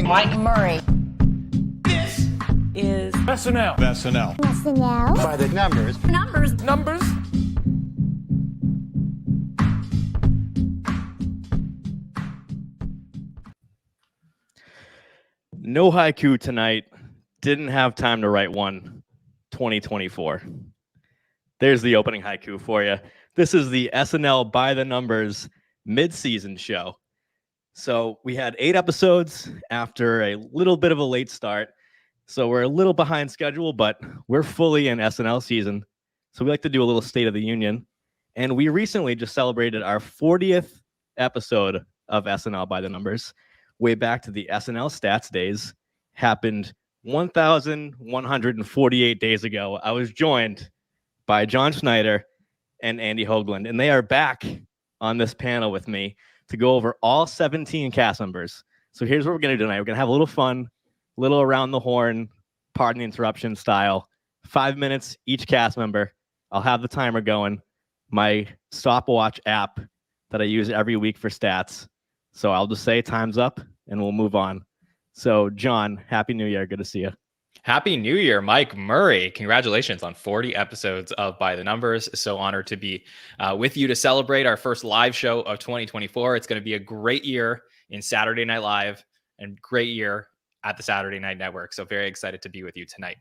Mike Murray. This is SNL. SNL. By the numbers. Numbers. No haiku tonight. Didn't have time to write one. 2024. There's the opening haiku for you. This is the SNL By The Numbers mid-season show. So we had 8 episodes after a little bit of a late start. So we're a little behind schedule, but we're fully in SNL season. So we like to do a little State of the Union. And we recently just celebrated our 40th episode of SNL By The Numbers. Way back to the SNL stats days. Happened 1,148 days ago. I was joined by Jon Schneider and Andy Hoglund, and they are back on this panel with me to go over all 17 cast members. So here's what we're going to do tonight. We're going to have a little fun, little around the horn, pardon the interruption style. 5 minutes each cast member. I'll have the timer going. My stopwatch app that I use every week for stats. So I'll just say time's up and we'll move on. So John, Happy New Year. Good to see you. Happy New Year, Mike Murray. Congratulations on 40 episodes of By the Numbers. So honored to be with you to celebrate our first live show of 2024. It's going to be a great year in Saturday Night Live and great year at the Saturday Night Network. So very excited to be with you tonight.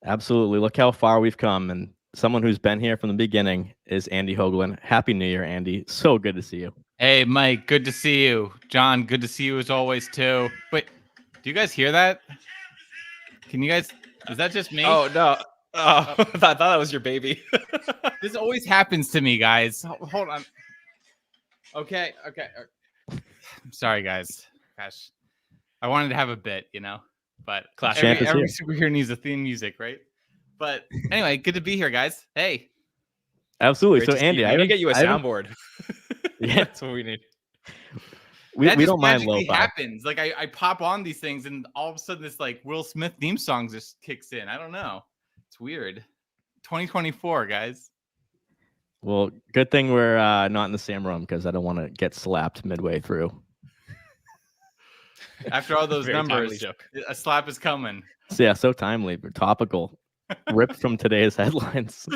Absolutely. Look how far we've come. And someone who's been here from the beginning is Andy Hoglund. Happy New Year, Andy. So good to see you. Hey, Mike. Good to see you. John, good to see you as always, too. Wait, do you guys hear that? Can you guys, is that just me? Oh, no. Oh, I thought that was your baby. This always happens to me, guys. Hold on. Okay. I'm sorry, guys. Gosh, I wanted to have a bit, but every superhero needs a theme music, right? But anyway, good to be here, guys. Hey. Absolutely. So Andy, I need to get you a soundboard. Yeah, that's what we need. We don't mind lo-fi. Happens. Like I pop on these things and all of a sudden this like Will Smith theme song just kicks in. I don't know. It's weird. 2024, guys. Well, good thing we're not in the same room because I don't want to get slapped midway through. After all those numbers, a slap is coming. So, yeah, so timely, but topical. Ripped from today's headlines.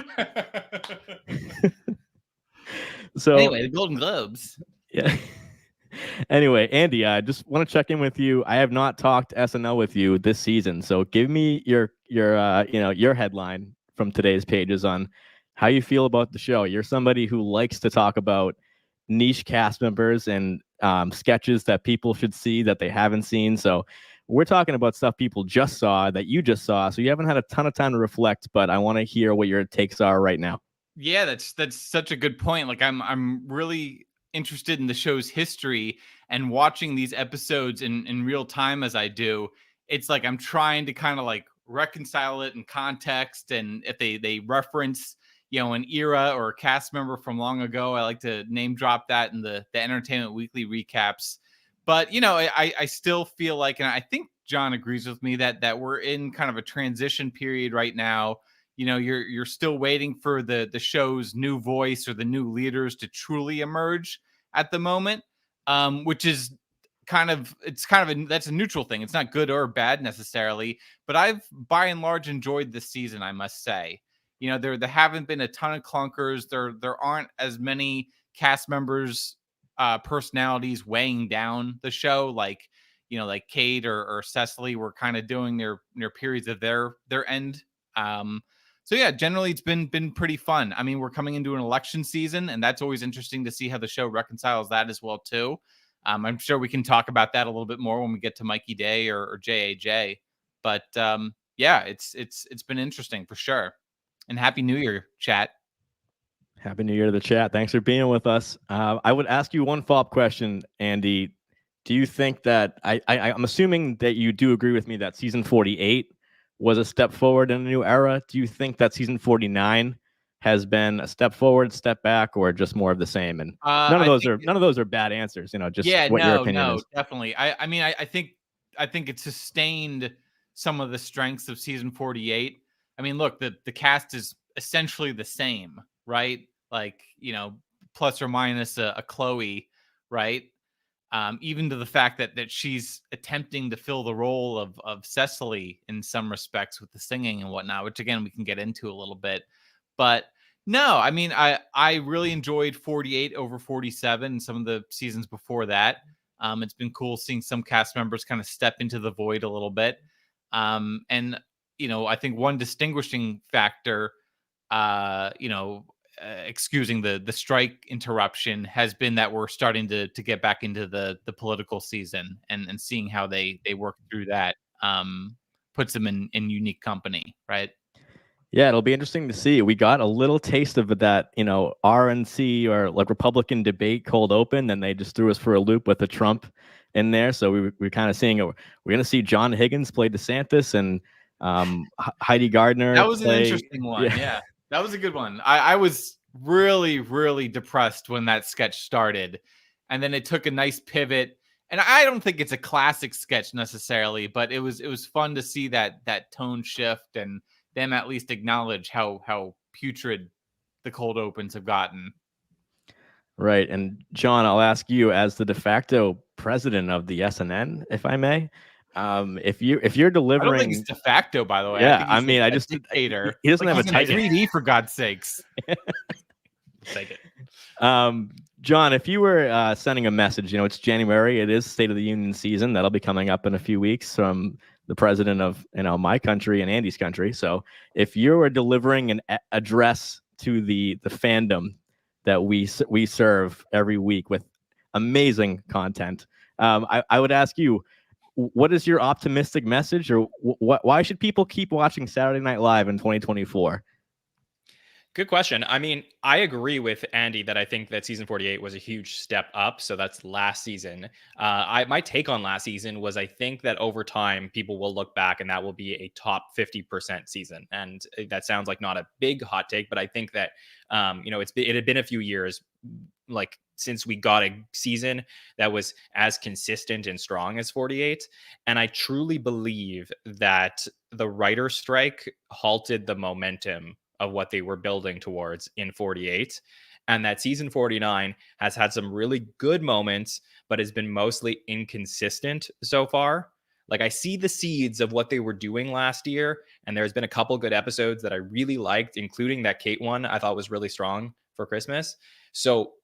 So anyway, the Golden Globes. Yeah. Anyway, Andy, I just want to check in with you. I have not talked SNL with you this season, so give me your headline from today's pages on how you feel about the show. You're somebody who likes to talk about niche cast members and sketches that people should see that they haven't seen. So we're talking about stuff people just saw that you just saw. So you haven't had a ton of time to reflect, but I want to hear what your takes are right now. Yeah, that's such a good point. Like I'm really interested in the show's history and watching these episodes in real time as I do. It's like I'm trying to kind of like reconcile it in context, and if they reference an era or a cast member from long ago, I like to name drop that in the Entertainment Weekly recaps. But I still feel like, and I think John agrees with me that we're in kind of a transition period right now. You're still waiting for the show's new voice or the new leaders to truly emerge at the moment, which is that's a neutral thing. It's not good or bad necessarily, but I've by and large enjoyed this season, I must say. There haven't been a ton of clunkers. There aren't as many cast members, personalities weighing down the show like Kate or Cecily were kind of doing their periods of their end. So yeah, generally it's been pretty fun. I mean, we're coming into an election season, and that's always interesting to see how the show reconciles that as well too. I'm sure we can talk about that a little bit more when we get to Mikey Day or JAJ. But yeah, it's been interesting for sure. And Happy New Year, chat. Happy New Year to the chat. Thanks for being with us. I would ask you one follow-up question, Andy. Do you think that I'm assuming that you do agree with me that season 48 was a step forward in a new era? Do you think that season 49 has been a step forward, step back, or just more of the same? And none of those are bad answers. Just what your opinion is. Definitely. I think it sustained some of the strengths of season 48. I mean, look, the cast is essentially the same, right? Like plus or minus a Chloe, right? even to the fact that she's attempting to fill the role of Cecily in some respects with the singing and whatnot, which again we can get into a little bit. But no, I mean I really enjoyed 48 over 47 and some of the seasons before that. It's been cool seeing some cast members kind of step into the void a little bit. And I think one distinguishing factor, excusing the strike interruption, has been that we're starting to get back into the political season and seeing how they work through that puts them in unique company, right? Yeah, it'll be interesting to see. We got a little taste of that, RNC or like Republican debate cold open, and they just threw us for a loop with the Trump in there. So we're kind of seeing we're going to see John Higgins play DeSantis and Heidi Gardner. That was an interesting one. Yeah, that was a good one. I was really, really depressed when that sketch started, and then it took a nice pivot. And I don't think it's a classic sketch necessarily, but it was fun to see that tone shift and them at least acknowledge how putrid the cold opens have gotten. Right. And John, I'll ask you as the de facto president of the SNN, if I may, if you're delivering, I don't think he's de facto, by the way. Yeah, I mean, I just dictator. He doesn't have a title. title. 3D for God's sakes. Take it. John, if you were sending a message, it's January, it is State of the Union season. That'll be coming up in a few weeks from the president of my country and Andy's country. So if you were delivering an address to the fandom that we serve every week with amazing content, I would ask you, what is your optimistic message, or why should people keep watching Saturday Night Live in 2024? Good question. I mean, I agree with Andy that I think that season 48 was a huge step up. So that's last season. My take on last season was I think that over time, people will look back and that will be a top 50% season. And that sounds like not a big hot take, but I think that, it had been a few years like since we got a season that was as consistent and strong as 48. And I truly believe that the writer's strike halted the momentum of what they were building towards in 48, and that season 49 has had some really good moments, but has been mostly inconsistent so far. Like I see the seeds of what they were doing last year, and there's been a couple good episodes that I really liked, including that Kate one I thought was really strong for Christmas. So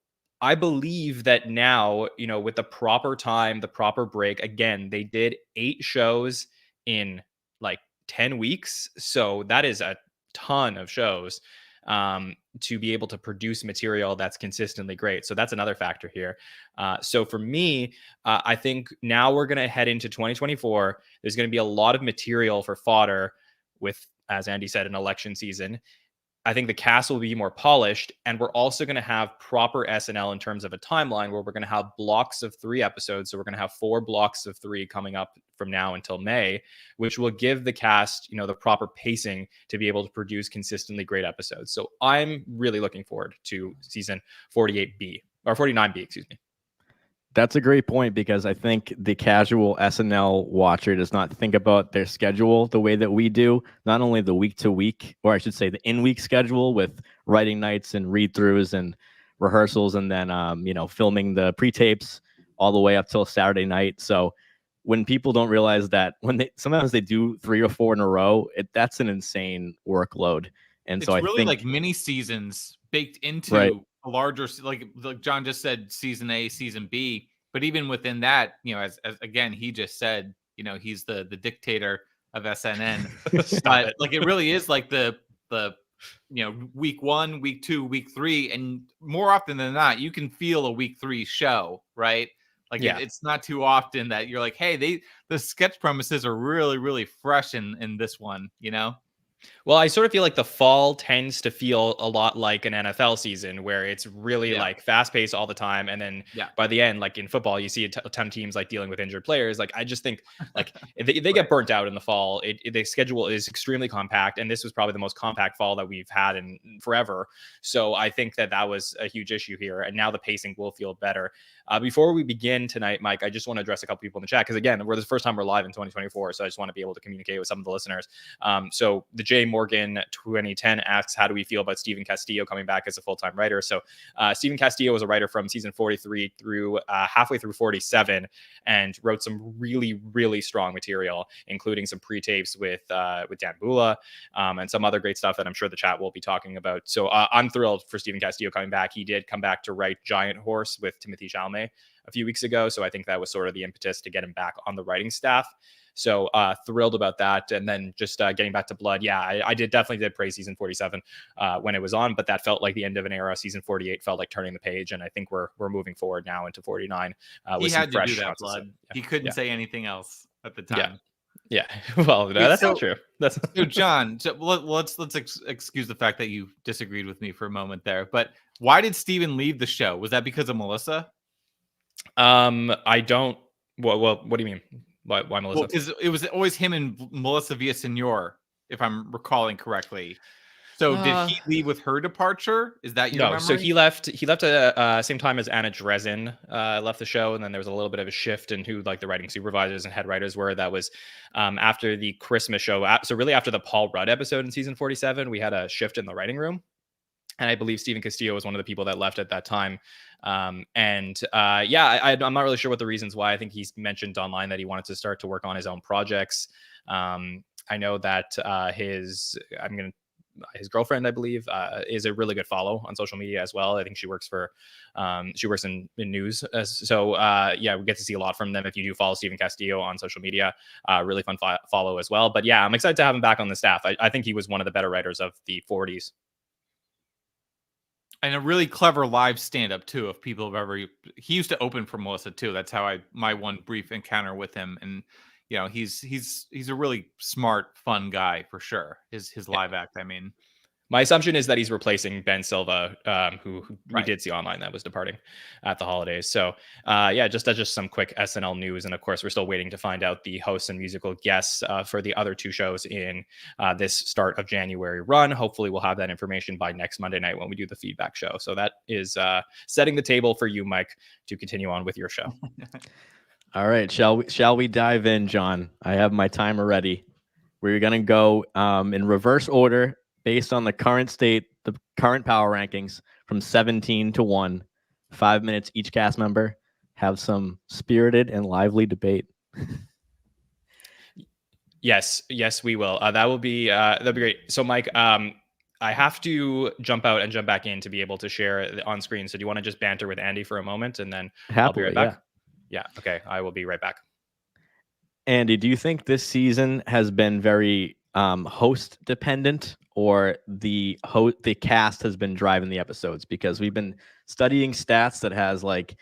I believe that now, with the proper time, the proper break, again, they did 8 shows in like 10 weeks. So that is a ton of shows to be able to produce material that's consistently great. So that's another factor here. So for me, I think now we're going to head into 2024. There's going to be a lot of material for fodder with, as Andy said, an election season. I think the cast will be more polished, and we're also going to have proper SNL in terms of a timeline where we're going to have blocks of 3 episodes. So we're going to have 4 blocks of 3 coming up from now until May, which will give the cast, the proper pacing to be able to produce consistently great episodes. So I'm really looking forward to season 48B or 49B, excuse me. That's a great point, because I think the casual SNL watcher does not think about their schedule the way that we do. Not only the week to week, or I should say the in-week schedule with writing nights and read-throughs and rehearsals, and then filming the pre-tapes all the way up till Saturday night. So when people don't realize that sometimes they do 3 or 4 in a row, that's an insane workload. And it's so I really think like mini seasons baked into a larger, like John just said, season A, season B. But even within that, as again, he just said, he's the dictator of SNN. But like it really is like the week 1, week 2, week 3, and more often than not, you can feel a week 3 show, right? Like it's not too often that you're like, hey, the sketch premises are really, really fresh in this one, Well, I sort of feel like the fall tends to feel a lot like an NFL season where it's really like fast paced all the time. And then by the end, like in football, you see a ton of teams like dealing with injured players. Like, I just think like if they get burnt out in the fall, the schedule is extremely compact. And this was probably the most compact fall that we've had in forever. So I think that was a huge issue here. And now the pacing will feel better. Before we begin tonight, Mike, I just want to address a couple people in the chat. Because again, we're the first time we're live in 2024. So I just want to be able to communicate with some of the listeners. So the J Morgan 2010 asks, how do we feel about Stephen Castillo coming back as a full-time writer? So Stephen Castillo was a writer from season 43 through halfway through 47 and wrote some really, really strong material, including some pre-tapes with Dan Bula and some other great stuff that I'm sure the chat will be talking about. So I'm thrilled for Stephen Castillo coming back. He did come back to write Giant Horse with Timothée Chalamet a few weeks ago. So I think that was sort of the impetus to get him back on the writing staff. So thrilled about that. And then just getting back to Blood. Yeah, I definitely did praise season 47 when it was on, but that felt like the end of an era. Season 48 felt like turning the page. And I think we're moving forward now into 49. He had to do that, Blood. He couldn't say anything else at the time. Yeah. Well, no, that's not true. That's so John, let's excuse the fact that you disagreed with me for a moment there. But why did Steven leave the show? Was that because of Melissa? I don't. What do you mean? Why Melissa? Well, because it was always him and Melissa Villasenor, if I'm recalling correctly. So did he leave with her departure? Is that your memory? So he left at same time as Anna Dresden left the show, and then there was a little bit of a shift in who like the writing supervisors and head writers were. That was after the Christmas show. So really after the Paul Rudd episode in season 47, we had a shift in the writing room. And I believe Stephen Castillo was one of the people that left at that time. I'm not really sure what the reasons why. I think he's mentioned online that he wanted to start to work on his own projects. I know that his girlfriend, I believe, is a really good follow on social media as well. I think she works in news. We get to see a lot from them. If you do follow Stephen Castillo on social media, really fun follow as well. But yeah, I'm excited to have him back on the staff. I think he was one of the better writers of the 40s. And a really clever live stand-up too. If people have ever, he used to open for Melissa too. That's how my one brief encounter with him. And you know, he's a really smart, fun guy for sure. His live act. I mean, my assumption is that he's replacing Ben Silva, who we did see online that was departing at the holidays. So just some quick SNL news. And of course, we're still waiting to find out the hosts and musical guests for the other two shows in this start of January run. Hopefully we'll have that information by next Monday night when we do the feedback show. So that is setting the table for you, Mike, to continue on with your show. All right. Shall we dive in, John? I have my timer ready. We're going to go in reverse order based on the current state, the current power rankings from 17 to 1, 5 minutes each cast member. Have some spirited and lively debate. Yes, we will. That'll be great. So, Mike, I have to jump out and jump back in to be able to share on screen. So, do you want to just banter with Andy for a moment, and then I'll be right back? Yeah. Okay. I will be right back. Andy, do you think this season has been very host dependent, or the cast has been driving the episodes? Because we've been studying stats that has like,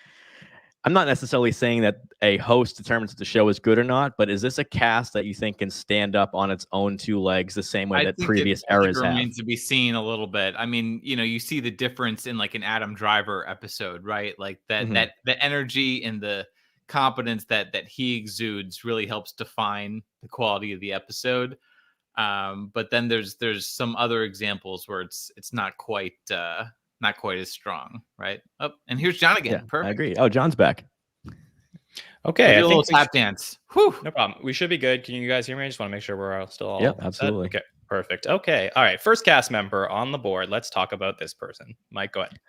I'm not necessarily saying that a host determines if the show is good or not, but is this a cast that you think can stand up on its own two legs the same way that previous eras have? Remains to be seen a little bit. I mean, you know, you see the difference in like an Adam Driver episode, right? Like that the energy and the competence that he exudes really helps define the quality of the episode. But then there's some other examples where it's not quite as strong, right? Oh, and here's John again. Yeah, perfect. I agree. Oh, John's back. Okay, a little tap dance. Whew. No problem. We should be good. Can you guys hear me? I just want to make sure we're still all Yep, absolutely. Okay, perfect. Okay, all right. First cast member on the board. Let's talk about this person. Mike, go ahead.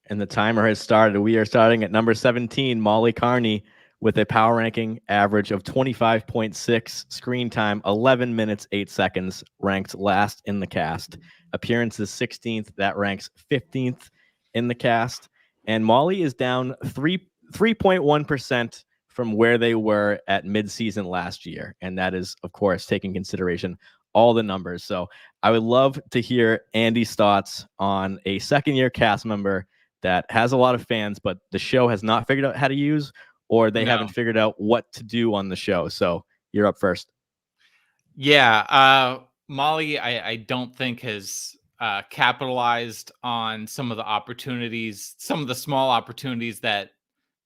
And the timer has started. We are starting at number 17, Molly Kearney, with a power ranking average of 25.6, screen time 11 minutes 8 seconds, ranked last in the cast. Appearances 16th, that ranks 15th in the cast. And Molly is down 3.1% from where they were at midseason last year. And that is, of course, taking consideration all the numbers. So I would love to hear Andy's thoughts on a second-year cast member that has a lot of fans, but the show has not figured out how to use, or they haven't figured out what to do on the show. So you're up first. Yeah. Molly, I don't think has capitalized on some of the opportunities, some of the small opportunities that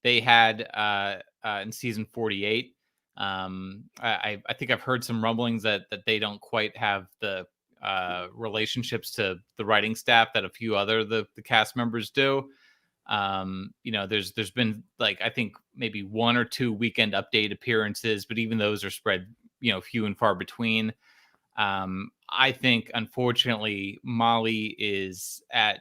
they had in season 48. I think I've heard some rumblings that they don't quite have the relationships to the writing staff that a few other the cast members do. You know, there's been like, I think maybe 1 or 2 weekend update appearances, but even those are spread, you know, few and far between. I think, unfortunately, Molly is at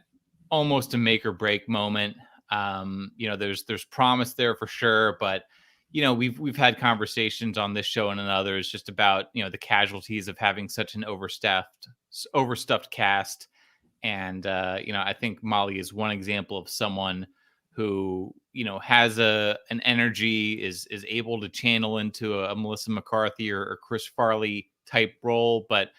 almost a make or break moment. There's promise there for sure, but we've had conversations on this show and in others just about the casualties of having such an overstuffed cast, and I think Molly is one example of someone who has an energy, is able to channel into a Melissa McCarthy or Chris Farley type role, but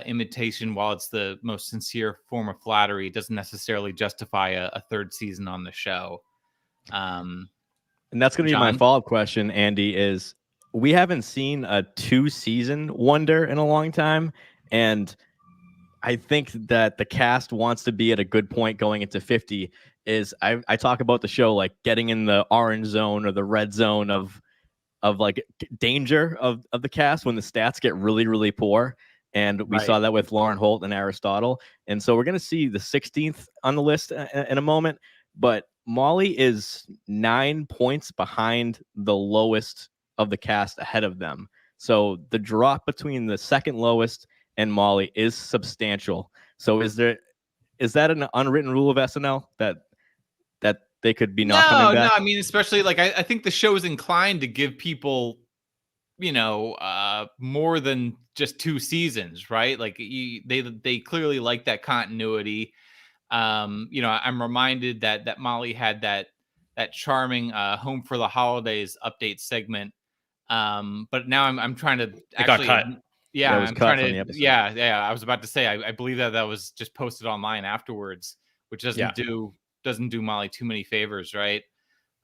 imitation, while it's the most sincere form of flattery, doesn't necessarily justify a third season on the show. And that's going to be my John? follow-up question, Andy, is we haven't seen a 2-season wonder in a long time. And I think that the cast wants to be at a good point going into 50. I talk about the show like getting in the orange zone or the red zone of like danger of the cast when the stats get really, really poor. And we saw that with Lauren Holt and Aristotle. And so we're going to see the 16th on the list in a moment. But Molly is 9 points behind the lowest of the cast ahead of them. So the drop between the second lowest and Molly is substantial. So is that an unwritten rule of SNL that they could be not coming back? No, I mean, especially like I think the show is inclined to give people more than just 2 seasons, right? Like they clearly like that continuity. I'm reminded that Molly had that charming Home for the Holidays update segment. But now I'm trying to actually got cut. Yeah, it was I'm cut trying from to the episode. yeah. I was about to say I believe that was just posted online afterwards, which doesn't do Molly too many favors, right?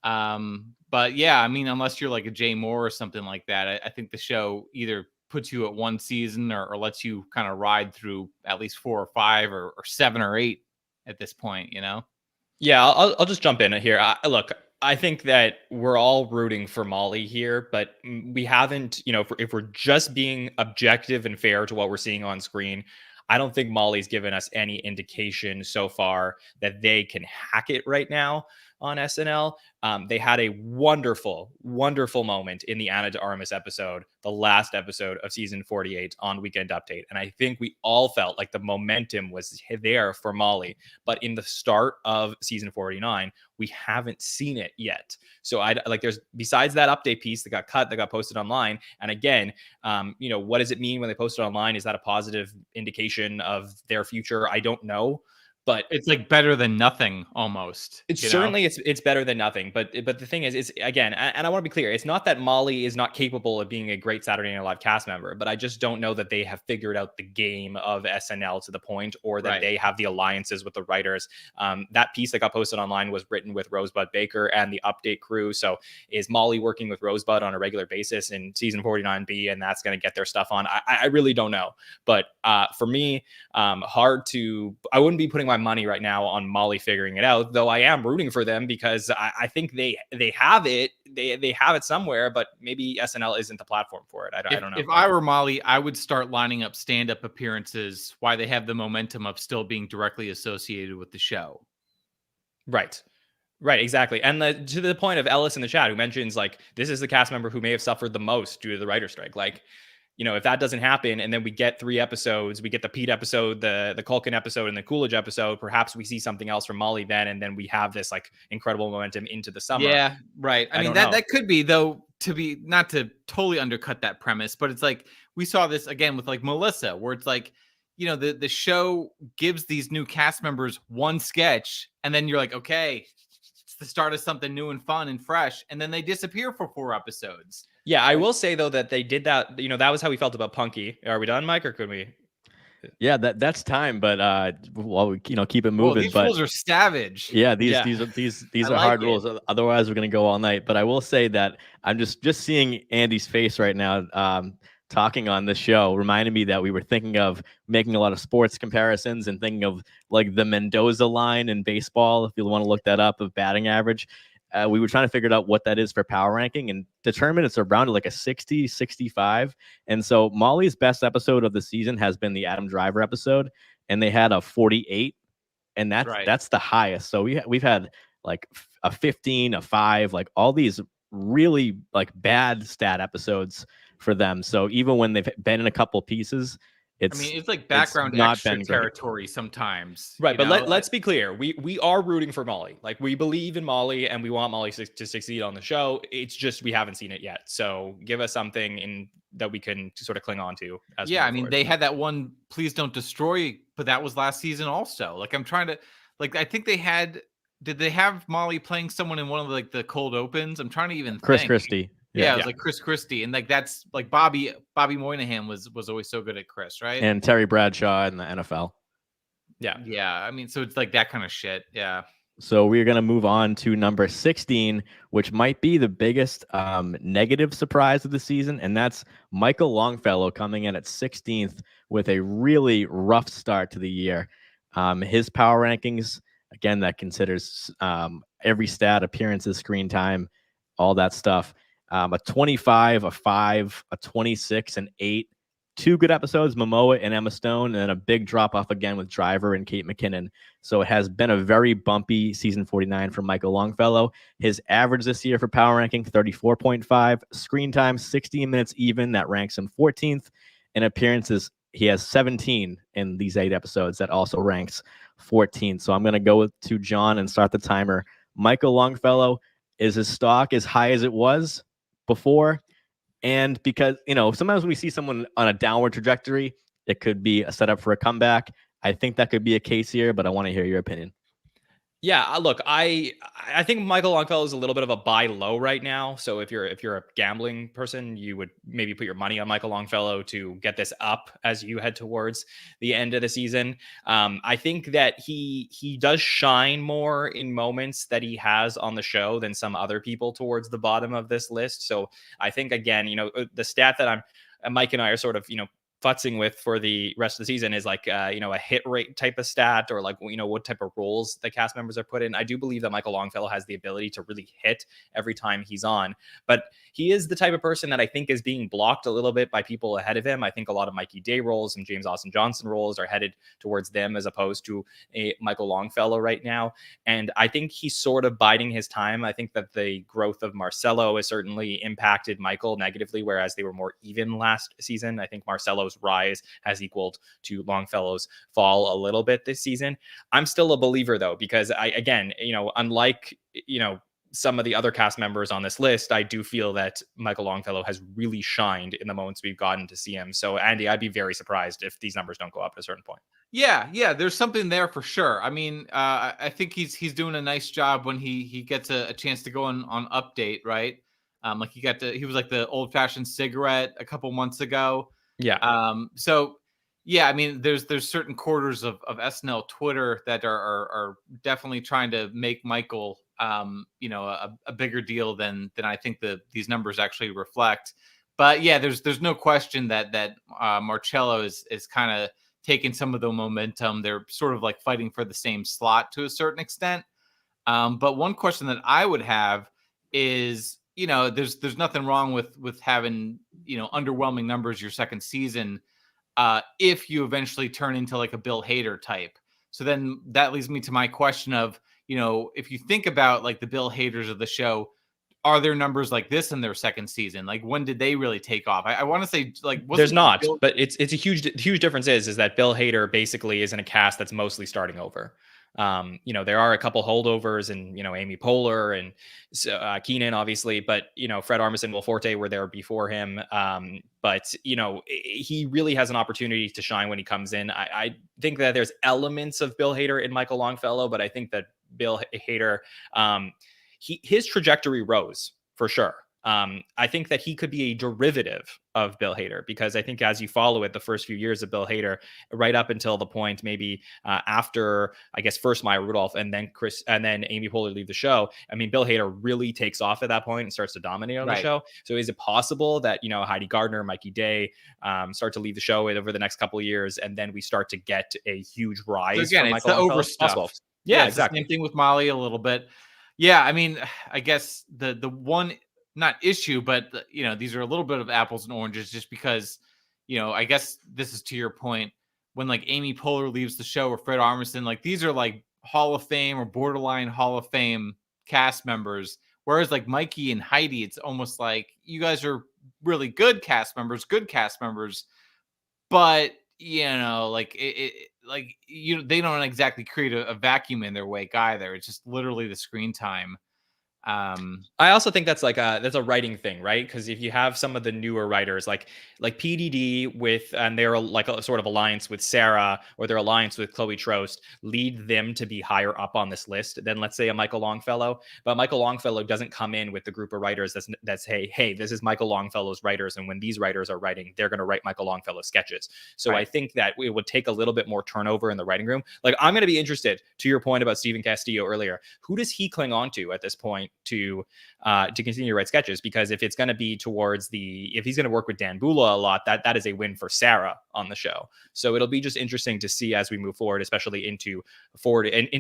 But yeah, I mean, unless you're like a Jay Moore or something like that, I think the show either puts you at 1 season or lets you kind of ride through at least 4 or 5 or 7 or 8 at this point, Yeah, I'll just jump in here. Look, I think that we're all rooting for Molly here, but we haven't, if we're just being objective and fair to what we're seeing on screen, I don't think Molly's given us any indication so far that they can hack it right now on SNL. They had a wonderful, wonderful moment in the Anna de Armas episode, the last episode of season 48 on Weekend Update. And I think we all felt like the momentum was there for Molly. But in the start of season 49, we haven't seen it yet. So there's, besides that update piece that got cut, that got posted online. And again, what does it mean when they post it online? Is that a positive indication of their future? I don't know. But it's like better than nothing almost. It's certainly it's better than nothing. But the thing is again, and I want to be clear, it's not that Molly is not capable of being a great Saturday Night Live cast member, but I just don't know that they have figured out the game of SNL to the point, or that they have the alliances with the writers. That piece that got posted online was written with Rosebud Baker and the update crew. So is Molly working with Rosebud on a regular basis in season 49B, and that's going to get their stuff on? I really don't know. But for me, I wouldn't be putting my money right now on Molly figuring it out, though I am rooting for them because I think they have it. They have it somewhere, but maybe SNL isn't the platform for it. I don't know. If I were Molly, I would start lining up stand-up appearances while they have the momentum of still being directly associated with the show. Right, exactly. And to the point of Ellis in the chat, who mentions like this is the cast member who may have suffered the most due to the writer's strike. Like, if that doesn't happen and then we get 3 episodes, we get the Pete episode, the Culkin episode, and the Coolidge episode, perhaps we see something else from Molly then, and then we have this like incredible momentum into the summer. Yeah, right. I mean, that could be, though, not to totally undercut that premise, but it's like we saw this again with like Melissa, where it's like, the show gives these new cast members 1 sketch, and then you're like, okay, it's the start of something new and fun and fresh, and then they disappear for 4 episodes. Yeah, I will say though that they did that. That was how we felt about Punky. Are we done, Mike, or could we? Yeah, that's time, but keep it moving. Well, these rules are savage. Yeah, these are hard rules. Otherwise, we're gonna go all night. But I will say that I'm just seeing Andy's face right now, talking on this show, reminded me that we were thinking of making a lot of sports comparisons and thinking of like the Mendoza line in baseball. If you want to look that up, of batting average. We were trying to figure out what that is for power ranking and determine it's around like a 60, 65. And so Molly's best episode of the season has been the Adam Driver episode, and they had a 48, and that's the highest. So we've had like a 15, a 5, like all these really like bad stat episodes for them. So even when they've been in a couple pieces, I mean, it's like background not extra been great. territory sometimes. Right, but you know? let's be clear. We are rooting for Molly. Like, we believe in Molly and we want Molly to succeed on the show. It's just we haven't seen it yet. So give us something that we can sort of cling on to. Yeah, I mean, they had that one "Please Don't Destroy," but that was last season also. Like, I'm trying to, like, I think they had. Did they have Molly playing someone in one of the cold opens? I'm trying to even Chris think. Christie. Yeah, it was like Chris Christie, and like that's like Bobby Moynihan was always so good at Chris, right? And Terry Bradshaw in the NFL. Yeah. I mean, so it's like that kind of shit. Yeah. So we're going to move on to number 16, which might be the biggest negative surprise of the season, and that's Michael Longfellow coming in at 16th with a really rough start to the year. His power rankings, again, that considers every stat, appearances, screen time, all that stuff. A 25, a 5, a 26, an 8. 2 good episodes, Momoa and Emma Stone, and then a big drop off again with Driver and Kate McKinnon. So it has been a very bumpy season 49 for Michael Longfellow. His average this year for power ranking, 34.5. Screen time, 16 minutes even. That ranks him 14th. And appearances, he has 17 in these 8 episodes. That also ranks 14th. So I'm going to go to John and start the timer. Michael Longfellow, is his stock as high as it was before? And because, sometimes when we see someone on a downward trajectory, it could be a setup for a comeback. I think that could be a case here, but I want to hear your opinion. Yeah, look, I think Michael Longfellow is a little bit of a buy low right now. So if you're a gambling person, you would maybe put your money on Michael Longfellow to get this up as you head towards the end of the season. I think that he does shine more in moments that he has on the show than some other people towards the bottom of this list. So I think, again, the stat that Mike and I are sort of, futzing with for the rest of the season is like, a hit rate type of stat, or like, what type of roles the cast members are put in. I do believe that Michael Longfellow has the ability to really hit every time he's on, but he is the type of person that I think is being blocked a little bit by people ahead of him. I think a lot of Mikey Day roles and James Austin Johnson roles are headed towards them as opposed to a Michael Longfellow right now. And I think he's sort of biding his time. I think that the growth of Marcelo has certainly impacted Michael negatively, whereas they were more even last season. I think Marcelo's rise has equaled to Longfellow's fall a little bit this season. I'm still a believer though, because unlike, some of the other cast members on this list, I do feel that Michael Longfellow has really shined in the moments we've gotten to see him. So Andy, I'd be very surprised if these numbers don't go up at a certain point. Yeah, there's something there for sure. I mean, I think he's doing a nice job when he gets a chance to go on Update, right? Like he was like the old fashioned cigarette a couple months ago. Yeah. So yeah, I mean, there's certain quarters of SNL Twitter that are definitely trying to make Michael, a bigger deal than I think these numbers actually reflect. But yeah, there's no question that Marcello is kind of taking some of the momentum. They're sort of like fighting for the same slot to a certain extent. But one question that I would have is, there's nothing wrong with having, underwhelming numbers your second season, if you eventually turn into like a Bill Hader type. So then that leads me to my question of, if you think about like the Bill Haders of the show, are there numbers like this in their second season? Like, when did they really take off? I want to say, like, there's not, but it's a huge difference is that Bill Hader basically is in a cast that's mostly starting over. There are a couple holdovers and, Amy Poehler and Kenan, obviously, but, Fred Armisen and Will Forte were there before him. But he really has an opportunity to shine when he comes in. I think that there's elements of Bill Hader in Michael Longfellow, but I think that Bill Hader, his trajectory rose for sure. I think that he could be a derivative of Bill Hader, because I think as you follow it, the first few years of Bill Hader, right up until the point maybe after, I guess, first Maya Rudolph and then Amy Poehler leave the show. I mean, Bill Hader really takes off at that point and starts to dominate on the show. So is it possible that, Heidi Gardner, Mikey Day start to leave the show over the next couple of years, and then we start to get a huge rise? So again, it's the over stuff. Yeah, exactly. Same thing with Molly a little bit. Yeah, I mean, I guess the one, not issue, but these are a little bit of apples and oranges, just because, I guess this is to your point, when like Amy Poehler leaves the show, or Fred Armisen, like these are like Hall of Fame or borderline Hall of Fame cast members. Whereas like Mikey and Heidi, it's almost like you guys are really good cast members, but like they don't exactly create a vacuum in their wake either. It's just literally the screen time. I also think that's that's a writing thing, right? Because if you have some of the newer writers like PDD and their like a sort of alliance with Sarah or their alliance with Chloe Troast lead them to be higher up on this list than, let's say, a Michael Longfellow. But Michael Longfellow doesn't come in with the group of writers that's hey, this is Michael Longfellow's writers, and when these writers are writing, they're going to write Michael Longfellow sketches. So I think that it would take a little bit more turnover in the writing room. Like, I'm going to be interested, to your point about Stephen Castillo earlier, who does he cling on to at this point to continue to write sketches? Because if it's going to be if he's going to work with Dan Bula a lot, that is a win for Sarah on the show. So it'll be just interesting to see as we move forward, especially into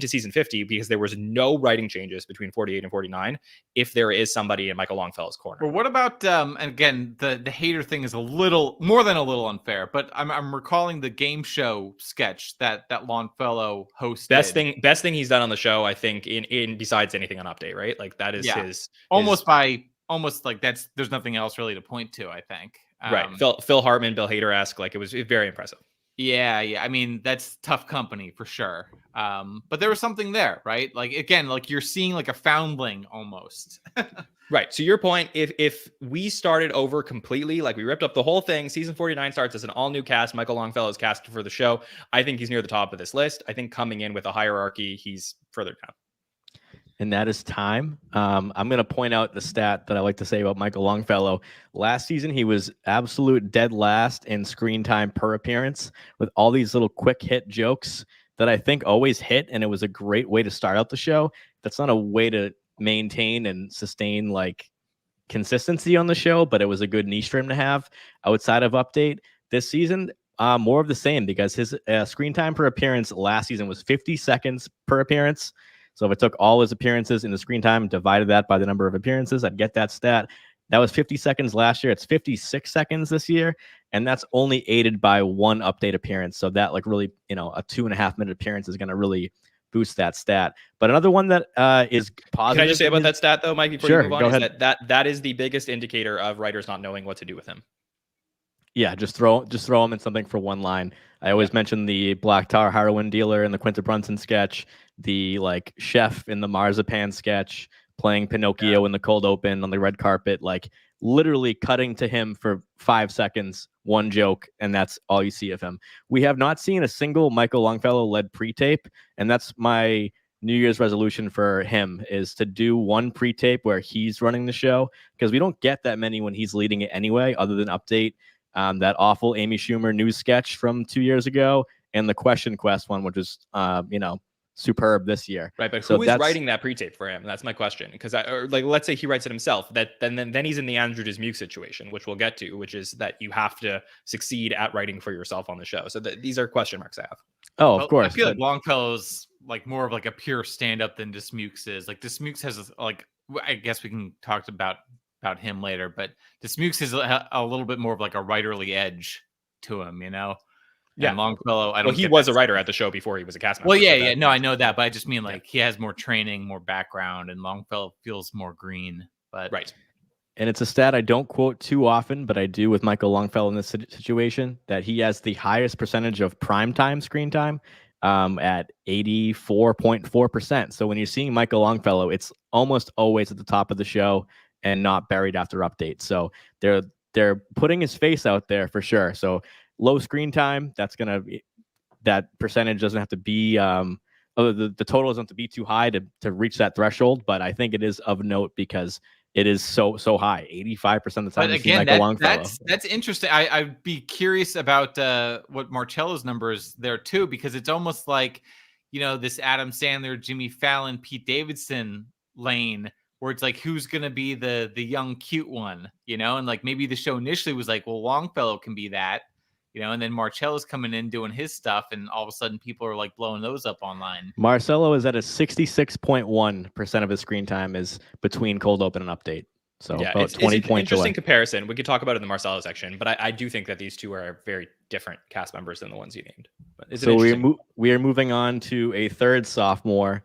season 50, because there was no writing changes between 48 and 49. If there is somebody in Michael Longfellow's corner. Well, what about and again, the hater thing is a little more than a little unfair, but I'm recalling the game show sketch that Longfellow hosted. Best thing he's done on the show, I think, in besides anything on Update, right? Like, that is his almost like there's nothing else really to point to, I think. Right. Phil Hartman, Bill Hader-esque, like, it was very impressive. Yeah. I mean, that's tough company for sure. But there was something there, right? Like, again, like you're seeing like a foundling almost. Right. So your point, if we started over completely, like we ripped up the whole thing, season 49 starts as an all new cast. Michael Longfellow's cast for the show. I think he's near the top of this list. I think coming in with a hierarchy, he's further down. And that is time. I'm going to point out the stat that I like to say about Michael Longfellow. Last season, he was absolute dead last in screen time per appearance, with all these little quick hit jokes that I think always hit. And it was a great way to start out the show. That's not a way to maintain and sustain like consistency on the show, but it was a good niche for him to have outside of Update. This season, more of the same, because his screen time per appearance last season was 50 seconds per appearance. So if I took all his appearances in the screen time, divided that by the number of appearances, I'd get that stat. That was 50 seconds last year. It's 56 seconds this year. And that's only aided by one Update appearance. So that like really, a 2.5 minute appearance is going to really boost that stat. But another one that is positive. Can I just say about that stat though, Mike, before Sure, you move on, go is ahead. that is the biggest indicator of writers not knowing what to do with him. Yeah, just throw him in something for one line. I always mention the Black Tar heroin dealer in the Quinta Brunson sketch, the like chef in the Marzipan sketch, playing Pinocchio in the cold open on the red carpet, like literally cutting to him for 5 seconds, one joke, and that's all you see of him. We have not seen a single Michael Longfellow led pre-tape, and that's my New Year's resolution for him, is to do one pre-tape where he's running the show, because we don't get that many when he's leading it anyway, other than Update. That awful Amy Schumer news sketch from 2 years ago, and the Question Quest one, which is, superb this year. Right, but who is writing that pre-tape for him? That's my question. Because let's say he writes it himself. Then he's in the Andrew Dismukes situation, which we'll get to, which is that you have to succeed at writing for yourself on the show. So these are question marks I have. Oh, of course. I feel like Longfellow's like more of like a pure stand-up than Dismukes is. Like Dismukes has like, I guess we can talk about him later, but Dismukes is a little bit more of like a writerly edge to him, Yeah, and Longfellow. He was a writer at the show before he was a cast member. Well, yeah, no, I know that, but I just mean like he has more training, more background, and Longfellow feels more green. But right, and it's a stat I don't quote too often, but I do with Michael Longfellow in this situation, that he has the highest percentage of primetime screen time at 84.4%. So when you're seeing Michael Longfellow, it's almost always at the top of the show and not buried after Update. So they're putting his face out there for sure. So low screen time, that percentage doesn't have to be the total doesn't have to be too high to reach that threshold, but I think it is of note because it is so high. 85% of the time. But again, that's interesting. I'd be curious about what Marcello's number is there too, because it's almost like this Adam Sandler, Jimmy Fallon, Pete Davidson lane, where it's like, who's going to be the young, cute one, and like maybe the show initially was like, well, Longfellow can be that, and then Marcello's coming in doing his stuff. And all of a sudden people are like blowing those up online. Marcelo is at a 66.1% of his screen time is between cold open and Update. So yeah, about 20 points interesting away. Comparison. We could talk about it in the Marcelo section, but I do think that these two are very different cast members than the ones you named. But so we are moving on to a third sophomore,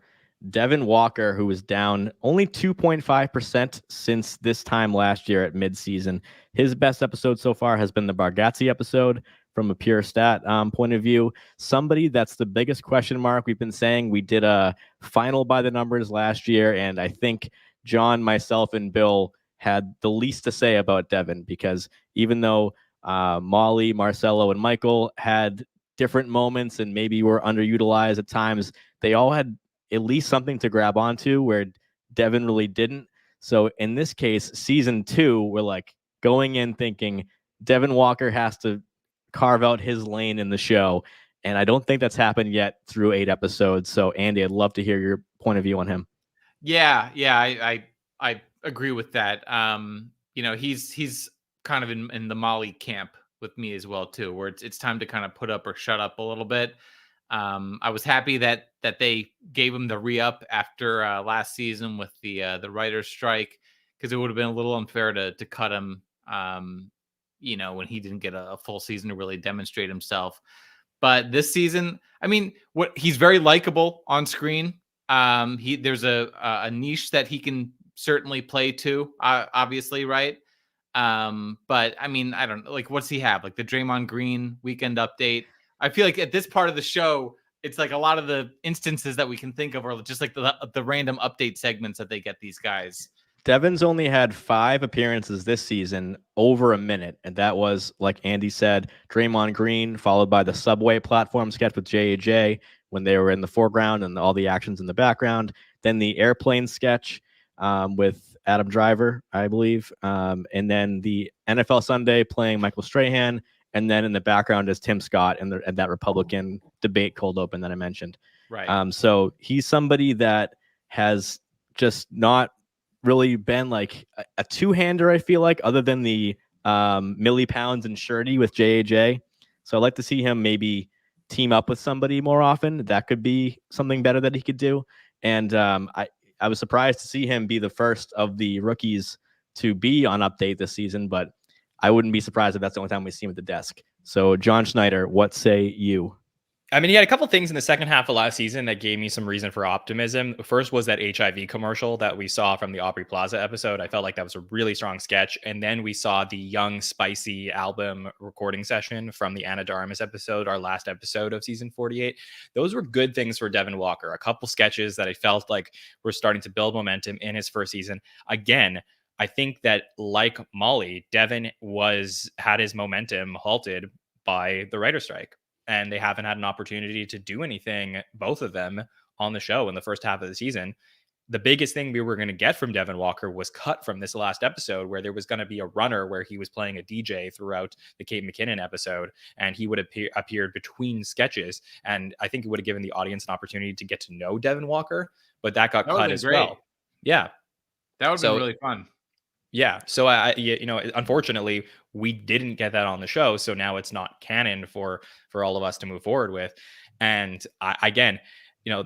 Devon Walker, who was down only 2.5% since this time last year at midseason. His best episode so far has been the Bargatze episode from a pure stat point of view. Somebody that's the biggest question mark. We've been saying we did a final by the numbers last year, and I think John, myself, and Bill had the least to say about Devon, because even though Molly, Marcelo, and Michael had different moments and maybe were underutilized at times, they all had at least something to grab onto where Devon really didn't. So in this case, season 2, we're like going in thinking Devon Walker has to carve out his lane in the show. And I don't think that's happened yet through 8 episodes. So Andy, I'd love to hear your point of view on him. Yeah, I agree with that. He's kind of in the Molly camp with me as well too, where it's time to kind of put up or shut up a little bit. I was happy that they gave him the re-up after last season with the writer's strike, because it would have been a little unfair to cut him when he didn't get a full season to really demonstrate himself. But this season, I mean, he's very likable on screen. There's a niche that he can certainly play to, obviously, right? But I mean, I don't know, like, what's he have? Like the Draymond Green weekend update. I feel like at this part of the show, it's like a lot of the instances that we can think of are just like the random update segments that they get these guys. Devon's only had 5 appearances this season over a minute, and that was, like Andy said, Draymond Green, followed by the subway platform sketch with J.A.J. when they were in the foreground and all the actions in the background. Then the airplane sketch with Adam Driver, I believe, and then the NFL Sunday playing Michael Strahan, and then in the background is Tim Scott and that Republican debate cold open that I mentioned. Right. So he's somebody that has just not really been like a two-hander, I feel like, other than the Millie Pounds and Shirty with J.A.J. So I'd like to see him maybe team up with somebody more often. That could be something better that he could do. And I was surprised to see him be the first of the rookies to be on update this season, but I wouldn't be surprised if that's the only time we see him at the desk. So Jon Schneider, what say you? I mean, he had a couple things in the second half of last season that gave me some reason for optimism. First was that HIV commercial that we saw from the Aubrey Plaza episode. I felt like that was a really strong sketch. And then we saw the Young Spicy album recording session from the Anna Darmus episode, our last episode of season 48. Those were good things for Devon Walker. A couple sketches that I felt like were starting to build momentum in his first season. Again, I think that, like Molly, Devon had his momentum halted by the writer's strike. And they haven't had an opportunity to do anything, both of them, on the show in the first half of the season. The biggest thing we were going to get from Devon Walker was cut from this last episode, where there was going to be a runner where he was playing a DJ throughout the Kate McKinnon episode, and he would have appeared between sketches. And I think it would have given the audience an opportunity to get to know Devon Walker, but that got cut as well. Yeah. That would have been really fun. Yeah. So unfortunately, we didn't get that on the show. So now it's not canon for all of us to move forward with. And again,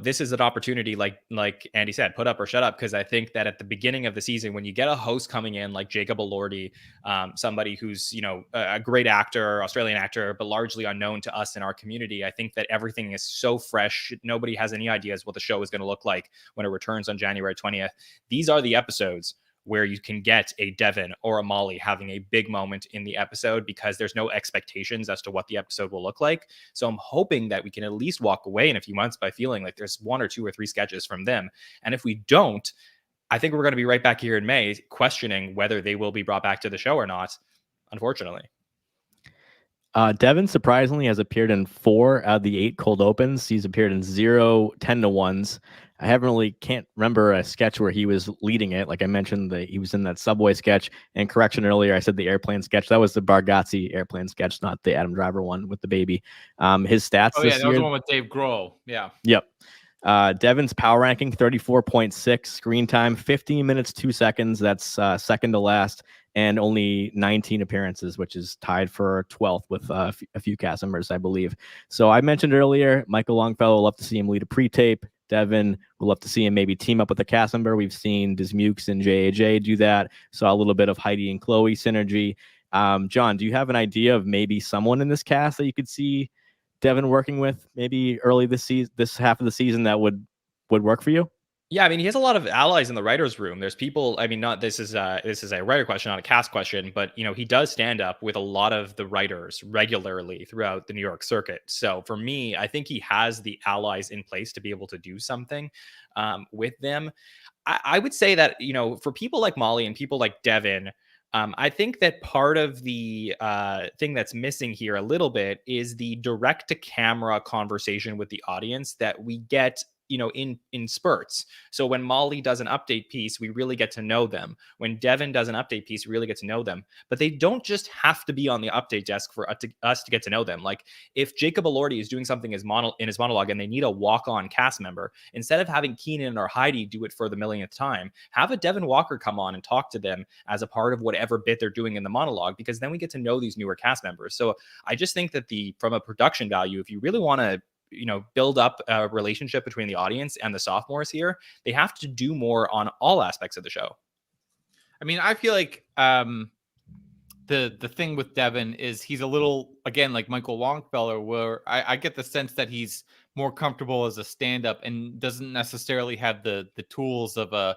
this is an opportunity, like Andy said, put up or shut up. Because I think that at the beginning of the season, when you get a host coming in like Jacob Elordi, somebody who's, a great actor, Australian actor, but largely unknown to us in our community, I think that everything is so fresh. Nobody has any ideas what the show is going to look like when it returns on January 20th. These are the episodes where you can get a Devon or a Molly having a big moment in the episode, because there's no expectations as to what the episode will look like. So I'm hoping that we can at least walk away in a few months by feeling like there's 1 or 2 or 3 sketches from them. And if we don't, I think we're going to be right back here in May questioning whether they will be brought back to the show or not, unfortunately. Devon surprisingly has appeared in 4 out of the 8 cold opens. He's appeared in 0 10-to-1s. I can't remember a sketch where he was leading it. Like I mentioned, he was in that subway sketch. And correction earlier, I said the airplane sketch. That was the Bargatze airplane sketch, not the Adam Driver one with the baby. His stats this year. That was the one with Dave Grohl. Yeah. Yep. Devon's power ranking 34.6, screen time 15 minutes 2 seconds. That's second to last, and only 19 appearances, which is tied for 12th with a few cast members, I believe. So I mentioned earlier, Michael Longfellow, love to see him lead a pre-tape. Devon, we'll love to see him maybe team up with a cast member. We've seen Dismukes and J.A.J. do that. Saw a little bit of Heidi and Chloe synergy. John, do you have an idea of maybe someone in this cast that you could see Devon working with maybe early this half of the season that would work for you? Yeah, I mean, he has a lot of allies in the writers' room. There's people. I mean, not this is a writer question, not a cast question, but he does stand up with a lot of the writers regularly throughout the New York circuit. So for me, I think he has the allies in place to be able to do something with them. I would say that for people like Molly and people like Devon. I think that part of the thing that's missing here a little bit is the direct to camera conversation with the audience that we get in spurts. So when Molly does an update piece, we really get to know them. When Devon does an update piece, we really get to know them. But they don't just have to be on the update desk for us to get to know them. Like if Jacob Elordi is doing something in his monologue and they need a walk-on cast member, instead of having Kenan or Heidi do it for the millionth time, have a Devon Walker come on and talk to them as a part of whatever bit they're doing in the monologue, because then we get to know these newer cast members. So I just think that from a production value, if you really want to build up a relationship between the audience and the sophomores here, they have to do more on all aspects of the show. I mean, I feel like the thing with Devon is he's a little, again, like Michael Longfellow, where I get the sense that he's more comfortable as a stand-up and doesn't necessarily have the tools of a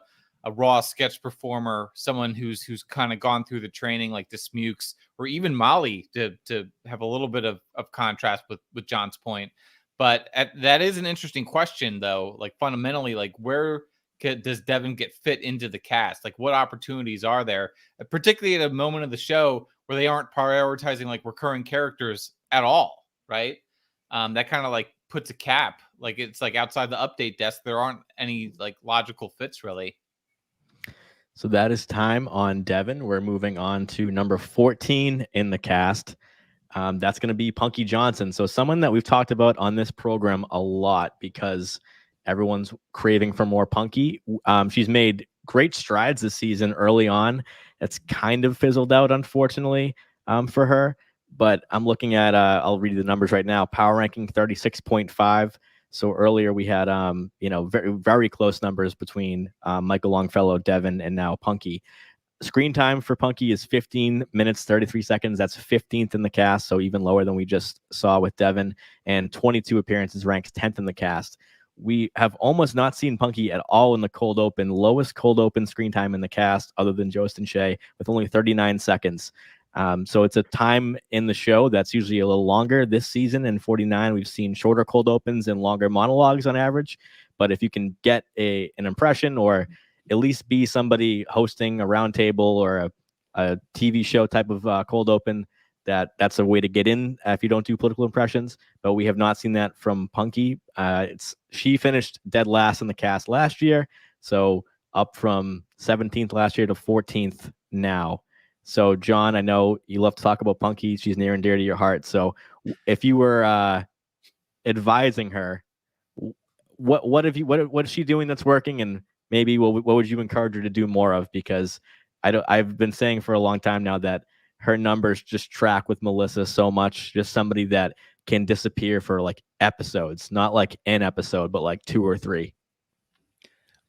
raw sketch performer, someone who's kind of gone through the training like Dismukes or even Molly to have a little bit of contrast with John's point. But that is an interesting question, though. Like fundamentally, like where does Devon get fit into the cast? Like what opportunities are there, particularly at a moment of the show where they aren't prioritizing like recurring characters at all, right? That kind of like puts a cap. Like it's like outside the update desk, there aren't any like logical fits really. So that is time on Devon. We're moving on to number 14 in the cast. That's going to be Punky Johnson. So someone that we've talked about on this program a lot because everyone's craving for more Punky. She's made great strides this season early on. It's kind of fizzled out, unfortunately, for her. But I'm looking at, I'll read you the numbers right now. Power ranking 36.5. So earlier we had, very, very close numbers between Michael Longfellow, Devon, and now Punky. Screen time for Punky is 15 minutes, 33 seconds. That's 15th in the cast, so even lower than we just saw with Devon. And 22 appearances, ranks 10th in the cast. We have almost not seen Punky at all in the cold open. Lowest cold open screen time in the cast, other than Jost and Shay, with only 39 seconds. So it's a time in the show that's usually a little longer. This season in 49, we've seen shorter cold opens and longer monologues on average. But if you can get an impression or at least be somebody hosting a roundtable or a TV show type of cold open, that's a way to get in if you don't do political impressions. But we have not seen that from Punky. She finished dead last in the cast last year, so up from 17th last year to 14th now. So John, I know you love to talk about Punky. She's near and dear to your heart. So if you were advising her, what is she doing that's working, and maybe what would you encourage her to do more of? Because I've been saying for a long time now that her numbers just track with Melissa so much. Just somebody that can disappear for like episodes, not like an episode, but like 2 or 3.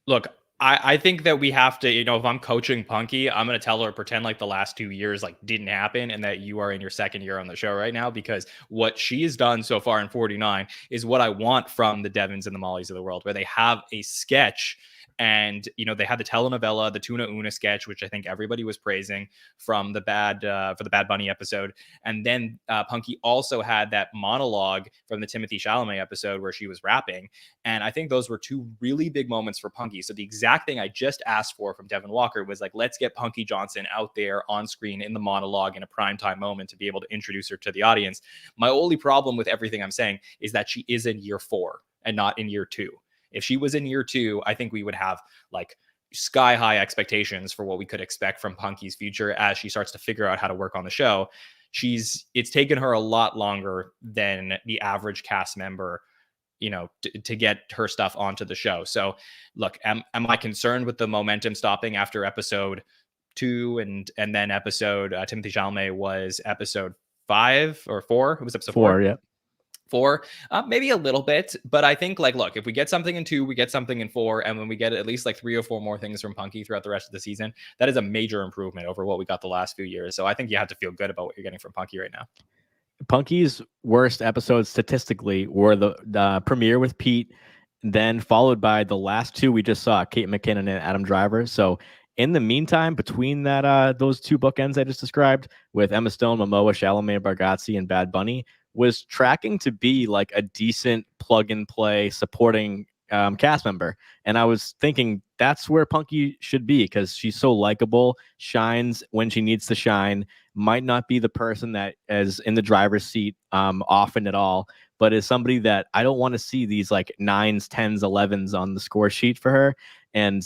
Look, I think that we have to, if I'm coaching Punky, I'm going to tell her pretend like the last 2 years like didn't happen and that you are in your second year on the show right now, because what she has done so far in 49 is what I want from the Devons and the Mollys of the world, where they have a sketch. And, they had the telenovela, the Tuna Una sketch, which I think everybody was praising from for the Bad Bunny episode. And then Punky also had that monologue from the Timothy Chalamet episode where she was rapping. And I think those were 2 really big moments for Punky. So the exact thing I just asked for from Devon Walker was like, let's get Punky Johnson out there on screen in the monologue in a primetime moment to be able to introduce her to the audience. My only problem with everything I'm saying is that she is in year 4 and not in year 2. If she was in year 2, I think we would have like sky high expectations for what we could expect from Punky's future as she starts to figure out how to work on the show. It's taken her a lot longer than the average cast member, to get her stuff onto the show. So look, am I concerned with the momentum stopping after episode 2 and then episode Timothy Chalamet was episode 5 or 4? It was episode 4. Yeah. 4, maybe a little bit, but I think like, look, if we get something in 2, we get something in 4, and when we get at least like 3 or 4 more things from Punky throughout the rest of the season, that is a major improvement over what we got the last few years. So I think you have to feel good about what you're getting from Punky right now. Punky's worst episodes statistically were the premiere with Pete, then followed by the last two we just saw, Kate McKinnon and Adam Driver. So in the meantime, between that those two bookends I just described with Emma Stone, Momoa, Chalamet, Bargatze, and Bad Bunny was tracking to be like a decent plug and play supporting cast member. And I was thinking that's where Punky should be because she's so likable, shines when she needs to shine, might not be the person that is in the driver's seat often at all, but is somebody that I don't want to see these like 9s, 10s, 11s on the score sheet for her. And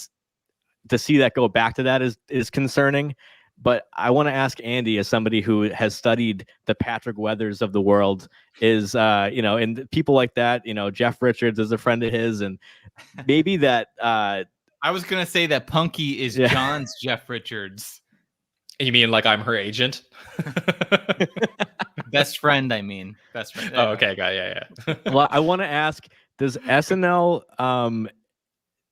to see that go back to that is concerning. But I want to ask Andy, as somebody who has studied the Patrick Weathers of the world, is and people like that, Jeff Richards is a friend of his, and maybe that I was gonna say that Punky is John's Jeff Richards. You mean like I'm her agent? Best friend, I mean. Best friend. Oh, okay, got it. Yeah. Well, I want to ask, does SNL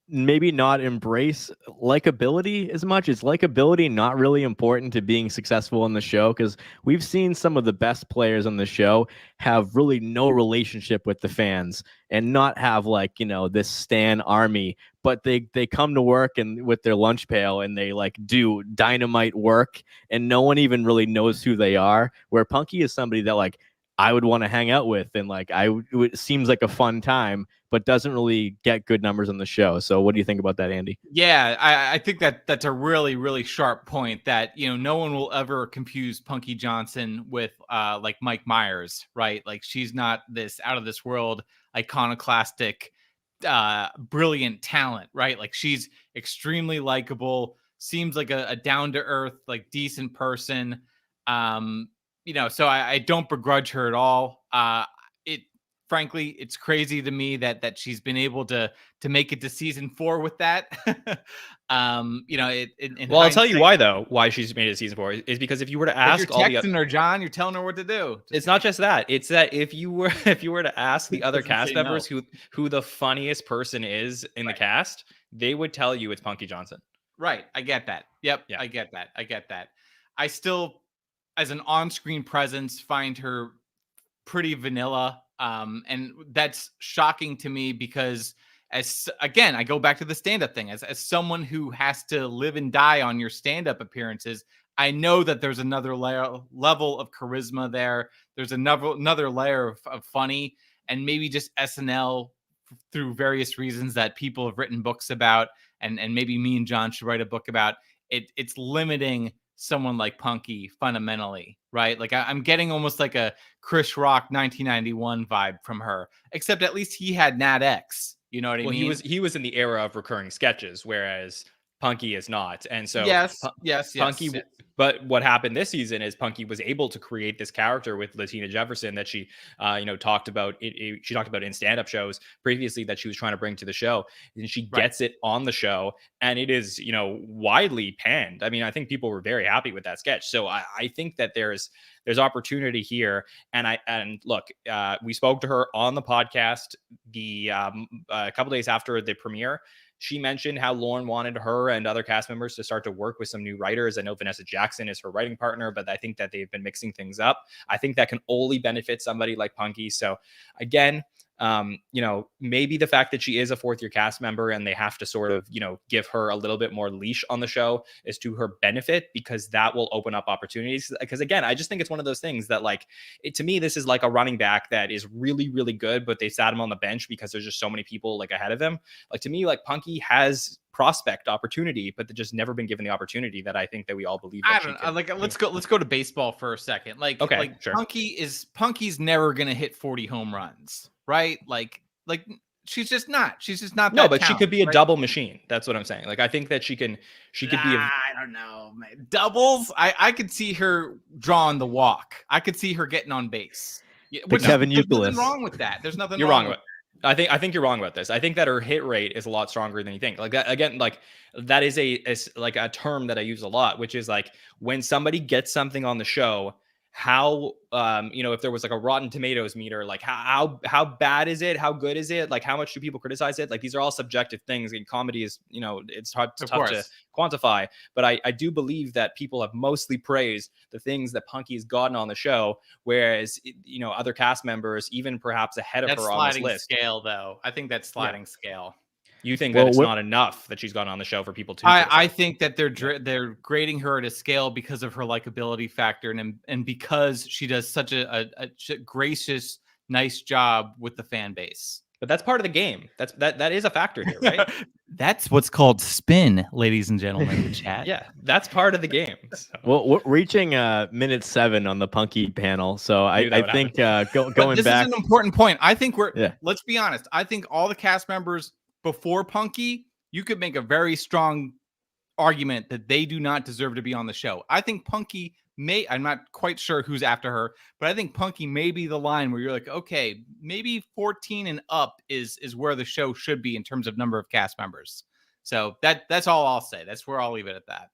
maybe not embrace likability as much? Is likability not really important to being successful on the show? Because we've seen some of the best players on the show have really no relationship with the fans and not have like, this stan army, but they come to work and with their lunch pail and they like do dynamite work and no one even really knows who they are. Where Punky is somebody that like I would want to hang out with and like it seems like a fun time, but doesn't really get good numbers on the show. So what do you think about that, Andy? Yeah, I think that's a really, really sharp point that, no one will ever confuse Punky Johnson with like Mike Myers, right? Like she's not this out of this world, iconoclastic, brilliant talent, right? Like she's extremely likable, seems like a down to earth, like decent person. So I don't begrudge her at all. Frankly, it's crazy to me that she's been able to make it to season 4 with that. I'll tell you why though. Why she's made it to season 4 is because if you were to ask all the her, John, you're telling her what to do. It's not just that. It's that if you were to ask the other cast members who the funniest person is in the cast, they would tell you it's Punky Johnson. Right. I get that. Yep. Yeah. I get that. I still, as an on-screen presence, find her pretty vanilla. And that's shocking to me because I go back to the stand-up thing. As someone who has to live and die on your stand-up appearances, I know that there's another level of charisma there. There's another layer of funny, and maybe just SNL through various reasons that people have written books about, and maybe me and John should write a book about it. It's limiting someone like Punky fundamentally, right? Like I'm getting almost like a Chris Rock 1991 vibe from her, except at least he had Nat X. You know what I mean? He was in the era of recurring sketches, whereas Punky is not. And so yes. Punky. Yes. But what happened this season is Punky was able to create this character with Latina Jefferson that she, talked about. She talked about in stand-up shows previously that she was trying to bring to the show, and she gets it on the show, and it is, widely panned. I mean, I think people were very happy with that sketch. So I think that there's opportunity here, and look, we spoke to her on the podcast a couple days after the premiere. She mentioned how Lauren wanted her and other cast members to start to work with some new writers. I know Vanessa Jackson is her writing partner, but I think that they've been mixing things up. I think that can only benefit somebody like Punky. So again, maybe the fact that she is a 4th-year cast member and they have to sort of, give her a little bit more leash on the show is to her benefit, because that will open up opportunities. Because again, I just think it's one of those things that to me, this is like a running back that is really, really good, but they sat him on the bench because there's just so many people ahead of him. To me, Punky has prospect opportunity, but they've just never been given the opportunity that I think that we all believe. I don't know. Let's go to baseball for a second. Sure. Punky's never going to hit 40 home runs. Right? Like she's just not. She's just not. No, but she could be a double machine. That's what I'm saying. I think that she could be. I don't know, man. Doubles. I could see her drawing the walk. I could see her getting on base. Kevin There's Youkilis. nothing wrong with that. There's nothing. You're wrong with. I think you're wrong about this. I think that her hit rate is a lot stronger than you think. That is a term that I use a lot, which is when somebody gets something on the show, how if there was like a Rotten Tomatoes meter, like how bad is it, how good is it, like how much do people criticize it? Like these are all subjective things, and comedy is it's tough to quantify. But I do believe that people have mostly praised the things that Punky has gotten on the show, whereas other cast members, even perhaps ahead of her on this list. Scale, though. I think that's sliding scale. You think that it's not enough that she's gotten on the show for people to I think that they're grading her at a scale because of her likability factor and because she does such a gracious, nice job with the fan base. But that's part of the game. That is a factor here, right? That's what's called spin, ladies and gentlemen, in the chat. Yeah, that's part of the game. So. Well, we're reaching minute 7 on the Punky panel, so I think going this back. This is an important point. I think let's be honest. I think all the cast members before Punky, you could make a very strong argument that they do not deserve to be on the show. I think Punky I'm not quite sure who's after her, but I think Punky may be the line where you're like, okay, maybe 14 and up is where the show should be in terms of number of cast members. So that's all I'll say. That's where I'll leave it at that.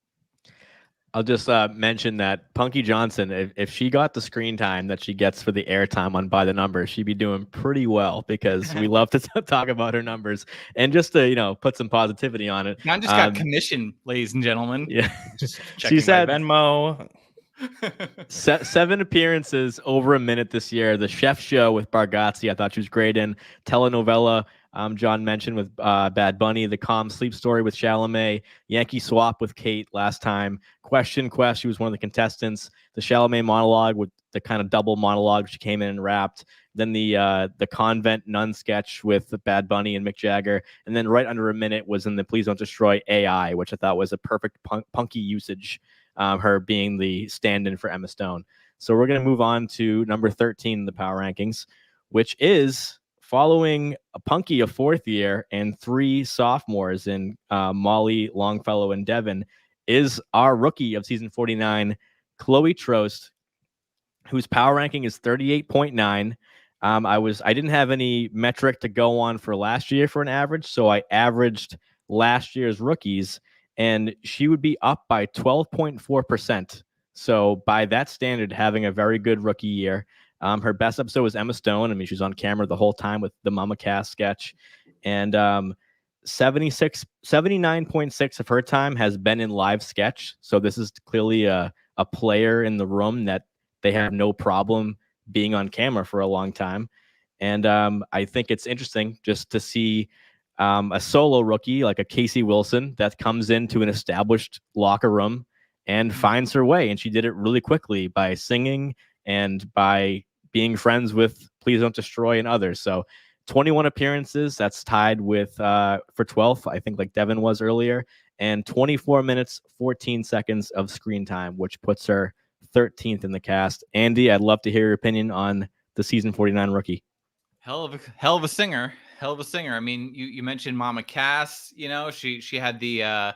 I'll just mention that Punky Johnson, if she got the screen time that she gets for the airtime on By the Numbers, she'd be doing pretty well, because we love to talk about her numbers and just to put some positivity on it. John just got commission, ladies and gentlemen. Yeah, just she said Venmo. 7 appearances over a minute this year. The Chef Show with Bargatze, I thought she was great in. Telenovela, John mentioned, with Bad Bunny. The Calm Sleep Story with Chalamet. Yankee Swap with Kate last time. Question Quest, she was one of the contestants. The Chalamet monologue with the kind of double monologue, she came in and rapped. Then the Convent Nun sketch with Bad Bunny and Mick Jagger. And then right under a minute was in the Please Don't Destroy AI, which I thought was a perfect Punky usage, her being the stand-in for Emma Stone. So we're going to move on to number 13 in the power rankings, which is following a Punky, a 4th year, and 3 sophomores in Molly, Longfellow, and Devon, is our rookie of season 49, Chloe Troast, whose power ranking is 38.9. I didn't have any metric to go on for last year for an average, so I averaged last year's rookies, and she would be up by 12.4%. So by that standard, having a very good rookie year. Her best episode was Emma Stone. I mean, she was on camera the whole time with the Mama Cass sketch. And 79.6 of her time has been in live sketch. So this is clearly a player in the room that they have no problem being on camera for a long time. And I think it's interesting just to see a solo rookie like a Casey Wilson that comes into an established locker room and finds her way. And she did it really quickly by singing and by being friends with Please Don't Destroy and others. So 21 appearances, that's tied with for 12th, I think, like Devon was earlier, and 24 minutes, 14 seconds of screen time, which puts her 13th in the cast. Andy, I'd love to hear your opinion on the season 49 rookie. Hell of a singer. I mean, you mentioned Mama Cass. She had the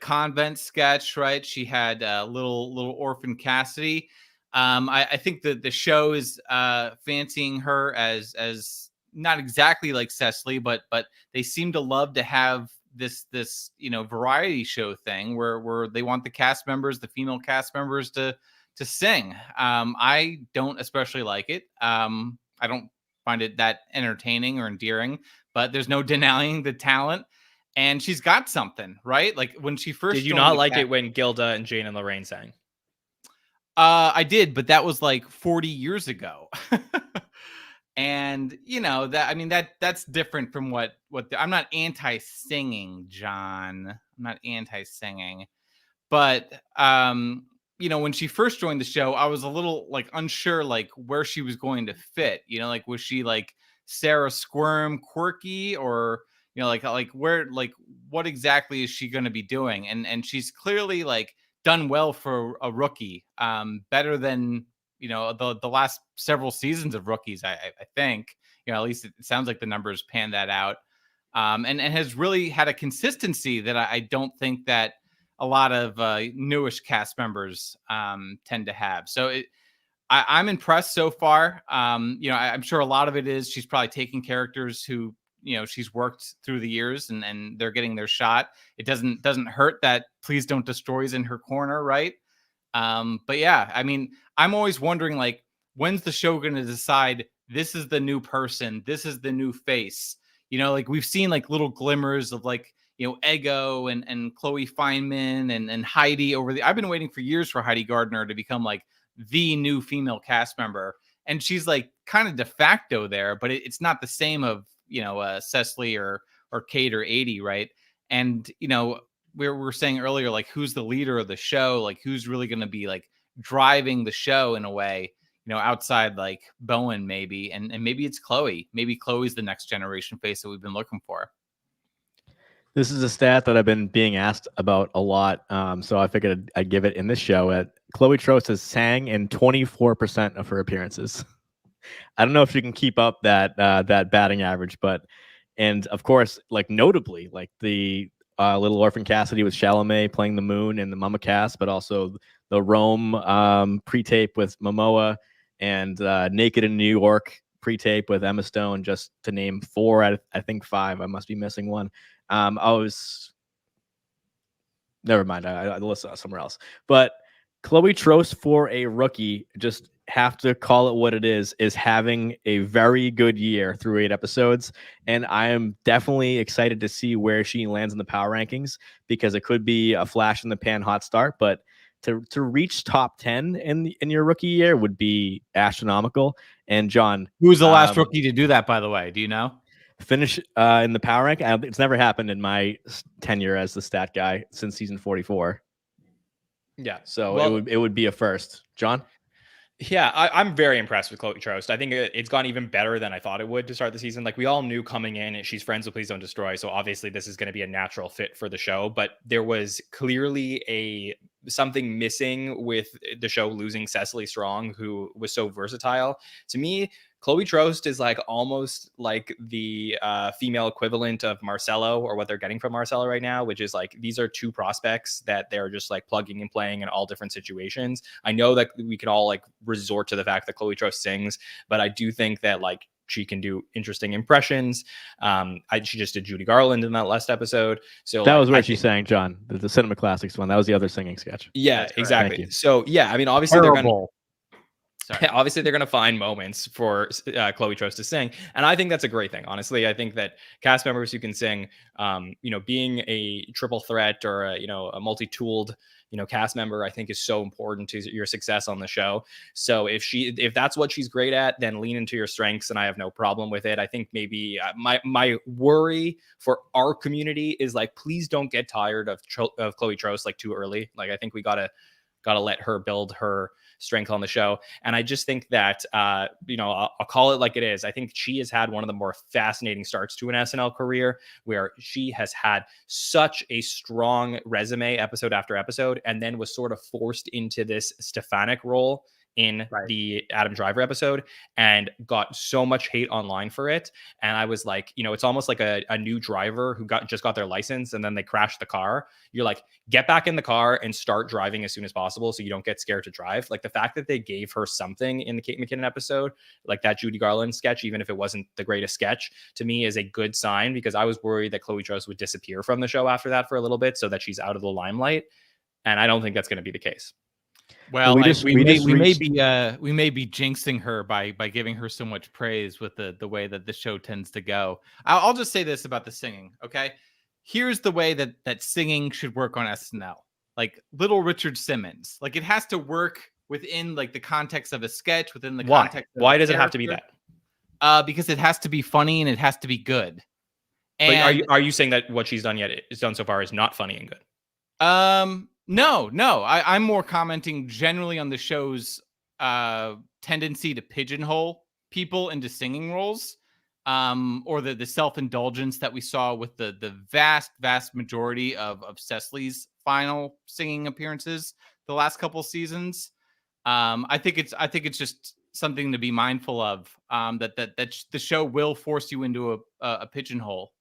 convent sketch, right? She had little orphan Cassidy. I think that the show is fancying her as not exactly like Cecily, but they seem to love to have this variety show thing where they want the female cast members to sing. I don't especially like it. I don't find it that entertaining or endearing, but there's no denying the talent. And she's got something, right? Like when she first did you not like it when Gilda and Jane and Lorraine sang? I did, but that was like 40 years ago. And that's different from what I'm not anti-singing, John. I'm not anti-singing. But when she first joined the show, I was a little like unsure like where she was going to fit. Like was she like Sarah Squirm quirky, or like where, like what exactly is she going to be doing? And she's clearly like done well for a rookie, better than the last several seasons of rookies. I think at least it sounds like the numbers pan that out, and has really had a consistency that I don't think that a lot of newish cast members tend to have. So I'm impressed so far. I'm sure a lot of it is she's probably taking characters who she's worked through the years and they're getting their shot. It doesn't hurt that Please Don't Destroy's in her corner, right? But yeah, I mean, I'm always wondering, like, when's the show going to decide this is the new person, this is the new face? You know, like we've seen like little glimmers of like, you know, Ego and Chloe Fineman and Heidi over the. I've been waiting for years for Heidi Gardner to become like the new female cast member, and she's like kind of de facto there, but it's not the same of, you know, Cecily or Kate or 80, right? And you know, we were saying earlier, like who's the leader of the show, like who's really going to be like driving the show in a way, you know, outside like Bowen maybe, and maybe it's Chloe. Maybe Chloe's the next generation face that we've been looking for. This is a stat that I've been being asked about a lot, so I figured I'd give it in this show. Chloe Troast has sang in 24% of her appearances. I don't know if you can keep up that batting average, and of course, like notably, like the Little Orphan Cassidy with Chalamet playing the Moon in the Mama cast, but also the Rome pre-tape with Momoa and Naked in New York pre-tape with Emma Stone, just to name 4 out of, I think, 5. I must be missing one. Never mind. I listened somewhere else. But Chloe Troast, for a rookie, just have to call it what it is having a very good year through 8 episodes. And I am definitely excited to see where she lands in the power rankings, because it could be a flash in the pan hot start, but to reach top 10 in your rookie year would be astronomical. And John, Who was the last rookie to do that, by the way? Do you know? Finish in the power rank? It's never happened in my tenure as the stat guy since season 44. Yeah. So well, it would be a first. John? Yeah, I'm very impressed with Chloe Troast. I think it's gone even better than I thought it would to start the season. Like we all knew coming in, she's friends with Please Don't Destroy, so obviously this is going to be a natural fit for the show. But there was clearly something missing with the show losing Cecily Strong, who was so versatile. To me, Chloe Troast is like almost like the female equivalent of Marcelo, or what they're getting from Marcelo right now, which is like these are 2 prospects that they're just like plugging and playing in all different situations. I know that we can all like resort to the fact that Chloe Troast sings, but I do think that like she can do interesting impressions. She just did Judy Garland in that last episode. So that was where she sang, John, the Cinema Classics one. That was the other singing sketch. Yeah, exactly. So yeah, I mean, obviously they're going to find moments for Chloe Troast to sing. And I think that's a great thing. Honestly, I think that cast members who can sing, being a triple threat or a multi-tooled, cast member, I think is so important to your success on the show. So if that's what she's great at, then lean into your strengths, and I have no problem with it. I think maybe my worry for our community is like, please don't get tired of Chloe Troast like too early. Like I think we gotta let her build her strength on the show. And I just think that, I'll call it like it is. I think she has had one of the more fascinating starts to an SNL career, where she has had such a strong resume episode after episode, and then was sort of forced into this Stefanik role in the Adam Driver episode and got so much hate online for it. And I was like, it's almost like a new driver who just got their license and then they crashed the car. You're like, get back in the car and start driving as soon as possible so you don't get scared to drive. Like the fact that they gave her something in the Kate McKinnon episode, like that Judy Garland sketch, even if it wasn't the greatest sketch, to me is a good sign, because I was worried that Chloe Troast would disappear from the show after that for a little bit so that she's out of the limelight. And I don't think that's going to be the case. Well, we may be jinxing her by giving her so much praise with the way that the show tends to go. I'll just say this about the singing, okay? Here's the way that singing should work on SNL. Like Little Richard Simmons, like it has to work within like the context of a sketch, within the context. Why does it have to be that? Because it has to be funny and it has to be good. And but are you saying that what she's done so far is not funny and good? No. I'm more commenting generally on the show's tendency to pigeonhole people into singing roles, or the self-indulgence that we saw with the vast majority of Cecily's final singing appearances the last couple seasons. I think it's just something to be mindful of, that the show will force you into a pigeonhole.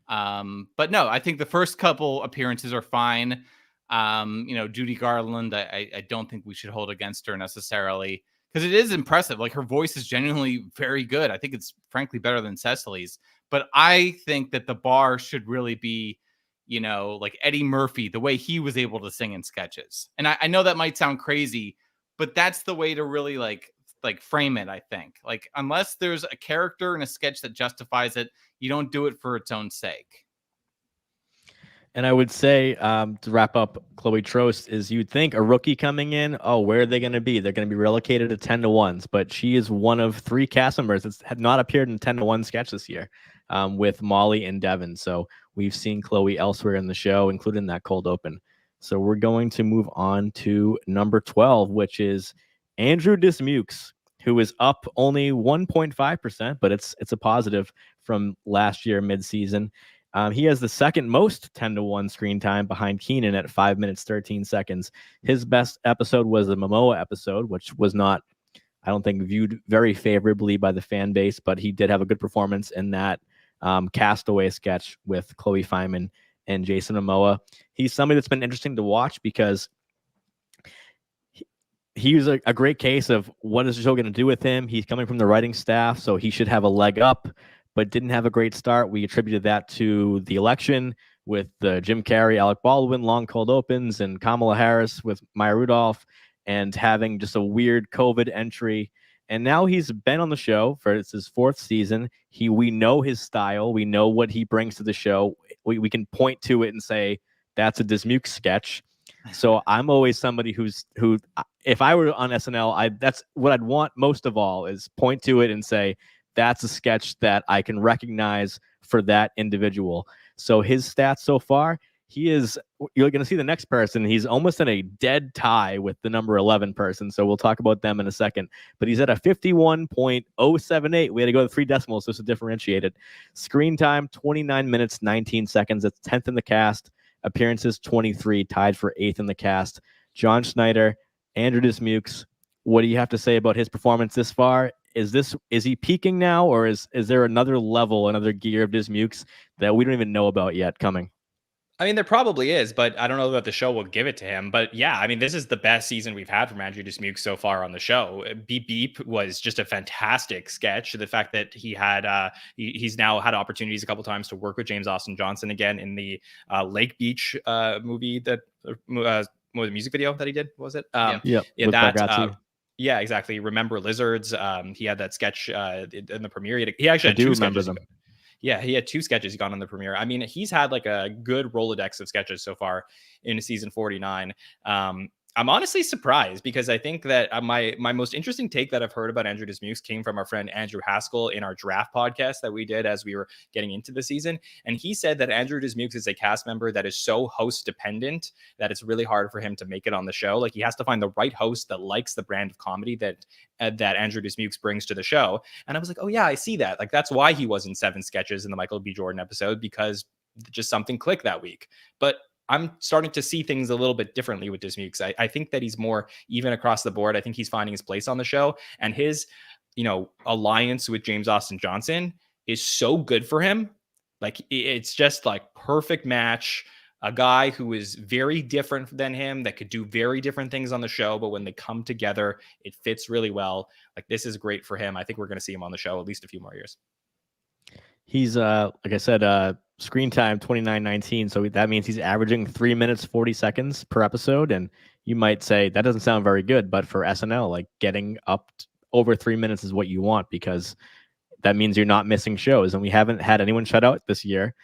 But no, I think the first couple appearances are fine. Judy Garland, I don't think we should hold against her necessarily, because it is impressive. Like her voice is genuinely very good. I think it's frankly better than Cecily's, but I think that the bar should really be, like Eddie Murphy, the way he was able to sing in sketches. And I know that might sound crazy, but that's the way to really like frame it, I think. Like, unless there's a character in a sketch that justifies it, you don't do it for its own sake. And I would say, to wrap up Chloe Troast, is you'd think a rookie coming in, oh, where are they going to be? They're going to be relocated to 10-1s, but she is one of 3 cast members that had not appeared in 10-1 sketch this year, with Molly and Devon. So we've seen Chloe elsewhere in the show, including that cold open. So we're going to move on to number 12, which is Andrew Dismukes, who is up only 1.5%, but it's a positive from last year midseason. He has the second most 10-1 screen time behind Kenan at 5 minutes 13 seconds. His best episode was the Momoa episode, which was not, I don't think, viewed very favorably by the fan base, but he did have a good performance in that Castaway sketch with Chloe Fineman and Jason Momoa. He's somebody that's been interesting to watch because he was a great case of what is the show going to do with him. He's coming from the writing staff, so he should have a leg up, but didn't have a great start. We attributed that to the election with Jim Carrey, Alec Baldwin, long cold opens, and Kamala Harris with Maya Rudolph, and having just a weird COVID entry. And now he's been on the show for his 4th season. We know his style. We know what he brings to the show. We can point to it and say, that's a Dismukes sketch. So I'm always somebody who, if I were on SNL, that's what I'd want most of all, is point to it and say, that's a sketch that I can recognize for that individual. So his stats so far, you're going to see the next person. He's almost in a dead tie with the number 11 person. So we'll talk about them in a second. But he's at a 51.078. We had to go to 3 decimals just to differentiate it. Screen time, 29 minutes, 19 seconds. That's 10th in the cast. Appearances, 23, tied for 8th in the cast. Jon Schneider, Andrew Dismukes. What do you have to say about his performance this far? Is he peaking now, or is there another level, another gear of Dismukes that we don't even know about yet coming? I mean, there probably is, but I don't know that the show will give it to him. But yeah, I mean, this is the best season we've had from Andrew Dismukes so far on the show. Beep Beep was just a fantastic sketch. The fact that he had he's now had opportunities a couple times to work with James Austin Johnson again in the Lake Beach movie, that the music video that he did, was it? Yeah, yeah, exactly. Remember Lizards? He had that sketch in the premiere. He actually had 2 sketches. Them. Yeah, he had 2 sketches gone on the premiere. I mean, he's had like a good Rolodex of sketches so far in season 49. I'm honestly surprised because I think that my most interesting take that I've heard about Andrew Dismukes came from our friend Andrew Haskell in our draft podcast that we did as we were getting into the season. And he said that Andrew Dismukes is a cast member that is so host dependent that it's really hard for him to make it on the show. Like, he has to find the right host that likes the brand of comedy that Andrew Dismukes brings to the show. And I was like, oh yeah, I see that. Like, that's why he was in 7 sketches in the Michael B. Jordan episode, because just something clicked that week. But I'm starting to see things a little bit differently with Dismukes. I think that he's more even across the board. I think he's finding his place on the show, and his, alliance with James Austin Johnson is so good for him. Like, it's just like perfect match. A guy who is very different than him, that could do very different things on the show, but when they come together, it fits really well. Like, this is great for him. I think we're going to see him on the show at least a few more years. He's like I said, screen time 29:19, so that means he's averaging 3 minutes 40 seconds per episode. And you might say that doesn't sound very good, but for SNL, like, getting up over 3 minutes is what you want, because that means you're not missing shows. And we haven't had anyone shut out this year.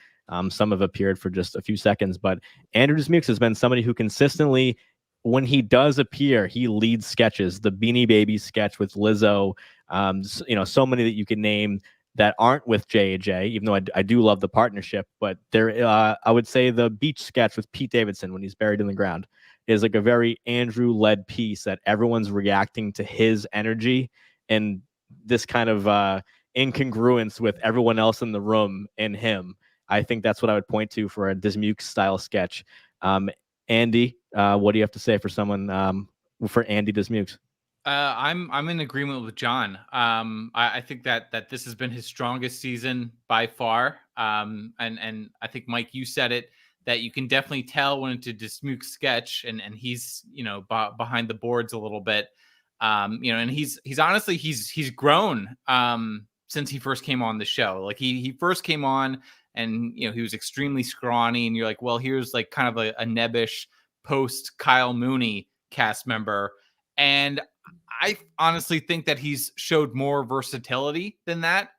Some have appeared for just a few seconds, but Andrew Dismukes has been somebody who consistently, when he does appear, he leads sketches. The Beanie Babies sketch with Lizzo, so many that you can name that aren't with J.J., even though I do love the partnership. But there, I would say the beach sketch with Pete Davidson when he's buried in the ground is like a very Andrew-led piece that everyone's reacting to his energy and this kind of incongruence with everyone else in the room and him. I think that's what I would point to for a Dismukes style sketch. Andy, what do you have to say for someone for Andy Dismukes? I'm in agreement with John. I think that this has been his strongest season by far. And I think, Mike, you said it, that you can definitely tell when it's a Dismukes sketch, and he's behind the boards a little bit. And he's honestly he's grown since he first came on the show. Like he first came on and, you know, he was extremely scrawny and you're like, well, here's like kind of a nebbish post Kyle Mooney cast member. And I honestly think that he's showed more versatility than that.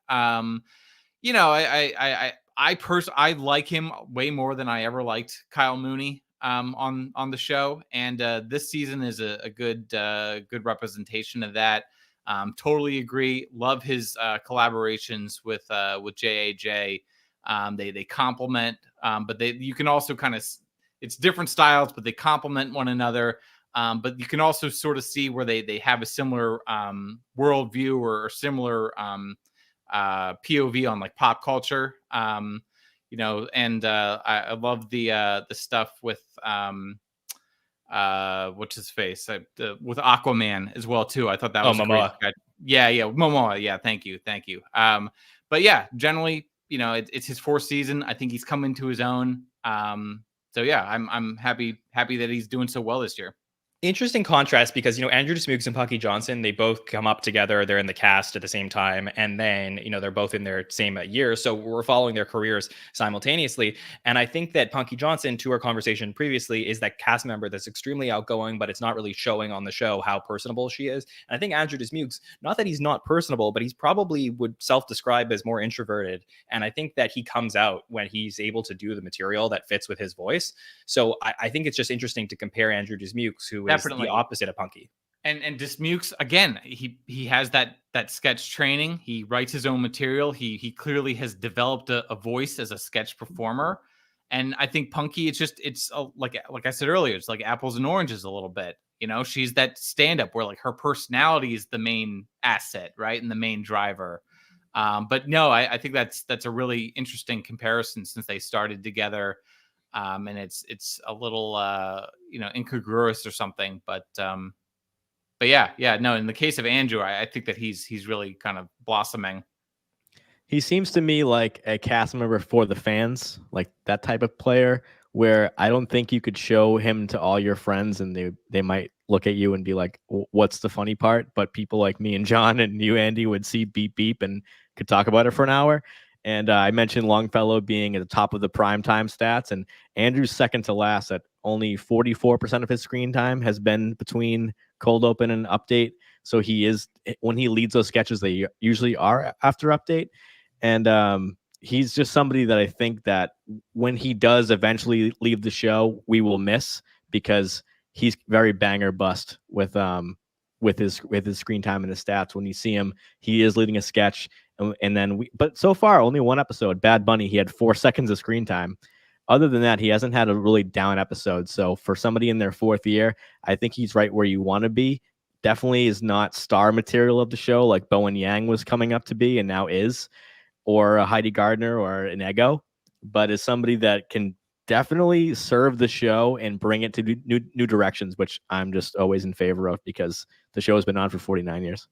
You know, I like him way more than I ever liked Kyle Mooney on the show, and this season is a good representation of that. Totally agree. Love his collaborations with JAJ. They complement, but you can also kind of, it's different styles, but they complement one another. But you can also sort of see where they have a similar worldview or similar POV on like pop culture. You know, and I love the stuff with what's his face with Aquaman as well too. I thought that was Momoa. great. Yeah, Momoa. Yeah, thank you. But yeah, generally, you know, it's his fourth season. I think he's come into his own. So yeah, I'm happy that he's doing so well this year. Interesting contrast because, you know, Andrew Dismukes and Punky Johnson, they both come up together. They're in the cast at the same time. And then, you know, they're both in their same year. So we're following their careers simultaneously. And I think that Punky Johnson, to our conversation previously, is that cast member that's extremely outgoing, but it's not really showing on the show how personable she is. And I think Andrew Dismukes, not that he's not personable, but he's probably would self-describe as more introverted. And I think that he comes out when he's able to do the material that fits with his voice. So I think it's just interesting to compare Andrew Dismukes, who is the opposite of Punky. And Dismukes, again, he has that sketch training. He writes his own material. He clearly has developed a voice as a sketch performer. And I think Punky, it's like I said earlier, it's like apples and oranges a little bit. You know, she's that stand-up where like her personality is the main asset, right, and the main driver. But no, I think that's a really interesting comparison since they started together. And it's a little you know, incongruous or something, but yeah, no, in the case of Andrew, I think that he's really kind of blossoming. He seems to me like a cast member for the fans, like that type of player where I don't think you could show him to all your friends and they might look at you and be like, what's the funny part? But people like me and John and you, Andy, would see beep beep and could talk about it for an hour. And I mentioned Longfellow being at the top of the primetime stats, and Andrew's second to last at only 44% of his screen time has been between cold open and update. So he is, when he leads those sketches, they usually are after update. And he's just somebody that I think that when he does eventually leave the show, we will miss because he's very banger bust with his screen time and his stats. When you see him, he is leading a sketch. And then but so far, only one episode, Bad Bunny, he had 4 seconds of screen time. Other than that, he hasn't had a really down episode. So for somebody in their 4th year, I think he's right where you want to be. Definitely is not star material of the show like Bowen Yang was coming up to be and now is, or a Heidi Gardner or an Ego, but is somebody that can definitely serve the show and bring it to new directions, which I'm just always in favor of because the show has been on for 49 years.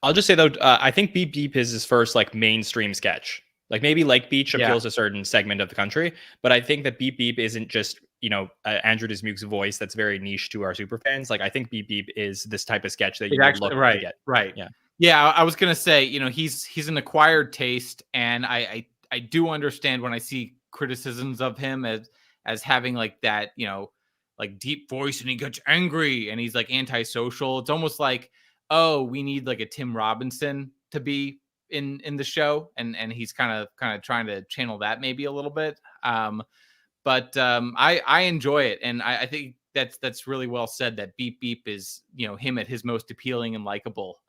I'll just say though, I think Beep Beep is his first like mainstream sketch. Like maybe Lake Beach appeals to a certain segment of the country, but I think that Beep Beep isn't just, you know, Andrew Dismukes' voice that's very niche to our super fans. Like I think Beep Beep is this type of sketch that you would look to get. Right. Yeah. I was gonna say, you know, he's an acquired taste, and I do understand when I see criticisms of him as having like that, you know, like deep voice and he gets angry and he's like antisocial. It's almost like, oh, we need like a Tim Robinson to be in the show, and he's kind of trying to channel that maybe a little bit. But I enjoy it, and I think that's really well said. That Beep Beep is, you know, him at his most appealing and likable.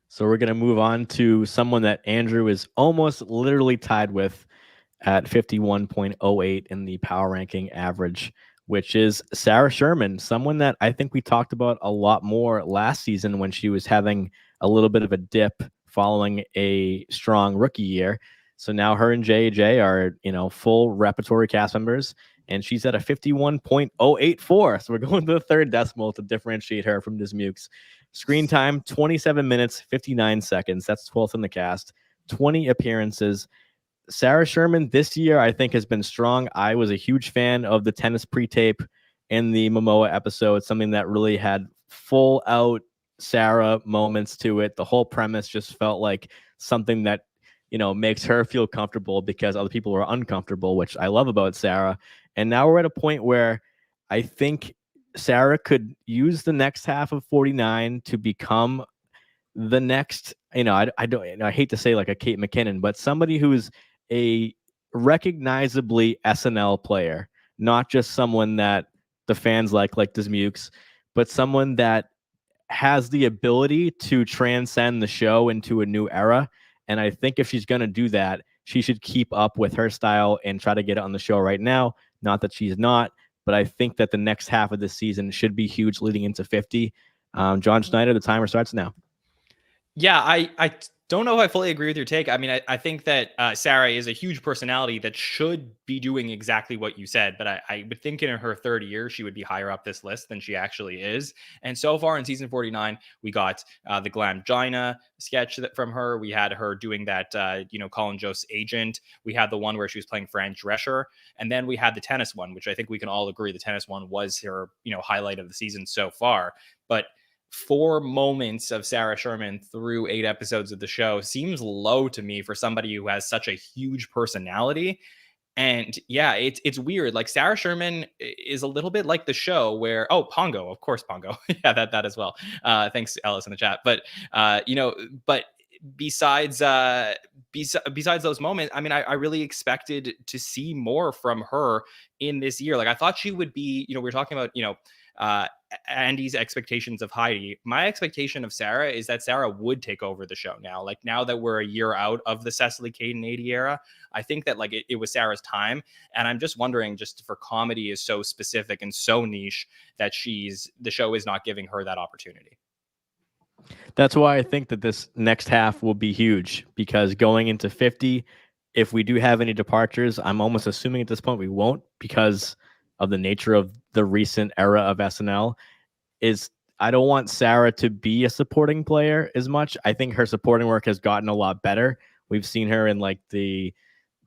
So we're gonna move on to someone that Andrew is almost literally tied with at 51.08 in the power ranking average, which is Sarah Sherman, someone that I think we talked about a lot more last season when she was having a little bit of a dip following a strong rookie year. So now her and JJ are, you know, full repertory cast members, and she's at a 51.084. So we're going to the third decimal to differentiate her from Dismukes. Screen time, 27 minutes, 59 seconds. That's 12th in the cast, 20 appearances. Sarah Sherman this year, I think, has been strong. I was a huge fan of the tennis pre-tape and the Momoa episode, something that really had full out Sarah moments to it. The whole premise just felt like something that, makes her feel comfortable because other people are uncomfortable, which I love about Sarah. And now we're at a point where I think Sarah could use the next half of 49 to become the next, I hate to say like a Kate McKinnon, but somebody who's a recognizably SNL player, not just someone that the fans like Dismukes, but someone that has the ability to transcend the show into a new era. And I think if she's going to do that, she should keep up with her style and try to get it on the show right now. Not that she's not, but I think that the next half of the season should be huge leading into 50. Jon Schneider, the timer starts now. Yeah, I don't know if I fully agree with your take. I mean, I think that Sarah is a huge personality that should be doing exactly what you said, but I would think in her third year, she would be higher up this list than she actually is. And so far in season 49, we got the Glam Gina sketch from her. We had her doing that, Colin Jost's agent. We had the one where she was playing Fran Drescher. And then we had the tennis one, which I think we can all agree the tennis one was her, highlight of the season so far. But 4 moments of Sarah Sherman through 8 episodes of the show seems low to me for somebody who has such a huge personality. And yeah, it's weird. Like Sarah Sherman is a little bit like the show where, Pongo, of course, Pongo. Yeah, that as well. Thanks, Ellis, in the chat. But, but besides those moments, I mean, I really expected to see more from her in this year. Like I thought she would be, we were talking about, Andy's expectations of Heidi. My expectation of Sarah is that Sarah would take over the show now. Like now that we're a year out of the Cecily Caden 80 era, I think that like it was Sarah's time. And I'm just wondering, just for comedy is so specific and so niche that the show is not giving her that opportunity. That's why I think that this next half will be huge, because going into 50, if we do have any departures, I'm almost assuming at this point we won't, because of the nature of the recent era of SNL, is I don't want Sarah to be a supporting player as much. I think her supporting work has gotten a lot better. We've seen her in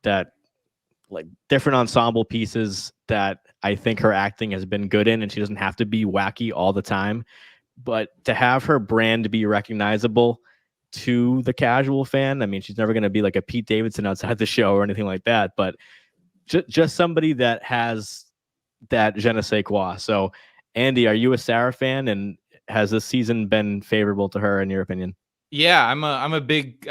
different ensemble pieces that I think her acting has been good in, and she doesn't have to be wacky all the time. But to have her brand be recognizable to the casual fan, I mean, she's never going to be like a Pete Davidson outside the show or anything like that, but just somebody that has that je ne sais quoi. So, Andy, are you a Sarah fan, and has this season been favorable to her in your opinion? Yeah, I'm a big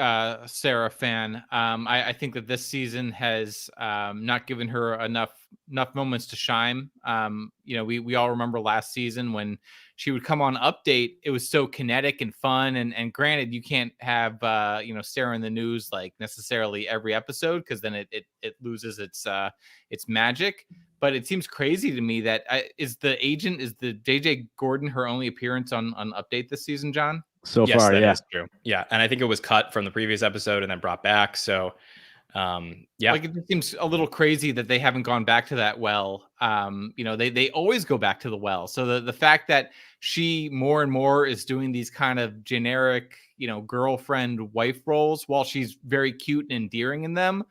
Sarah fan. I think that this season has not given her enough moments to shine. We all remember last season when she would come on Update. It was so kinetic and fun. And granted, you can't have Sarah in the news like necessarily every episode, because then it loses its magic. But it seems crazy to me that is the JJ Gordon her only appearance on Update this season, John? So yes, far, that yeah. is true. Yeah, and I think it was cut from the previous episode and then brought back. So, yeah, like it just seems a little crazy that they haven't gone back to that well. They always go back to the well. So the fact that she more and more is doing these kind of generic, girlfriend wife roles while she's very cute and endearing in them,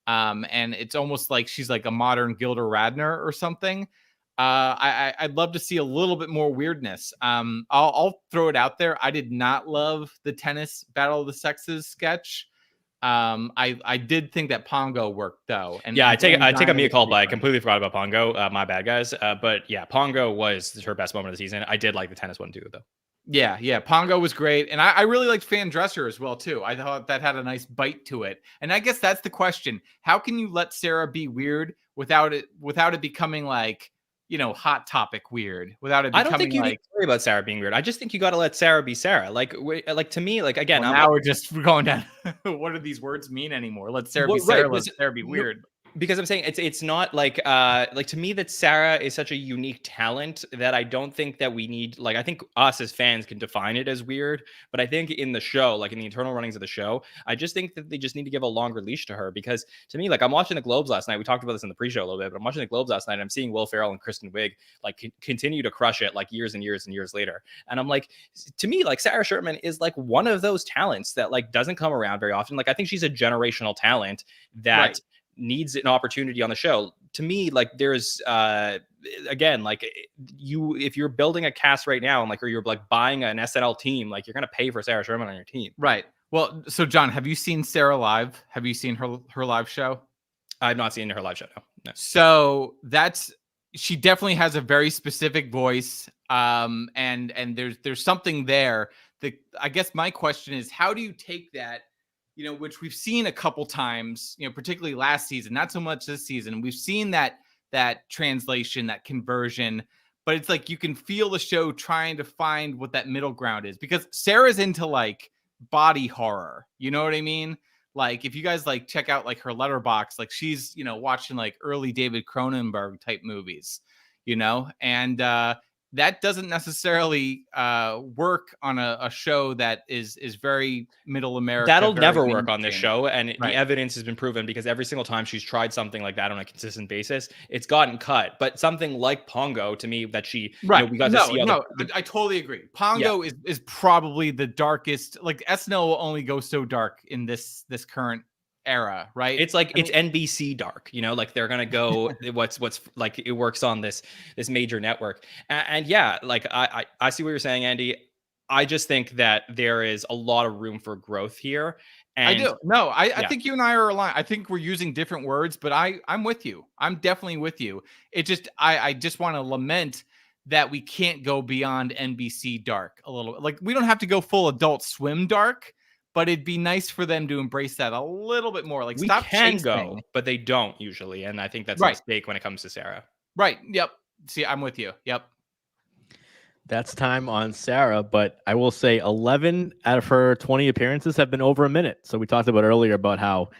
and it's almost like she's like a modern Gilda Radner or something. I'd love to see a little bit more weirdness. I'll throw it out there. I did not love the tennis Battle of the Sexes sketch. I did think that Pongo worked though. And yeah, I take a mea culpa. I completely forgot about Pongo. My bad, guys. But yeah, Pongo was her best moment of the season. I did like the tennis one too, though. Yeah, Pongo was great, and I really liked Fan Dresser as well too. I thought that had a nice bite to it, and I guess that's the question: how can you let Sarah be weird without it becoming like, hot topic weird, without it becoming, I don't think you need to worry about Sarah being weird. I just think you got to let Sarah be Sarah. Like to me, like again, well, now we're just going down. What do these words mean anymore? Let Sarah be Sarah. Let Sarah be weird. Because I'm saying it's not like to me that Sarah is such a unique talent that I don't think that we need, like, I think us as fans can define it as weird, but I think in the show, like in the internal runnings of the show, I just think that they just need to give a longer leash to her. Because to me, like, I'm watching the Globes last night. We talked about this in the pre-show a little bit, but I'm watching the Globes last night and I'm seeing Will Ferrell and Kristen Wiig like continue to crush it like years and years and years later. And I'm like, to me, like Sarah Sherman is like one of those talents that like doesn't come around very often. Like I think she's a generational talent that needs an opportunity on the show. to me, like there's again, like if you're building a cast right now and like, or you're like buying an SNL team, like you're going to pay for Sarah Sherman on your team. Right. Well, so John, have you seen Sarah live? Have you seen her live show? I've not seen her live show. No. So she definitely has a very specific voice. And there's something there. I guess my question is, how do you take that, which we've seen a couple times, particularly last season, not so much this season. We've seen that translation, that conversion, but it's like you can feel the show trying to find what that middle ground is, because Sarah's into like body horror. You know what I mean? Like if you guys like check out like her letterbox, like she's, watching like early David Cronenberg type movies, and that doesn't necessarily work on a show that is very middle America. That'll never work on this show. And right. The evidence has been proven, because every single time she's tried something like that on a consistent basis, it's gotten cut. But something like Pongo, to me, that she, right. We got to see. I totally agree. Pongo is probably the darkest. Like SNL will only go so dark in this current era, right? It's like it's NBC dark, like they're gonna go what's like it works on this major network. And yeah, like I see what you're saying, Andy. I just think that there is a lot of room for growth here. And I do. No, I think you and I are aligned. I think we're using different words, but I'm with you. I'm definitely with you. It just I just want to lament that we can't go beyond NBC dark a little bit. Like we don't have to go full Adult Swim dark, but it'd be nice for them to embrace that a little bit more. Like we stop can chasing. Go, but they don't usually. And I think that's a mistake when it comes to Sarah. Right. Yep. See, I'm with you. Yep. That's time on Sarah, but I will say 11 out of her 20 appearances have been over a minute. So we talked about earlier about how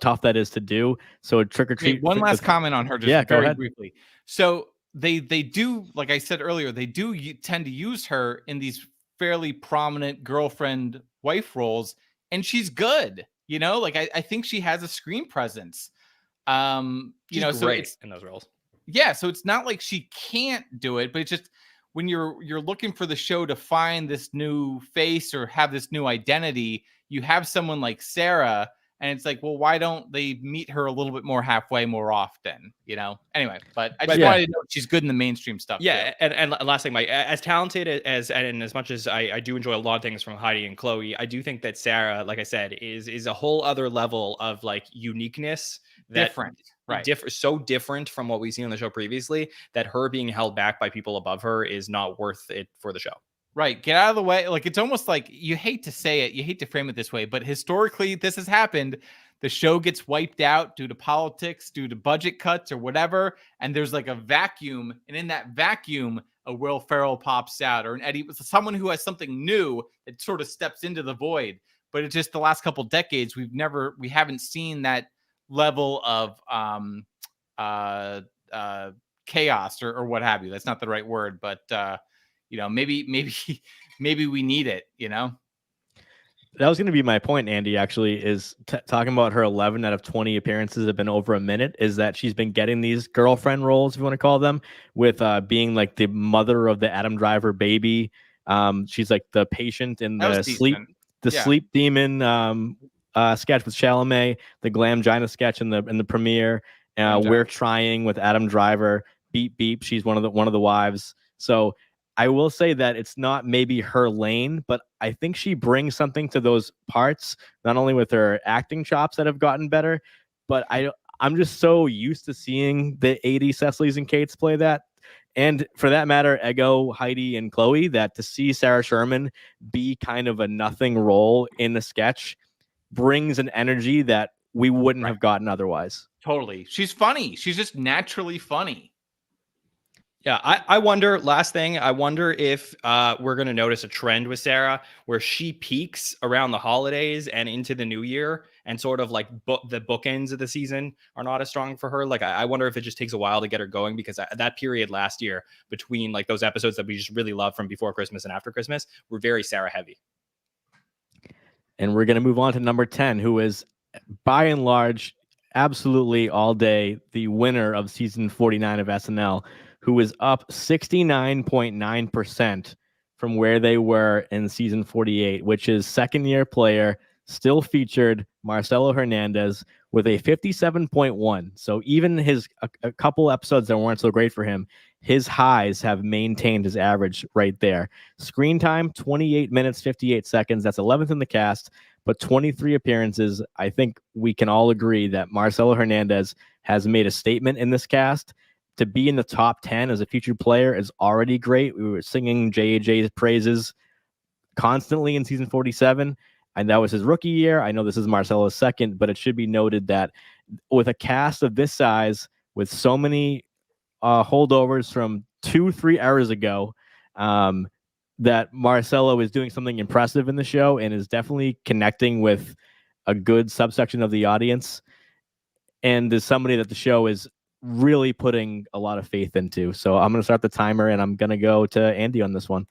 tough that is to do. So Trick or Treat. One last comment on her, just very briefly. So they do, like I said earlier, they do tend to use her in these fairly prominent girlfriend wife roles, and she's good. Like I think she has a screen presence. She's so great it's in those roles. Yeah, so it's not like she can't do it, but it's just when you're looking for the show to find this new face or have this new identity, you have someone like Sarah, and it's like, well, why don't they meet her a little bit more halfway more often? Anyway, but I just wanted to know she's good in the mainstream stuff. Yeah, and last thing, Mike, as talented and as much as I do enjoy a lot of things from Heidi and Chloe, I do think that Sarah, like I said, is a whole other level of like uniqueness. Different. Right. So different from what we've seen on the show previously, that her being held back by people above her is not worth it for the show. Right. Get out of the way. Like, it's almost like you hate to say it. You hate to frame it this way, but historically this has happened. The show gets wiped out due to politics, due to budget cuts or whatever. And there's like a vacuum. And in that vacuum, a Will Ferrell pops out, or an Eddie, someone who has something new that sort of steps into the void. But it's just the last couple decades, we haven't seen that level of chaos or what have you. That's not the right word, but maybe we need it. That was going to be my point, Andy, actually, is talking about her 11 out of 20 appearances have been over a minute, is that she's been getting these girlfriend roles, if you want to call them, with being like the mother of the Adam Driver baby. She's like the patient in the sleep demon sketch with Chalamet, the Glam Gina sketch in the premiere. We're Trying with Adam Driver. Beep Beep. She's one of the wives. So I will say that it's not maybe her lane, but I think she brings something to those parts, not only with her acting chops that have gotten better, but I'm just so used to seeing the 80 Cecilies and Kates play that. And for that matter, Ego, Heidi, and Chloe, that to see Sarah Sherman be kind of a nothing role in the sketch brings an energy that we wouldn't have gotten otherwise. Totally. She's funny. She's just naturally funny. Yeah, I wonder, last thing, I wonder if we're going to notice a trend with Sarah where she peaks around the holidays and into the new year, and sort of like the bookends of the season are not as strong for her. Like, I wonder if it just takes a while to get her going, because that period last year between like those episodes that we just really love from before Christmas and after Christmas were very Sarah heavy. And we're going to move on to number 10, who is by and large, absolutely all day, the winner of season 49 of SNL, who is up 69.9% from where they were in season 48, which is second-year player still featured Marcelo Hernandez with a 57.1. So even a couple episodes that weren't so great for him, his highs have maintained his average right there. Screen time, 28 minutes, 58 seconds. That's 11th in the cast, but 23 appearances. I think we can all agree that Marcelo Hernandez has made a statement in this cast. To be in the top 10 as a featured player is already great. We were singing JJ's praises constantly in season 47, and that was his rookie year. I know this is Marcelo's second, but it should be noted that with a cast of this size, with so many holdovers from 2-3 hours ago, that Marcelo is doing something impressive in the show and is definitely connecting with a good subsection of the audience, and is somebody that the show is really putting a lot of faith into. So I'm going to start the timer, and I'm going to go to Andy on this one.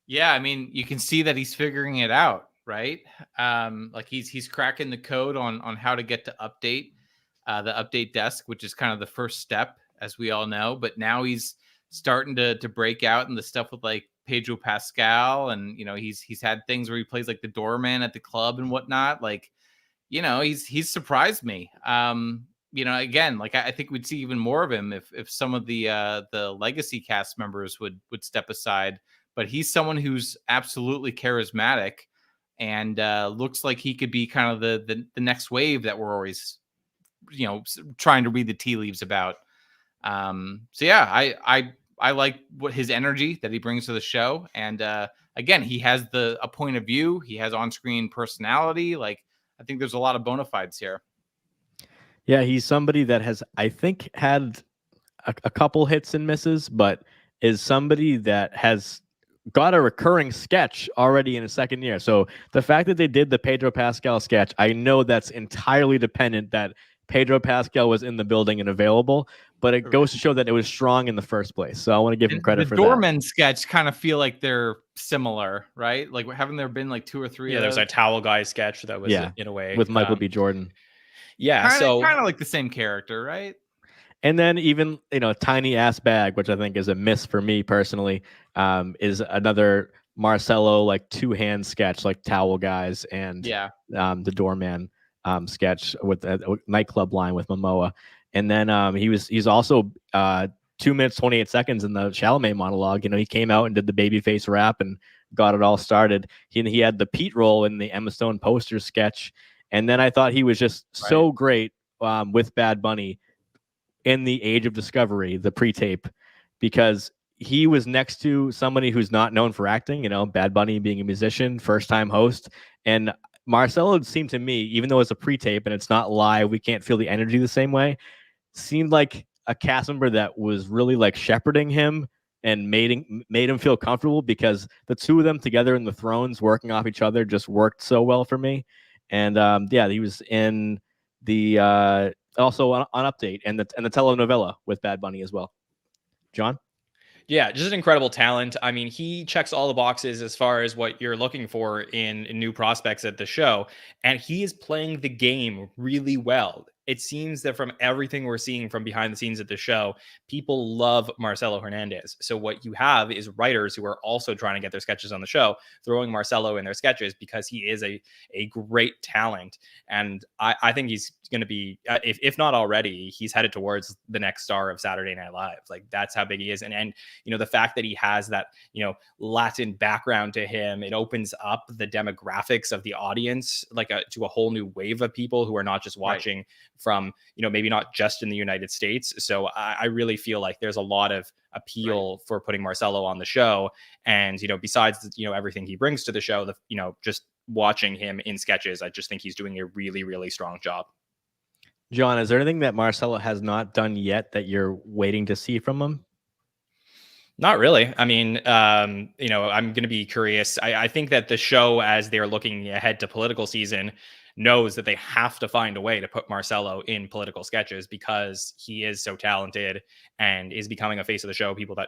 Yeah, I mean, you can see that he's figuring it out, right? Like he's cracking the code on how to get to update the update desk, which is kind of the first step, as we all know. But now he's starting to break out in the stuff with like Pedro Pascal, and he's had things where he plays like the doorman at the club and whatnot. Like, he's surprised me. Again, like I think we'd see even more of him if some of the legacy cast members would step aside. But he's someone who's absolutely charismatic and looks like he could be kind of the next wave that we're always, trying to read the tea leaves about. So yeah, I like what his energy that he brings to the show. And again, he has a point of view. He has on-screen personality. Like, I think there's a lot of bona fides here. Yeah, he's somebody that has, I think, had a couple hits and misses, but is somebody that has got a recurring sketch already in his second year. So the fact that they did the Pedro Pascal sketch, I know that's entirely dependent that Pedro Pascal was in the building and available, but it goes to show that it was strong in the first place. So I want to give him credit for that. The doorman sketch kind of feel like they're similar, right? Like, haven't there been like 2 or 3? Yeah, there's a towel guy sketch that was in a way with Michael B. Jordan. Yeah, kind of like the same character, right? And then even, Tiny Ass Bag, which I think is a miss for me personally, is another Marcelo like two-hand sketch, like towel guys and the doorman sketch with a nightclub line with Momoa. And then he's also 2 minutes 28 seconds in the Chalamet monologue. He came out and did the babyface rap and got it all started. He had the Pete role in the Emma Stone poster sketch. And then I thought he was just so great with Bad Bunny in the Age of Discovery, the pre-tape, because he was next to somebody who's not known for acting, Bad Bunny being a musician, first-time host. And Marcelo seemed to me, even though it's a pre-tape and it's not live, we can't feel the energy the same way, seemed like a cast member that was really like shepherding him and made him feel comfortable, because the two of them together in the thrones working off each other just worked so well for me. And he was in the also on Update and the telenovela with Bad Bunny as well. John? Yeah, just an incredible talent. I mean, he checks all the boxes as far as what you're looking for in new prospects at the show, and he is playing the game really well. It seems that from everything we're seeing from behind the scenes at the show, people love Marcelo Hernandez. So what you have is writers who are also trying to get their sketches on the show, throwing Marcelo in their sketches because he is a great talent. And I think he's going to be, if not already, he's headed towards the next star of Saturday Night Live. Like, that's how big he is. And the fact that he has that, Latin background to him, it opens up the demographics of the audience, like to a whole new wave of people who are not just watching from, maybe not just in the United States. So I really feel like there's a lot of appeal for putting Marcelo on the show. And, besides, everything he brings to the show, just watching him in sketches, I just think he's doing a really, really strong job. John, is there anything that Marcelo has not done yet that you're waiting to see from him? Not really. I mean, I'm going to be curious. I think that the show, as they're looking ahead to political season, knows that they have to find a way to put Marcelo in political sketches because he is so talented and is becoming a face of the show. People are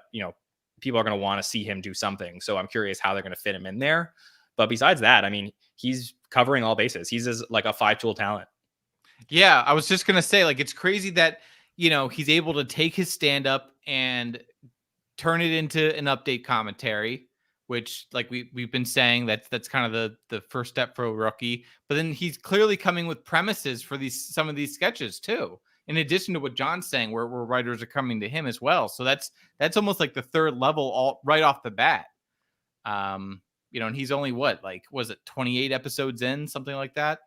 going to want to see him do something. So I'm curious how they're going to fit him in there. But besides that, I mean, he's covering all bases. He's like a 5-tool talent. Yeah, I was just going to say, like, it's crazy that, he's able to take his stand-up and turn it into an update commentary which like we've been saying that's kind of the first step for a rookie. But then he's clearly coming with premises for some of these sketches too, in addition to what John's saying, where writers are coming to him as well. So that's almost like the third level all right off the bat. And he's only was it 28 episodes in, something like that?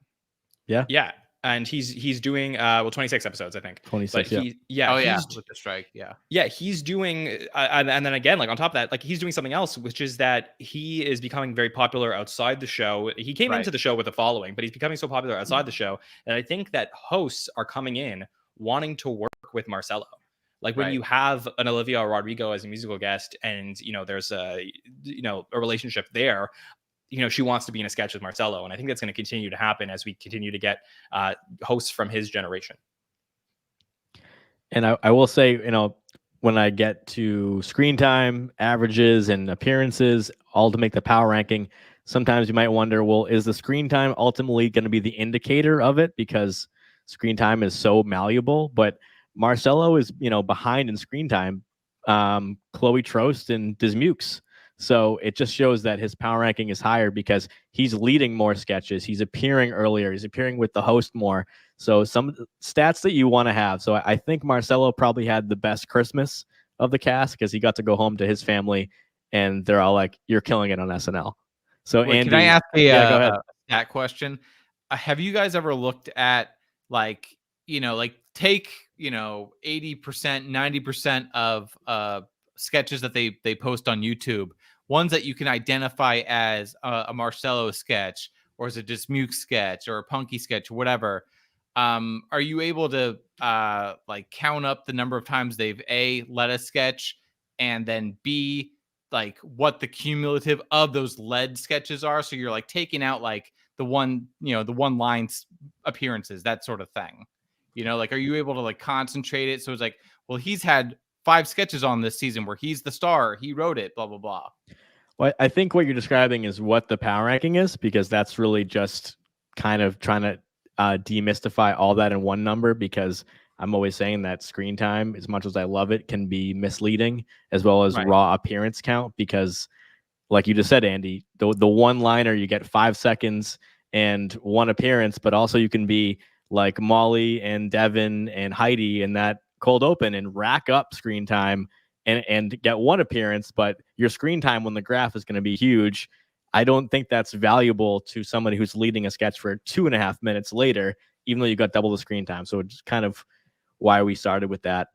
Yeah. And he's doing 26 episodes, I think. 26. But with the strike. Yeah, he's doing and then again, like on top of that, like he's doing something else, which is that he is becoming very popular outside the show. He came into the show with a following, but he's becoming so popular outside the show. And I think that hosts are coming in wanting to work with Marcelo. Like when you have an Olivia Rodrigo as a musical guest and, there's a relationship there, she wants to be in a sketch with Marcelo. And I think that's going to continue to happen as we continue to get hosts from his generation. And I will say, when I get to screen time, averages, and appearances, all to make the power ranking, sometimes you might wonder, well, is the screen time ultimately going to be the indicator of it? Because screen time is so malleable. But Marcelo is, behind in screen time, Chloe Troast and Dismukes. So it just shows that his power ranking is higher because he's leading more sketches. He's appearing earlier. He's appearing with the host more. So some stats that you want to have. So I think Marcelo probably had the best Christmas of the cast because he got to go home to his family and they're all like, "You're killing it on SNL." So Wait, Andy, can I ask go ahead. That question? Have you guys ever looked at take 80%, 90% of sketches that they post on YouTube, ones that you can identify as a Marcelo sketch or as a Dismukes sketch or a Punky sketch, whatever. Are you able to count up the number of times they've A, led a sketch, and then B, like what the cumulative of those led sketches are? So you're like taking out like the one line appearances, that sort of thing. Are you able to like concentrate it? So it's like, well, he's had 5 sketches on this season where he's the star. He wrote it, blah, blah, blah. Well, I think what you're describing is what the power ranking is, because that's really just kind of trying to demystify all that in one number, because I'm always saying that screen time, as much as I love it, can be misleading, as well as raw appearance count, because like you just said, Andy, the one liner, you get 5 seconds and 1 appearance, but also you can be like Molly and Devon and Heidi in that cold open and rack up screen time and get 1 appearance, but your screen time on the graph is going to be huge. I don't think that's valuable to somebody who's leading a sketch for 2.5 minutes later, even though you got double the screen time. So it's kind of why we started with that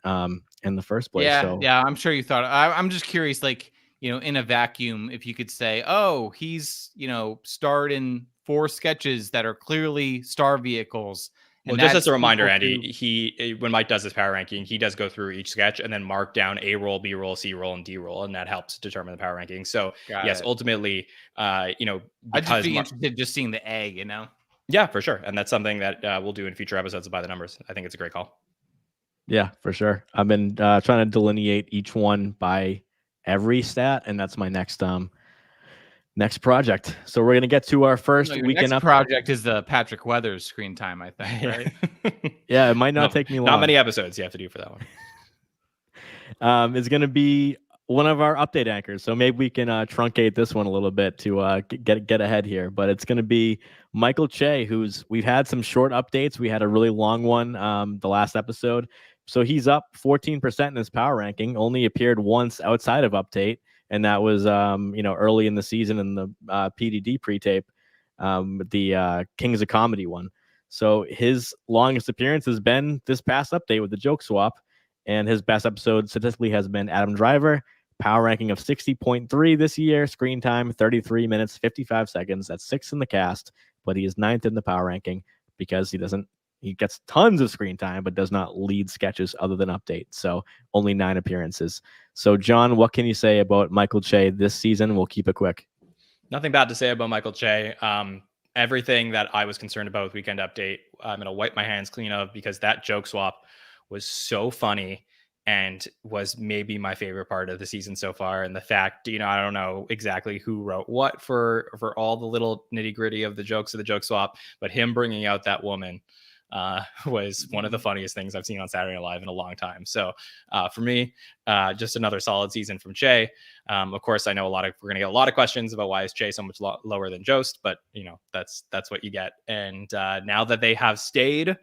in the first place. Yeah, I'm sure you thought. I'm just curious, in a vacuum, if you could say, oh, he's starred in 4 sketches that are clearly star vehicles. Well, just as a reminder, Andy, when Mike does his power ranking, he does go through each sketch and then mark down A roll, B roll, C roll, and D roll, and that helps determine the power ranking. So ultimately, I'd just be interested just seeing the A, Yeah, for sure, and that's something that we'll do in future episodes of By the Numbers. I think it's a great call. Yeah, for sure. I've been trying to delineate each one by every stat, and that's my next project. So we're gonna get to our first weekend next project is the Patrick Weathers screen time, I think, right? Yeah, it might not take me long. Not many episodes you have to do for that one. It's gonna be one of our update anchors, so maybe we can truncate this one a little bit to get ahead here. But it's gonna be Michael Che, we've had some short updates. We had a really long one the last episode. So he's up 14% in his power ranking, only appeared once outside of update. And that was, early in the season in the PDD pre-tape, the Kings of Comedy one. So his longest appearance has been this past update with the joke swap. And his best episode statistically has been Adam Driver, power ranking of 60.3 this year, screen time 33 minutes, 55 seconds. That's 6th in the cast, but he is 9th in the power ranking because he gets tons of screen time, but does not lead sketches other than update. So only 9 appearances. So John, what can you say about Michael Che this season? We'll keep it quick. Nothing bad to say about Michael Che. Everything that I was concerned about with Weekend Update, I'm going to wipe my hands clean of, because that joke swap was so funny and was maybe my favorite part of the season so far. And the fact, I don't know exactly who wrote what for all the little nitty gritty of the jokes of the joke swap, but him bringing out that woman was one of the funniest things I've seen on Saturday Night Live in a long time. So for me, just another solid season from Che. Of course, I know we're going to get a lot of questions about why is Che so much lower than Jost, but that's what you get. And now that they have stayed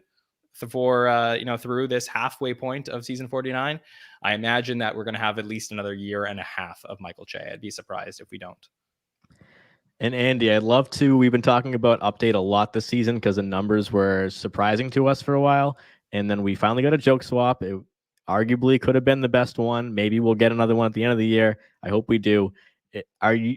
for through this halfway point of season 49, I imagine that we're going to have at least another year and a half of Michael Che. I'd be surprised if we don't. And Andy, I'd love to. We've been talking about update a lot this season because the numbers were surprising to us for a while, and then we finally got a joke swap. It arguably could have been the best one. Maybe we'll get another one at the end of the year. I hope we do.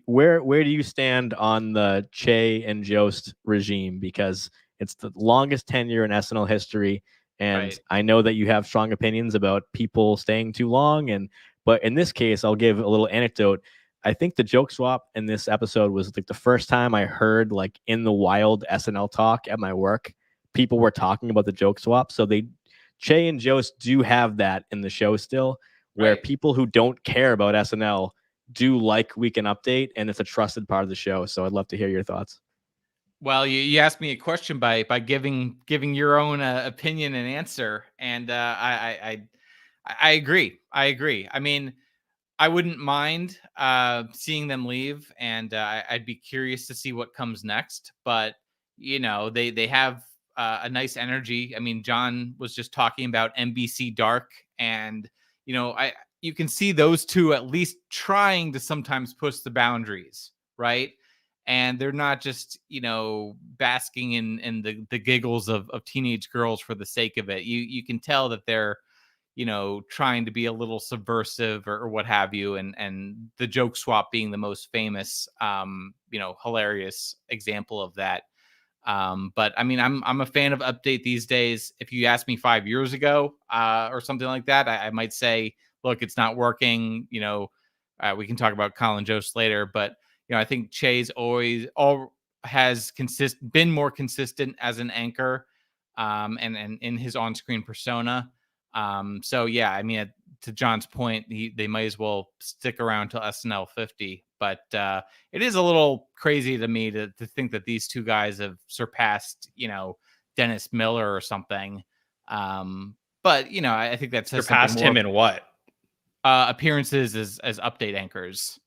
Where do you stand on the Che and Jost regime? Because it's the longest tenure in SNL history, and Right. I know that you have strong opinions about people staying too long. But in this case, I'll give a little anecdote. I think the joke swap in this episode was like the first time I heard, like, in the wild SNL talk at my work, people were talking about the joke swap. So Che and Jost do have that in the show still, where Right. people who don't care about SNL do like Weekend Update, and it's a trusted part of the show. So I'd love to hear your thoughts. Well, you asked me a question by giving your own opinion and answer, and I agree. I agree. I mean, I wouldn't mind seeing them leave, and I'd be curious to see what comes next. But they have a nice energy. I mean, John was just talking about NBC Dark, and you can see those two at least trying to sometimes push the boundaries, right? And they're not just basking in the giggles of teenage girls for the sake of it. You can tell that they're trying to be a little subversive or what have you, and the joke swap being the most famous hilarious example of that. But I mean, I'm a fan of Update these days. If you asked me 5 years ago or something like that, I might say, look, it's not working. We can talk about Colin Jost later, but I think Che's been more consistent as an anchor, and in his on-screen persona. So yeah, I mean, to John's point, they might as well stick around till SNL 50. But it is a little crazy to me to think that these two guys have surpassed, Dennis Miller or something. But I think that says Surpassed him in what? Appearances as Update anchors.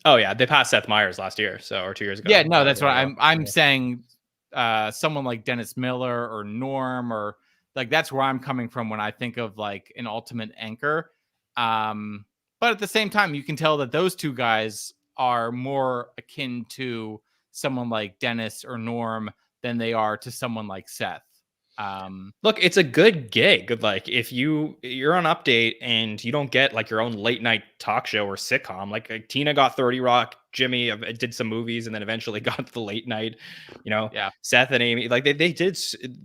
Oh yeah, they passed Seth Meyers last year, or 2 years ago. Yeah, no, that's what I'm saying. Someone like Dennis Miller or Norm, or like, that's where I'm coming from when I think of like an ultimate anchor. But at the same time, you can tell that those two guys are more akin to someone like Dennis or Norm than they are to someone like Seth. Look, it's a good gig. Like, if you're on Update and you don't get like your own late night talk show or sitcom, like Tina got 30 Rock, Jimmy did some movies, and then eventually got the late night. Yeah. Seth and Amy, like they did.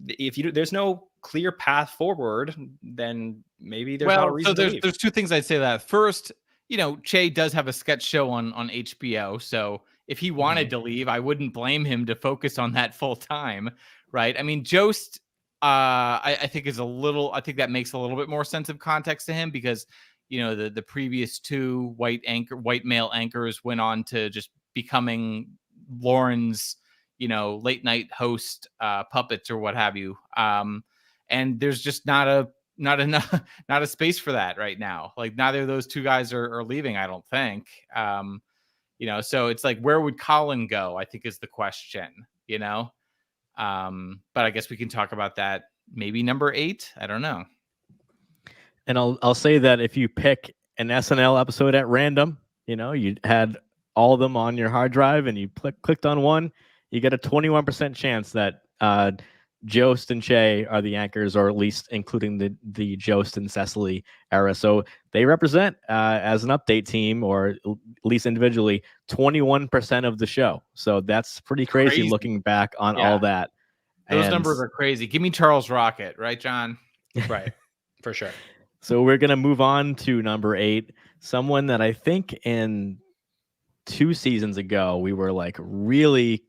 If there's no clear path forward, then maybe there's not a reason to leave. There's two things I'd say to that. First, Che does have a sketch show on HBO, so if he wanted to leave, I wouldn't blame him to focus on that full time, right? I mean, Jost, I think I think that makes a little bit more sense of context to him, because the previous two white male anchors went on to just becoming Lauren's late night host puppets or what have you, and there's just not a space for that right now. Like, neither of those two guys are leaving, I don't think. So it's like, where would Colin go, I think, is the question. But I guess we can talk about that maybe number 8. I don't know. And I'll say that if you pick an SNL episode at random, you had all of them on your hard drive and you clicked on one, you get a 21% chance that Jost and Che are the anchors, or at least including the Jost and Cecily era. So they represent, as an Update team, or at least individually, 21% of the show. So that's pretty crazy looking back on all that. Those numbers are crazy. Give me Charles Rocket, right, John? Right, for sure. So we're going to move on to number 8, someone that I think in 2 seasons ago we were like really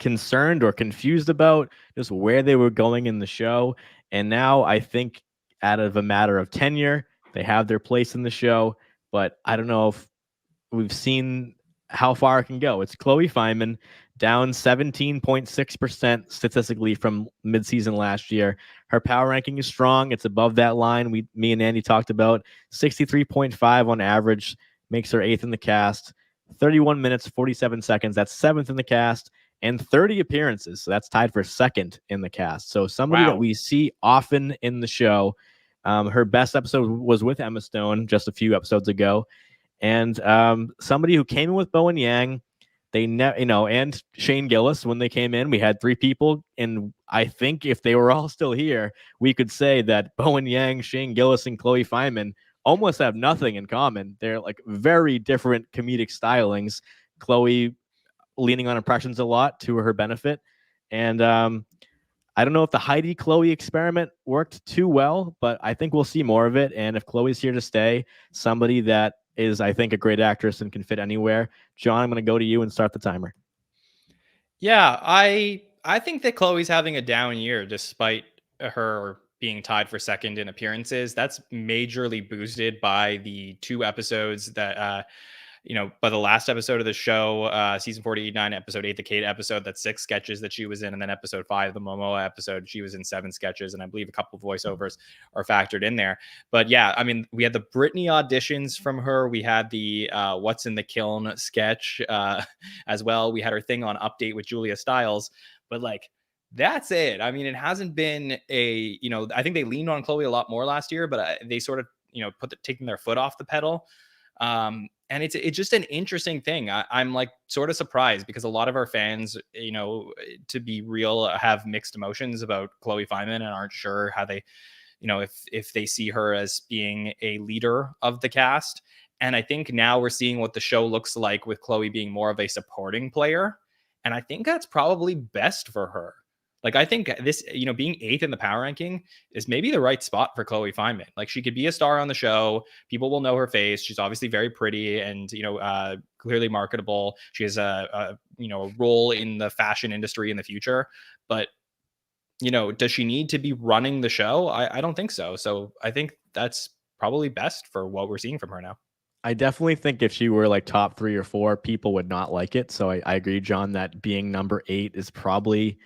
concerned or confused about just where they were going in the show. And now I think, out of a matter of tenure, they have their place in the show. But I don't know if we've seen how far it can go. It's Chloe Fineman, down 17.6% statistically from midseason last year. Her power ranking is strong. It's above that line me and Andy talked about. 63.5 on average makes her 8th in the cast. 31 minutes, 47 seconds. That's 7th in the cast. And 30 appearances. So that's tied for 2nd in the cast. So somebody that we see often in the show. Her best episode was with Emma Stone just a few episodes ago. And somebody who came in with Bowen Yang, and Shane Gillis. When they came in, we had 3 people, and I think if they were all still here, we could say that Bowen Yang, Shane Gillis, and Chloe Fineman almost have nothing in common. They're like very different comedic stylings. Chloe leaning on impressions a lot to her benefit, and I don't know if the Heidi Chloe experiment worked too well, but I think we'll see more of it. And if Chloe's here to stay, somebody that is, I think, a great actress and can fit anywhere. John, I'm going to go to you and start the timer. Yeah, I think that Chloe's having a down year despite her being tied for 2nd in appearances. That's majorly boosted by the 2 episodes that by the last episode of the show, season 49, episode 8, the Kate episode, that's 6 sketches that she was in. And then episode 5, the Momoa episode, she was in 7 sketches. And I believe a couple of voiceovers are factored in there. But yeah, I mean, we had the Britney auditions from her. We had the What's in the Kiln sketch as well. We had her thing on Update with Julia Stiles. But like, that's it. I mean, it hasn't been I think they leaned on Chloe a lot more last year, but they sort of, taking their foot off the pedal. And it's just an interesting thing. I'm like sort of surprised because a lot of our fans, to be real, have mixed emotions about Chloe Fineman and aren't sure how they, if they see her as being a leader of the cast. And I think now we're seeing what the show looks like with Chloe being more of a supporting player. And I think that's probably best for her. Like, I think this, being 8th in the power ranking is maybe the right spot for Chloe Fineman. Like, she could be a star on the show. People will know her face. She's obviously very pretty and, clearly marketable. She has a role in the fashion industry in the future. But, does she need to be running the show? I don't think so. So I think that's probably best for what we're seeing from her now. I definitely think if she were like top 3 or 4, people would not like it. So I agree, John, that being number 8 is probably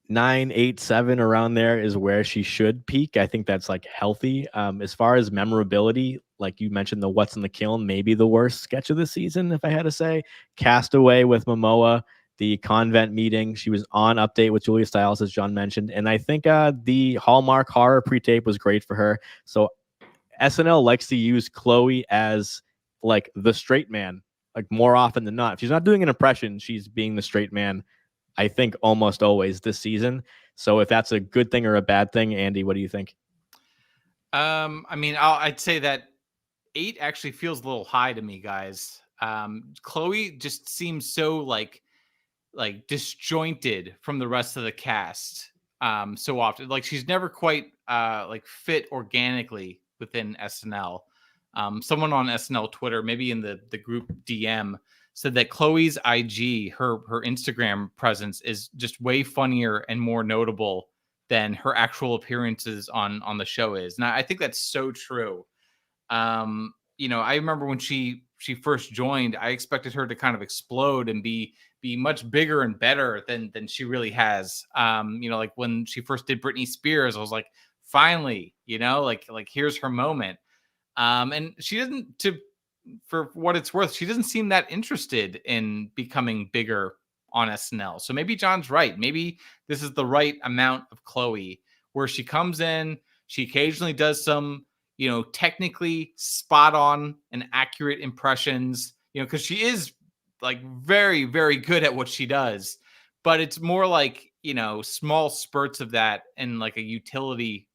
9, 8, 7 around there is where she should peak. I think that's like healthy. As far as memorability, like you mentioned, the What's in the Kiln, maybe the worst sketch of the season, if I had to say. Castaway with Momoa, the convent meeting. She was on Update with Julia Stiles, as John mentioned. And I think the Hallmark horror pre-tape was great for her. So SNL likes to use Chloe as like the straight man, like more often than not. If she's not doing an impression, she's being the straight man, I think, almost always this season. So if that's a good thing or a bad thing, Andy, what do you think? I'd say that 8 actually feels a little high to me, guys. Chloe just seems so like disjointed from the rest of the cast so often. Like, she's never quite fit organically within SNL. Someone on SNL Twitter, maybe in the group DM, said that Chloe's IG, her Instagram presence, is just way funnier and more notable than her actual appearances on the show is. And I think that's so true. I remember when she first joined, I expected her to kind of explode and be much bigger and better than she really has. Like when she first did Britney Spears, I was like, finally, like here's her moment. And she doesn't, for what it's worth, she doesn't seem that interested in becoming bigger on SNL. So maybe John's right. Maybe this is the right amount of Chloe, where she comes in, she occasionally does some, technically spot on and accurate impressions, because she is like very, very good at what she does. But it's more like, small spurts of that and like a utility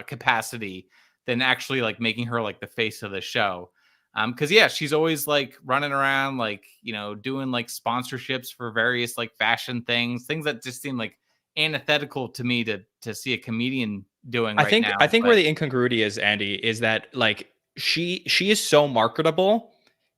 capacity than actually like making her like the face of the show. Because she's always like running around, like, doing like sponsorships for various like fashion things that just seem like antithetical to me to see a comedian doing right now. I think where the incongruity is, Andy, is that like she is so marketable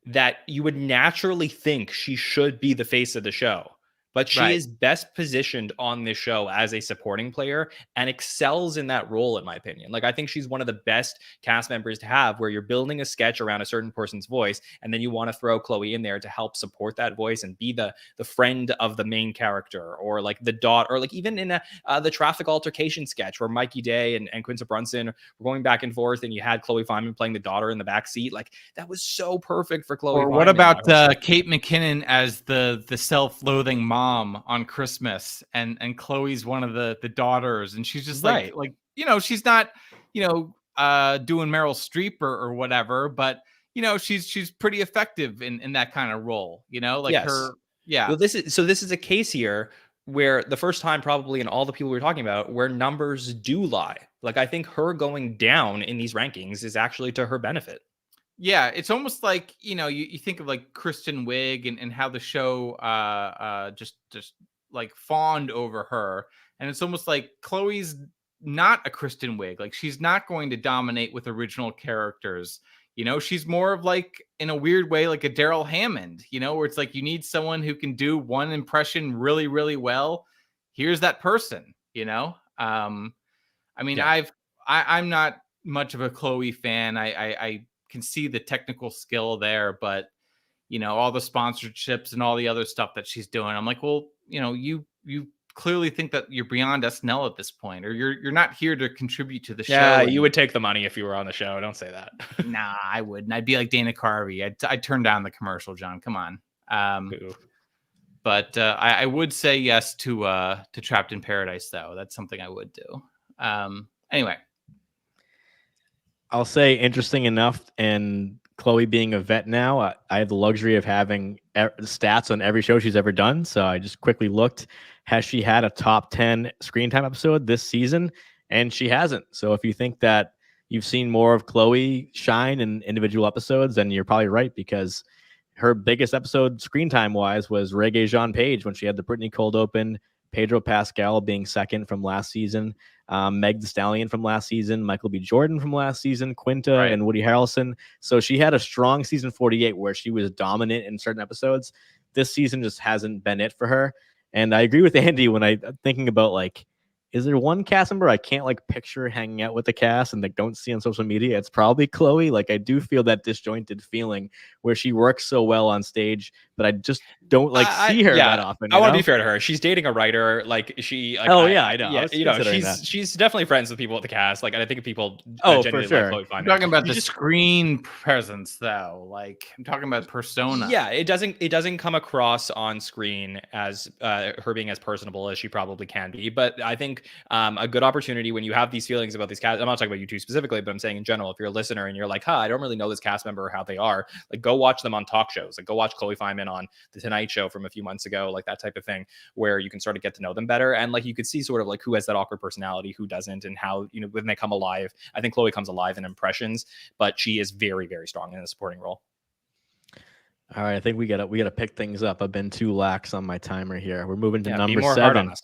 that you would naturally think she should be the face of the show. but she Right. is best positioned on this show as a supporting player and excels in that role, in my opinion. Like, I think she's one of the best cast members to have, where you're building a sketch around a certain person's voice, and then you want to throw Chloe in there to help support that voice and be the friend of the main character, or like the daughter, or like even in the traffic altercation sketch where Mikey Day and Quinta Brunson were going back and forth, and you had Chloe Fineman playing the daughter in the back seat. Like, that was so perfect for Chloe. Or Fineman. what about Kate McKinnon as the self-loathing mom on Christmas, and Chloe's one of the daughters, and she's just like she's not doing Meryl Streep or whatever, but she's pretty effective in that kind of role. Yes. Yeah. Well, this is a case here where the first time probably in all the people we were talking about where numbers do lie. Like, I think her going down in these rankings is actually to her benefit. Yeah, it's almost like, you think of like Kristen Wiig and how the show just like fawned over her. And it's almost like Chloe's not a Kristen Wiig. Like, she's not going to dominate with original characters. She's more of like, in a weird way, like a Daryl Hammond, where it's like you need someone who can do one impression really, really well. Here's that person, I mean, Yeah. I'm not much of a Chloe fan. I can see the technical skill there, but all the sponsorships and all the other stuff that she's doing, I'm like, well, you clearly think that you're beyond SNL at this point, or you're not here to contribute to the show. Yeah, you would take the money if you were on the show. Don't say that. Nah, I wouldn't. I'd be like Dana Carvey. I'd turn down the commercial, John. Come on. But I would say yes to Trapped in Paradise, though. That's something I would do. Anyway. I'll say interesting enough, and Chloe being a vet now, I have the luxury of having stats on every show she's ever done. So I just quickly looked. Has she had a top 10 screen time episode this season? And she hasn't. So if you think that you've seen more of Chloe shine in individual episodes, then you're probably right, because her biggest episode screen time wise was Reggae Jean Page, when she had the Britney cold open, Pedro Pascal being second from last season, Meg Thee Stallion from last season, Michael B. Jordan from last season, Quinta and Woody Harrelson. So she had a strong season 48 where she was dominant in certain episodes. This season just hasn't been it for her. And I agree with Andy when I'm thinking about, like, is there one cast member I can't like picture hanging out with the cast and like don't see on social media? It's probably Chloe. Like, I do feel that disjointed feeling where she works so well on stage, but I just don't like see her that often. I want to be fair to her. She's dating a writer. Like, she. Like, I know. Yeah, she's definitely friends with people at the cast. Like, and I think people. For sure. Like I'm talking about the screen presence, though. Like, I'm talking about persona. Yeah, it doesn't come across on screen as her being as personable as she probably can be. But I think a good opportunity when you have these feelings about these cast. I'm not talking about you two specifically, but I'm saying in general, if you're a listener and you're like, I don't really know this cast member or how they are, like, go watch them on talk shows. Like, go watch Chloe Fineman on The Tonight Show from a few months ago, like that type of thing, where you can sort of get to know them better. And like, you could see sort of like who has that awkward personality, who doesn't, and how, when they come alive. I think Chloe comes alive in impressions, but she is very, very strong in a supporting role. All right, I think we gotta pick things up. I've been too lax on my timer here. We're moving to number be more 7. hard on us.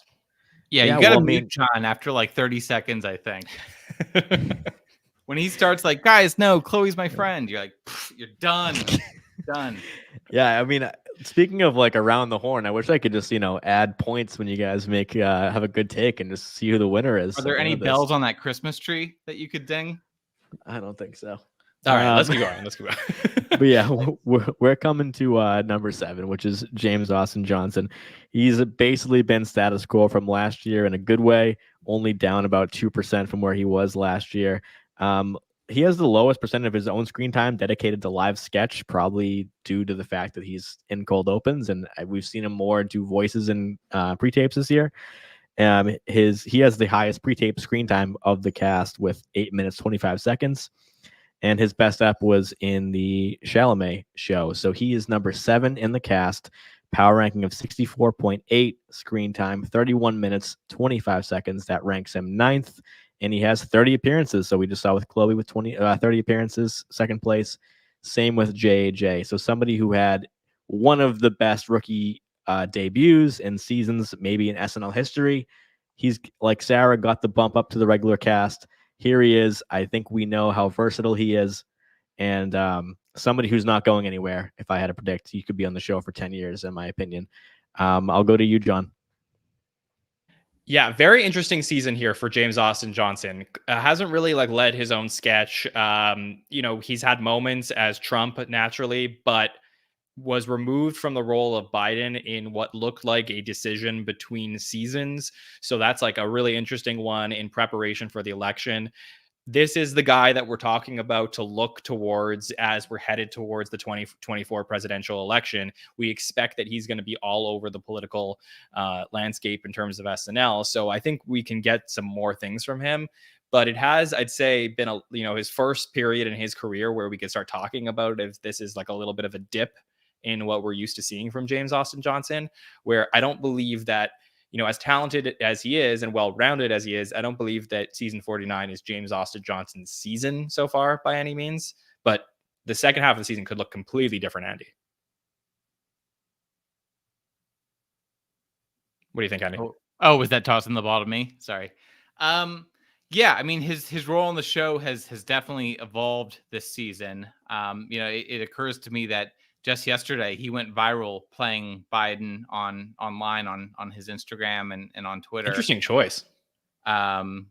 Yeah, you gotta mute John after like 30 seconds, I think. When he starts like, guys, no, Chloe's my friend, you're like, you're done. Done. Yeah, I mean, speaking of like around the horn, I wish I could just, add points when you guys have a good take and just see who the winner is. Are there any bells on that Christmas tree that you could ding? I don't think so. All right, let's keep going. But yeah, we're coming to number 7, which is James Austin Johnson. He's basically been status quo from last year in a good way, only down about 2% from where he was last year. He has the lowest percent of his own screen time dedicated to live sketch, probably due to the fact that he's in cold opens, and we've seen him more do voices and pre-tapes this year. He has the highest pre-tape screen time of the cast with 8 minutes 25 seconds, and his best ep was in the Chalamet show. So he is number 7 in the cast, power ranking of 64.8 screen time, 31 minutes 25 seconds. That ranks him 9th. And he has 30 appearances. So we just saw with Chloe with 30 appearances, second place. Same with JJ. So somebody who had one of the best rookie debuts in seasons, maybe in SNL history. He's, like Sarah, got the bump up to the regular cast. Here he is. I think we know how versatile he is. And somebody who's not going anywhere. If I had to predict, he could be on the show for 10 years, in my opinion. I'll go to you, John. Yeah, very interesting season here for James Austin Johnson. Hasn't really like led his own sketch. He's had moments as Trump naturally, but was removed from the role of Biden in what looked like a decision between seasons. So that's like a really interesting one in preparation for the election. This is the guy that we're talking about to look towards as we're headed towards the 2024 presidential election. We expect that he's going to be all over the political landscape in terms of SNL. So I think we can get some more things from him. But it has, I'd say, been his first period in his career where we could start talking about if this is like a little bit of a dip in what we're used to seeing from James Austin Johnson, where I don't believe that, as talented as he is and well-rounded as he is, I don't believe that season 49 is James Austin Johnson's season so far by any means. But the second half of the season could look completely different, Andy. What do you think, Andy? Oh, was that tossing the ball to me? Sorry. Yeah, I mean, his role on the show has definitely evolved this season. It occurs to me that just yesterday he went viral playing Biden online on his Instagram and on Twitter. Interesting choice. So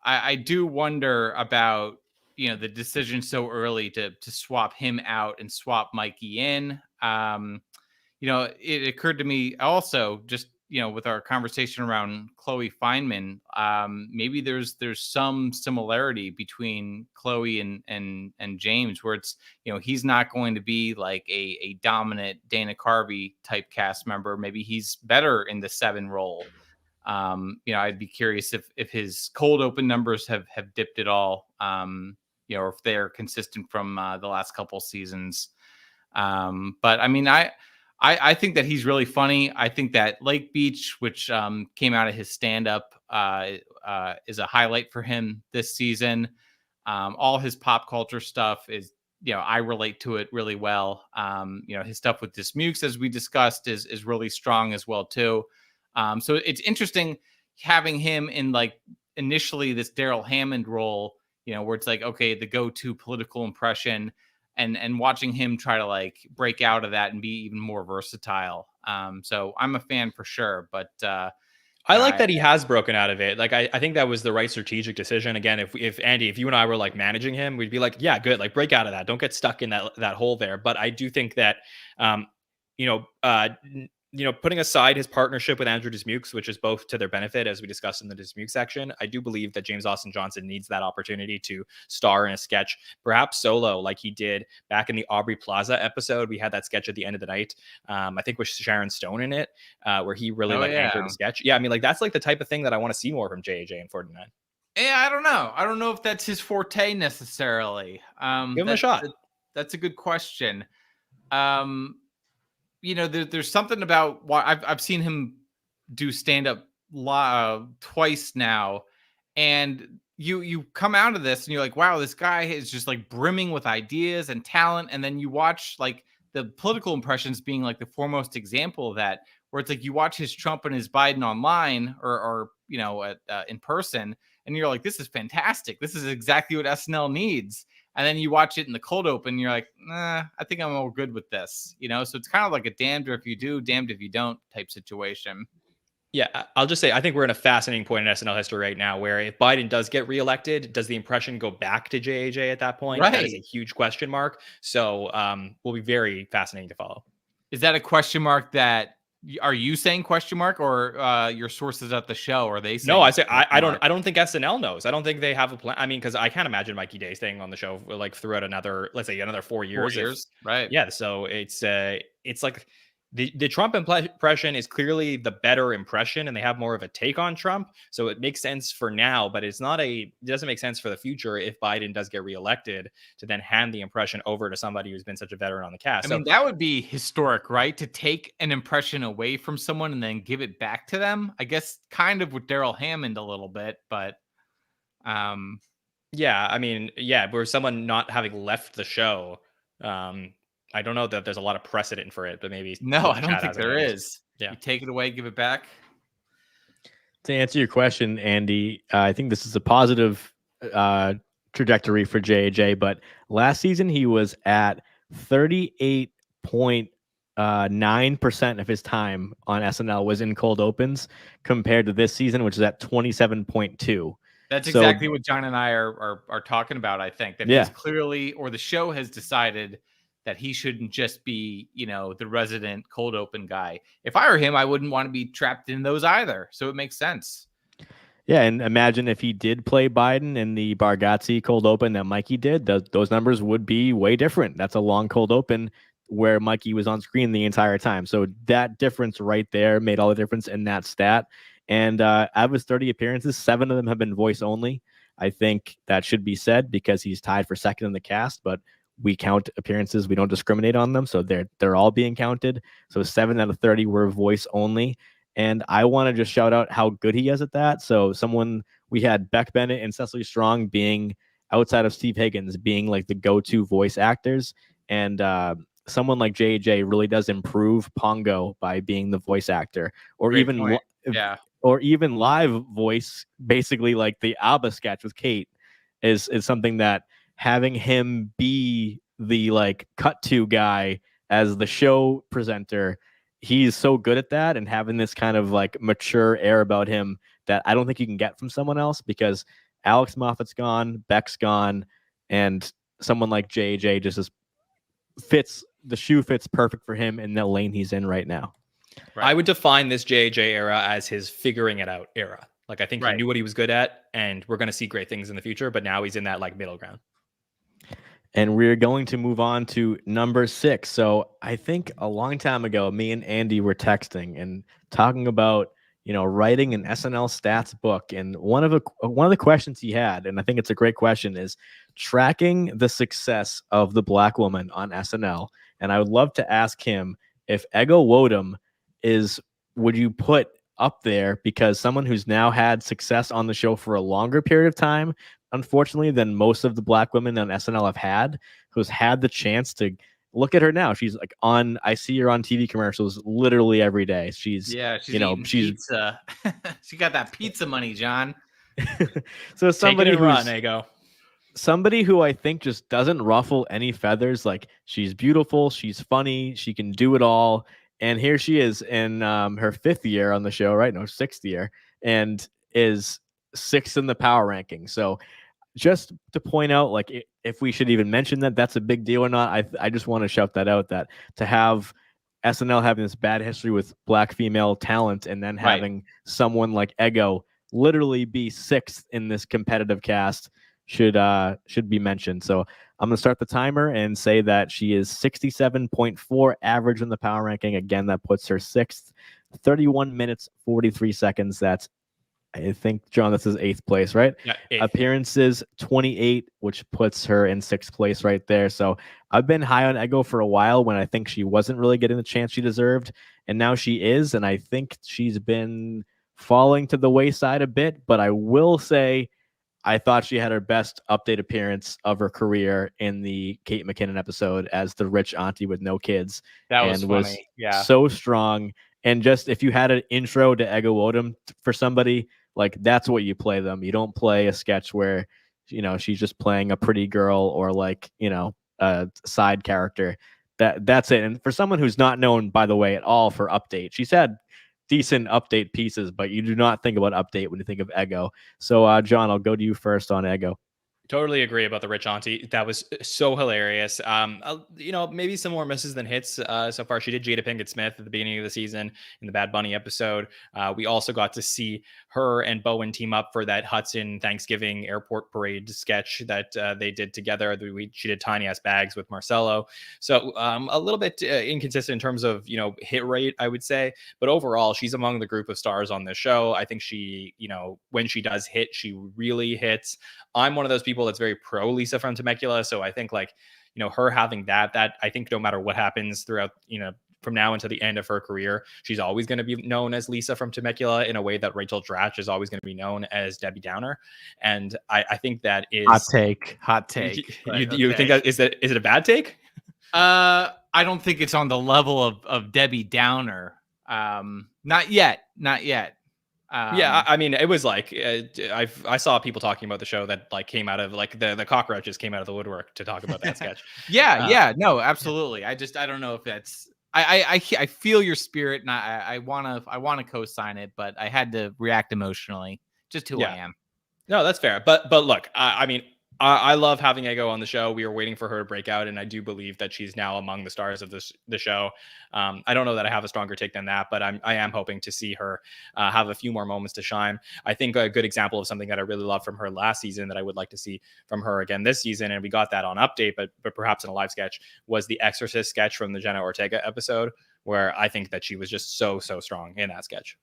I do wonder about the decision so early to swap him out and swap Mikey in. It occurred to me also just with our conversation around Chloe Fineman, maybe there's some similarity between Chloe and James, where it's he's not going to be like a dominant Dana Carvey type cast member. Maybe he's better in the 7 role. I'd be curious if his cold open numbers have dipped at all, or if they're consistent from the last couple seasons. But I mean, I think that he's really funny. I think that Lake Beach, which came out of his stand-up, is a highlight for him this season. All his pop culture stuff is, I relate to it really well. His stuff with Dismukes, as we discussed, is really strong as well too. So it's interesting having him in like initially this Daryl Hammond role, where it's like, okay, the go-to political impression. And watching him try to like break out of that and be even more versatile. So I'm a fan for sure, but I like that he has broken out of it. Like, I think that was the right strategic decision. Again, if Andy, if you and I were like managing him, we'd be like, yeah, good. Like break out of that. Don't get stuck in that hole there. But I do think that, putting aside his partnership with Andrew Dismukes, which is both to their benefit, as we discussed in the Dismukes section, I do believe that James Austin Johnson needs that opportunity to star in a sketch, perhaps solo, like he did back in the Aubrey Plaza episode. We had that sketch at the end of the night, I think with Sharon Stone in it, where he really anchored the sketch. Yeah, I mean, like that's like the type of thing that I want to see more from JAJ in 49. Yeah, I don't know. I don't know if that's his forte necessarily. Give him a shot. That's a good question. There's something about why I've seen him do stand up twice now, and you come out of this and you're like, wow, this guy is just like brimming with ideas and talent, and then you watch like the political impressions being like the foremost example of that, where it's like you watch his Trump and his Biden online or in person, and you're like, this is fantastic. This is exactly what SNL needs. And then you watch it in the cold open, and you're like, nah, I think I'm all good with this. So it's kind of like a damned if you do, damned if you don't type situation. Yeah, I'll just say, I think we're in a fascinating point in SNL history right now, where if Biden does get reelected, does the impression go back to JAJ at that point? Right. That is a huge question mark. So will be very fascinating to follow. Is that a question mark that, are you saying question mark, or your sources at the show? Are they saying? No, I say I don't think SNL knows. I don't think they have a plan. I mean, because I can't imagine Mikey Day staying on the show for, like throughout another 4 years. 4 years, right? Yeah. So it's like the Trump impression is clearly the better impression, and they have more of a take on Trump. So it makes sense for now, but it doesn't make sense for the future if Biden does get reelected to then hand the impression over to somebody who's been such a veteran on the cast. I mean, that would be historic, right? To take an impression away from someone and then give it back to them. I guess kind of with Daryl Hammond a little bit, but yeah, I mean, yeah, where someone not having left the show, I don't know that there's a lot of precedent for it, but maybe. No, I don't think there is. Yeah. You take it away, give it back. To answer your question, Andy, I think this is a positive trajectory for JJ, but last season he was at 38.0 9% of his time on SNL was in cold opens compared to this season, which is at 27.2. That's So- exactly what John and I are talking about. I think that Yeah. he's clearly, or the show has decided that he shouldn't just be, the resident cold open guy. If I were him, I wouldn't want to be trapped in those either. So it makes sense. Yeah, and imagine if he did play Biden in the Bargatze cold open that Mikey did, those numbers would be way different. That's a long cold open where Mikey was on screen the entire time. So that difference right there made all the difference in that stat. And out of his 30 appearances, 7 of them have been voice only. I think that should be said because he's tied for second in the cast, but we count appearances. We don't discriminate on them. So they're all being counted. So 7 out of 30 were voice only. And I want to just shout out how good he is at that. So we had Beck Bennett and Cecily Strong being, outside of Steve Higgins, being like the go-to voice actors. And someone like JJ really does improve Pongo by being the voice actor, or Great even point. Yeah. or even live voice, basically like the ABBA sketch with Kate is something that having him be the like cut to guy as the show presenter, he's so good at that, and having this kind of like mature air about him that I don't think you can get from someone else, because Alex Moffat's gone, Beck's gone, and someone like JJ just the shoe fits perfect for him in the lane he's in right now. I would define this JJ era as his figuring it out era. Like, I think he knew what he was good at, and we're going to see great things in the future, but now he's in that like middle ground. And we're going to move on to number 6. So I think a long time ago, me and Andy were texting and talking about, writing an SNL stats book. And one of the questions he had, and I think it's a great question, is tracking the success of the Black woman on SNL. And I would love to ask him if Nwodim would you put up there, because someone who's now had success on the show for a longer period of time, unfortunately, than most of the Black women on SNL have had, who's had the chance to look at her now. She's like I see her on TV commercials literally every day. She's eating pizza. She got that pizza money, John. So somebody Take it and run, Ego. Somebody who I think just doesn't ruffle any feathers. Like, she's beautiful, she's funny, she can do it all. And here she is in her 5th year on the show, right? No, 6th year, and is 6th in the power ranking. So just to point out, like, if we should even mention that that's a big deal or not, I just want to shout that out, that to have SNL having this bad history with Black female talent, and then having someone like Ego literally be 6th in this competitive cast should be mentioned. So I'm going to start the timer and say that she is 67.4 average in the power ranking. Again, that puts her 6th, 31 minutes, 43 seconds. That's, I think, John, this is 8th place, right? Yeah, 8th. Appearances, 28, which puts her in 6th place right there. So I've been high on Ego for a while when I think she wasn't really getting the chance she deserved. And now she is. And I think she's been falling to the wayside a bit. But I will say, I thought she had her best update appearance of her career in the Kate McKinnon episode as the rich auntie with no kids. That was and funny. Yeah. So strong. And just, if you had an intro to Nwodim for somebody, like, that's what you play them. You don't play a sketch where, she's just playing a pretty girl or like, a side character. That's it. And for someone who's not known, by the way, at all for update, she's had decent update pieces, but you do not think about update when you think of Ego. So John, I'll go to you first on Ego. Totally agree about the rich auntie. That was so hilarious. Maybe some more misses than hits so far. She did Jada Pinkett Smith at the beginning of the season in the Bad Bunny episode. We also got to see her and Bowen team up for that Hudson Thanksgiving airport parade sketch that they did together. She did Tiny Ass Bags with Marcelo. So a little bit inconsistent in terms of, hit rate, I would say. But overall, she's among the group of stars on this show. I think she, when she does hit, she really hits. I'm one of those people that's very pro Lisa from Temecula. So I think, like, her having that I think no matter what happens throughout, from now until the end of her career, she's always going to be known as Lisa from Temecula in a way that Rachel Dratch is always going to be known as Debbie Downer. And I think that is hot take. You think that is it a bad take? I don't think it's on the level of Debbie Downer. Not yet. Yeah, I mean, it was like I saw people talking about the show that like came out of like the cockroaches came out of the woodwork to talk about that sketch. Yeah, no, absolutely. I don't know if that's. I feel your spirit, and I wanna co-sign it, but I had to react emotionally. Just who I am. No, that's fair. But look, I mean, I love having Ego on the show. We were waiting for her to break out, and I do believe that she's now among the stars of the show. I don't know that I have a stronger take than that, but I am hoping to see her have a few more moments to shine. I think a good example of something that I really loved from her last season that I would like to see from her again this season, and we got that on Update, but perhaps in a live sketch, was the Exorcist sketch from the Jenna Ortega episode, where I think that she was just so strong in that sketch.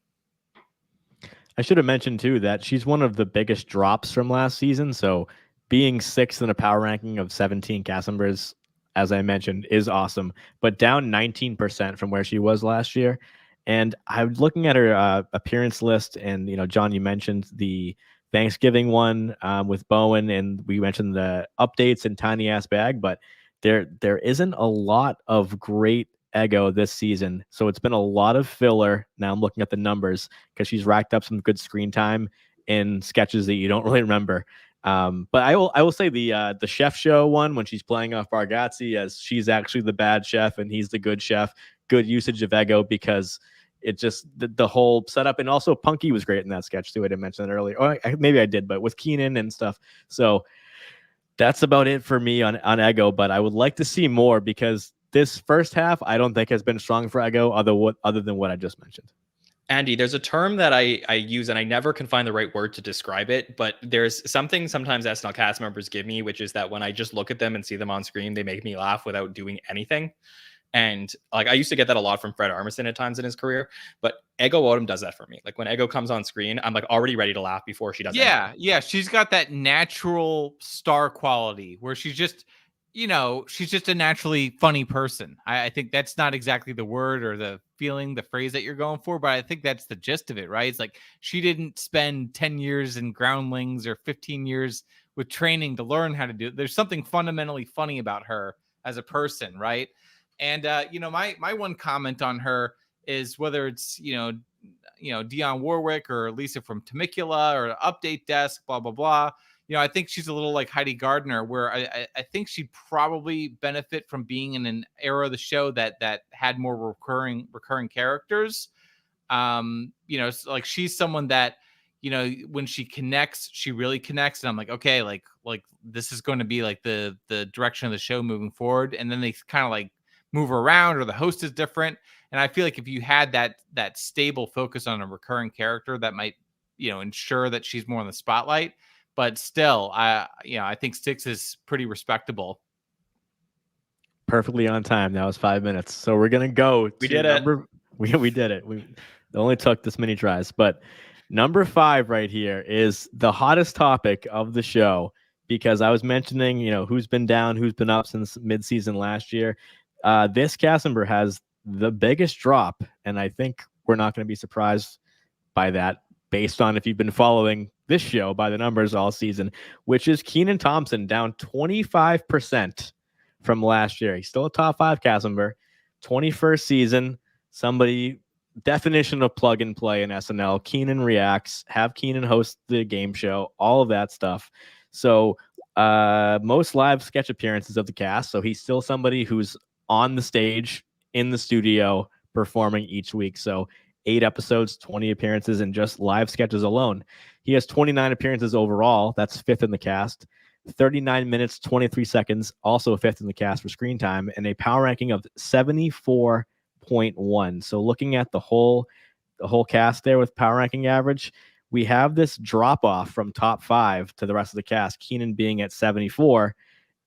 I should have mentioned too that she's one of the biggest drops from last season. So being sixth in a power ranking of 17 cast members, as I mentioned, is awesome, but down 19% from where she was last year. And I'm looking at her appearance list, and John, you mentioned the Thanksgiving one with Bowen, and we mentioned the updates and Tiny Ass Bag, but there isn't a lot of great Ego this season. So it's been a lot of filler. Now I'm looking at the numbers because she's racked up some good screen time in sketches that you don't really remember. But I will say the chef show one, when she's playing off Bargatze as she's actually the bad chef and he's the good chef, good usage of Ego, because it just the whole setup. And also Punky was great in that sketch too. I didn't mention that earlier. Or maybe I did, but with Kenan and stuff. So that's about it for me on Ego. But I would like to see more, because this first half I don't think has been strong for Ego other than what I just mentioned. Andy, there's a term that I use, and I never can find the right word to describe it, but there's something sometimes SNL cast members give me, which is that when I just look at them and see them on screen, they make me laugh without doing anything. And like, I used to get that a lot from Fred Armisen at times in his career, but Nwodim does that for me. Like when Ego comes on screen, I'm like already ready to laugh before she does anything. Yeah, she's got that natural star quality where she's just a naturally funny person. I think that's not exactly the word or the feeling, the phrase that you're going for, but I think that's the gist of it, right? It's like she didn't spend 10 years in groundlings or 15 years with training to learn how to do it. There's something fundamentally funny about her as a person, right? And my one comment on her is whether it's Dionne Warwick or Lisa from Temecula or Update Desk, blah blah blah. I think she's a little like Heidi Gardner, where I think she'd probably benefit from being in an era of the show that had more recurring characters. Like she's someone that when she connects, she really connects, and I'm like, okay, like this is going to be like the direction of the show moving forward. And then they kind of like move around, or the host is different. And I feel like if you had that stable focus on a recurring character, that might ensure that she's more in the spotlight. But still, I think 6 is pretty respectable. Perfectly on time. That was 5 minutes. So we're gonna go. We did it. We did it. It only took this many tries. But number 5 right here is the hottest topic of the show, because I was mentioning, who's been down, who's been up since midseason last year. This cast member has the biggest drop, and I think we're not going to be surprised by that, based on if you've been following this show by the numbers all season, which is Kenan Thompson, down 25% from last year. He's still a top 5 cast member, 21st season. Somebody, definition of plug and play in SNL. Kenan reacts, have Kenan host the game show, all of that stuff. So most live sketch appearances of the cast. So he's still somebody who's on the stage, in the studio, performing each week. So 8 episodes, 20 appearances, and just live sketches alone. He has 29 appearances overall. That's 5th in the cast. 39 minutes, 23 seconds, also 5th in the cast for screen time, and a power ranking of 74.1. So looking at the whole cast there with power ranking average, we have this drop off from top 5 to the rest of the cast. Kenan being at 74,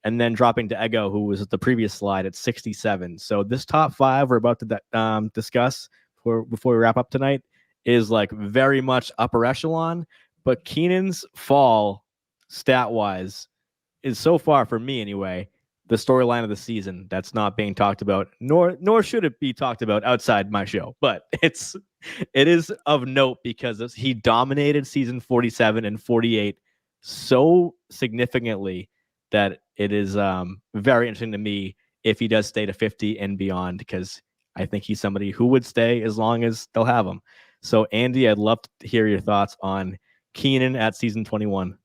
and then dropping to Ego, who was at the previous slide, at 67. So this top 5 we're about to discuss before we wrap up tonight is like very much upper echelon, but Kenan's fall stat wise is so far, for me anyway, the storyline of the season that's not being talked about, nor should it be talked about outside my show. But it is of note because he dominated season 47 and 48 so significantly that it is very interesting to me if he does stay to 50 and beyond, because I think he's somebody who would stay as long as they'll have him. So, Andy, I'd love to hear your thoughts on Kenan at season 21.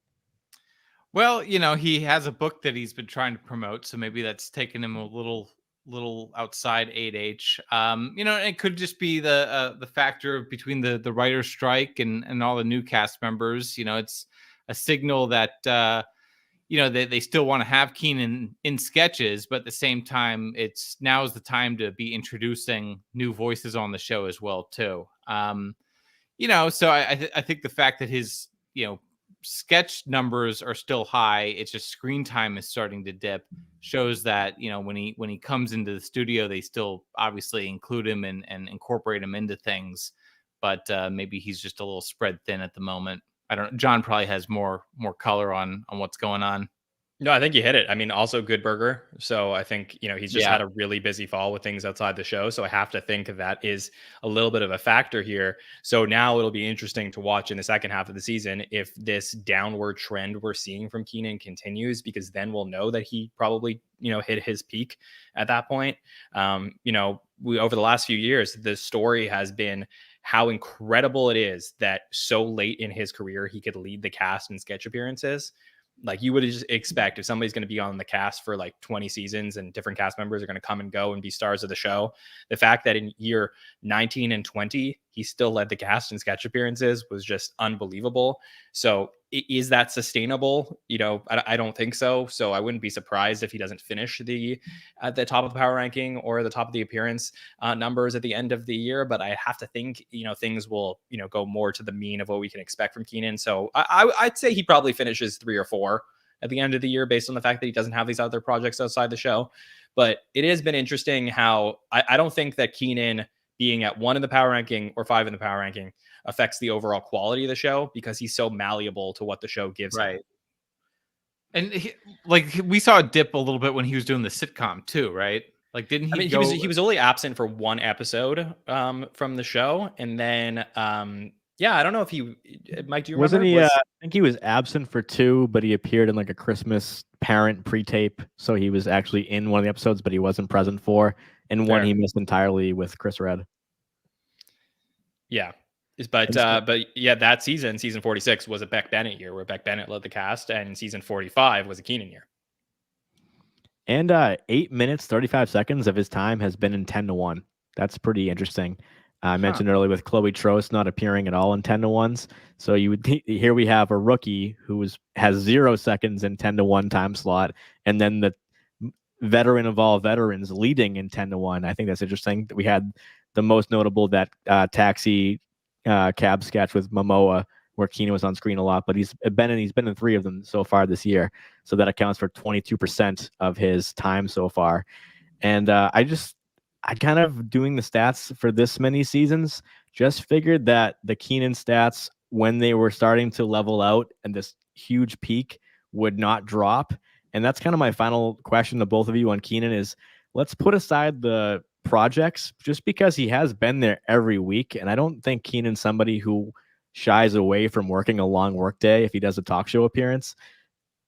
Well, he has a book that he's been trying to promote, so maybe that's taken him a little little outside 8H. It could just be the factor between the writer's strike and all the new cast members. It's a signal that they still want to have Kenan in sketches, but at the same time, now's the time to be introducing new voices on the show as well too. So I think the fact that his sketch numbers are still high, it's just screen time is starting to dip, shows that when he comes into the studio, they still obviously include him and incorporate him into things, but maybe he's just a little spread thin at the moment. I don't. John probably has more color on what's going on. No, I think you hit it. I mean, also good burger. So I think, he's just had a really busy fall with things outside the show. So I have to think that is a little bit of a factor here. So now it'll be interesting to watch in the second half of the season if this downward trend we're seeing from Kenan continues, because then we'll know that he probably, hit his peak at that point. We over the last few years, the story has been how incredible it is that so late in his career, he could lead the cast in sketch appearances. Like, you would just expect if somebody's going to be on the cast for like 20 seasons and different cast members are going to come and go and be stars of the show. The fact that in year 19 and 20, he still led the cast in sketch appearances was just unbelievable. So is that sustainable? I don't think so. So I wouldn't be surprised if he doesn't finish at the top of the power ranking or the top of the appearance numbers at the end of the year. But I have to think, things will, go more to the mean of what we can expect from Kenan. So I'd say he probably finishes 3 or 4 at the end of the year based on the fact that he doesn't have these other projects outside the show. But it has been interesting how I don't think that Kenan being at 1 in the power ranking or 5 in the power ranking affects the overall quality of the show, because he's so malleable to what the show gives him. And we saw a dip a little bit when he was doing the sitcom too, right? Like, didn't he? He was only absent for 1 episode from the show, and then I don't know if he. Mike, do you Wasn't remember? he? I think he was absent for 2, but he appeared in like a Christmas Parent pre-tape, so he was actually in one of the episodes, but he wasn't present for. And one he missed entirely with Chris Red. Yeah. But that season 46 was a Beck Bennett year where Beck Bennett led the cast, and season 45 was a Kenan year. And 8 minutes, 35 seconds of his time has been in 10-1. That's pretty interesting. I mentioned earlier with Chloe Troast not appearing at all in 10-1s. So here we have a rookie who has 0 seconds in 10-1 time slot, and then the veteran of all veterans leading in 10-1. I think that's interesting. We had the most notable, that taxi cab sketch with Momoa, where Kenan was on screen a lot, but he's been in 3 of them so far this year. So that accounts for 22% of his time so far. And I kind of, doing the stats for this many seasons, just figured that the Kenan stats, when they were starting to level out and this huge peak, would not drop. And that's kind of my final question to both of you on Kenan is, let's put aside the projects, just because he has been there every week. And I don't think Kenan's somebody who shies away from working a long workday if he does a talk show appearance.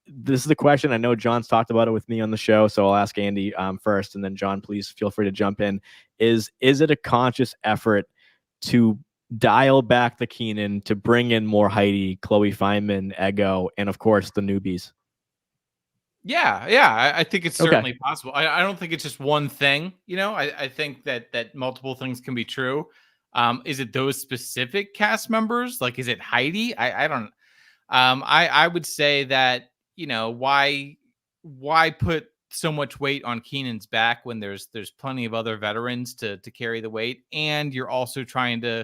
This is the question. I know John's talked about it with me on the show, so I'll ask Andy first, and then John, please feel free to jump in. Is it a conscious effort to dial back the Kenan, to bring in more Heidi, Chloe Fineman, Ego, and of course the newbies? Yeah. I think it's certainly possible. I don't think it's just one thing. I think that multiple things can be true. Is it those specific cast members? Like, is it Heidi? I don't. I would say that, why put so much weight on Kenan's back when there's plenty of other veterans to carry the weight, and you're also trying to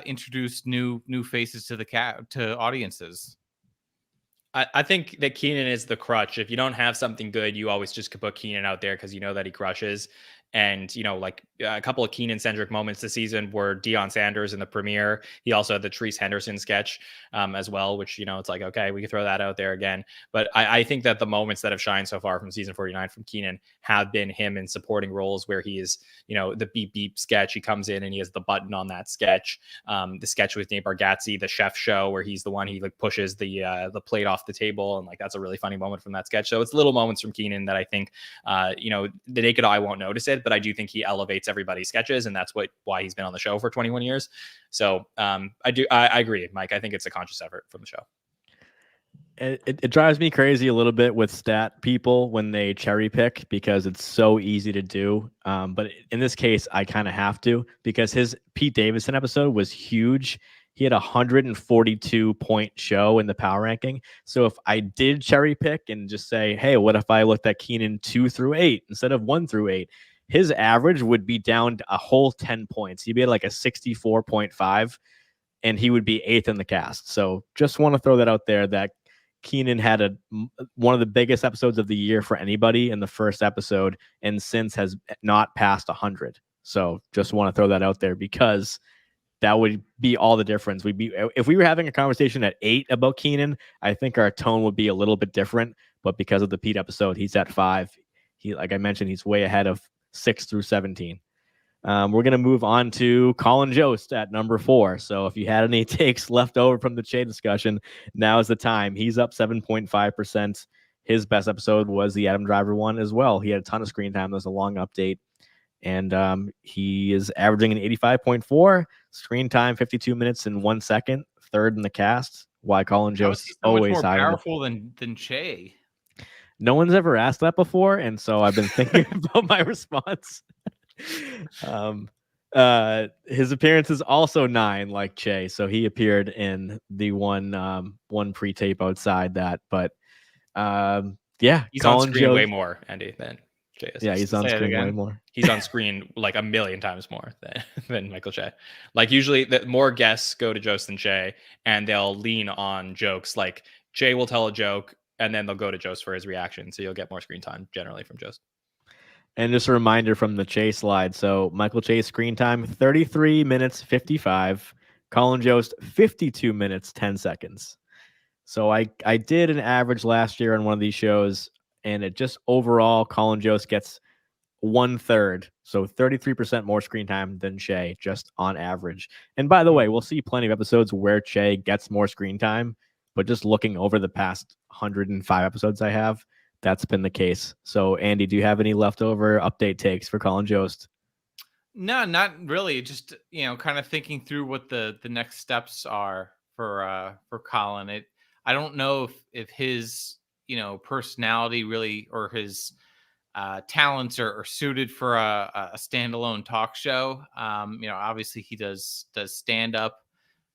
introduce new faces to audiences. I think that Kenan is the crutch. If you don't have something good, you always just could put Kenan out there because you know that he crushes. And, like a couple of Kenan-centric moments this season were Deion Sanders in the premiere. He also had the Therese Henderson sketch as well, which, it's like, okay, we can throw that out there again. But I think that the moments that have shined so far from season 49 from Kenan have been him in supporting roles where he is, the beep beep sketch. He comes in and he has the button on that sketch. The sketch with Nate Bargatze, the chef show, where he's the one, he like pushes the plate off the table. And like, that's a really funny moment from that sketch. So it's little moments from Kenan that I think, the naked eye won't notice it, but I do think he elevates everybody's sketches, and that's why he's been on the show for 21 years. So I agree, Mike. I think it's a conscious effort from the show. it drives me crazy a little bit with stat people when they cherry pick because it's so easy to do. But in this case, I kind of have to because his Pete Davidson episode was huge. He had a 142-point show in the power ranking. So if I did cherry pick and just say, hey, what if I looked at Kenan 2 through 8 instead of 1 through 8? His average would be down to a whole 10 points. He'd be at like a 64.5, and he would be 8th in the cast. So just want to throw that out there that Kenan had one of the biggest episodes of the year for anybody in the first episode, and since has not passed 100. So just want to throw that out there because that would be all the difference. If we were having a conversation at 8 about Kenan, I think our tone would be a little bit different. But because of the Pete episode, he's at 5. He, like I mentioned, he's way ahead of 6 through 17. We're going to move on to Colin Jost at number 4. So if you had any takes left over from the Che discussion, now is the time. He's up 7.5%. His best episode was the Adam Driver one as well. He had a ton of screen time. There's a long update. And he is averaging an 85.4 screen time, 52 minutes and 1 second, 3rd in the cast. Why Colin Jost is always more high. Powerful than Che. No one's ever asked that before, and so I've been thinking about my response. His appearance is also 9, like Che, so he appeared in the one pre-tape outside that. But yeah, he's Colin on screen Jost, way more, Andy, than Che is. Yeah, he's on screen way more. He's on screen like a million times more than Michael Che. Like usually, the more guests go to Jost than Che, and they'll lean on jokes. Like Che will tell a joke, and then they'll go to Jost for his reaction. So you'll get more screen time generally from Jost. And just a reminder from the Che slide. So Michael Che's screen time, 33 minutes, 55. Colin Jost, 52 minutes, 10 seconds. So I did an average last year on one of these shows, and it just overall, Colin Jost gets 1/3. So 33% more screen time than Che, just on average. And by the way, we'll see plenty of episodes where Che gets more screen time, but just looking over the past 105 episodes I have, that's been the case. So, Andy, do you have any leftover update takes for Colin Jost? No, not really. Just kind of thinking through what the next steps are for Colin. I don't know if his personality really or his talents are suited for a standalone talk show. Obviously he does stand up.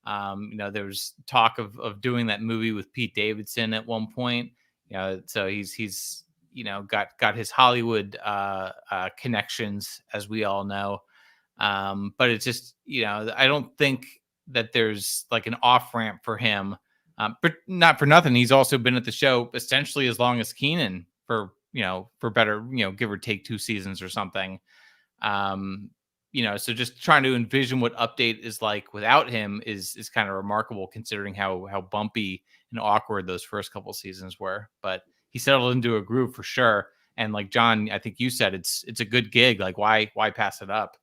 There's talk of doing that movie with Pete Davidson at one point. So he's got his Hollywood connections, as we all know. But it's just, I don't think that there's like an off ramp for him. But not for nothing, he's also been at the show essentially as long as Kenan for better, give or take 2 seasons or something. So just trying to envision what update is like without him is kind of remarkable considering how bumpy and awkward those first couple seasons were. But he settled into a groove for sure. And like John, I think you said it's a good gig. Like why pass it up?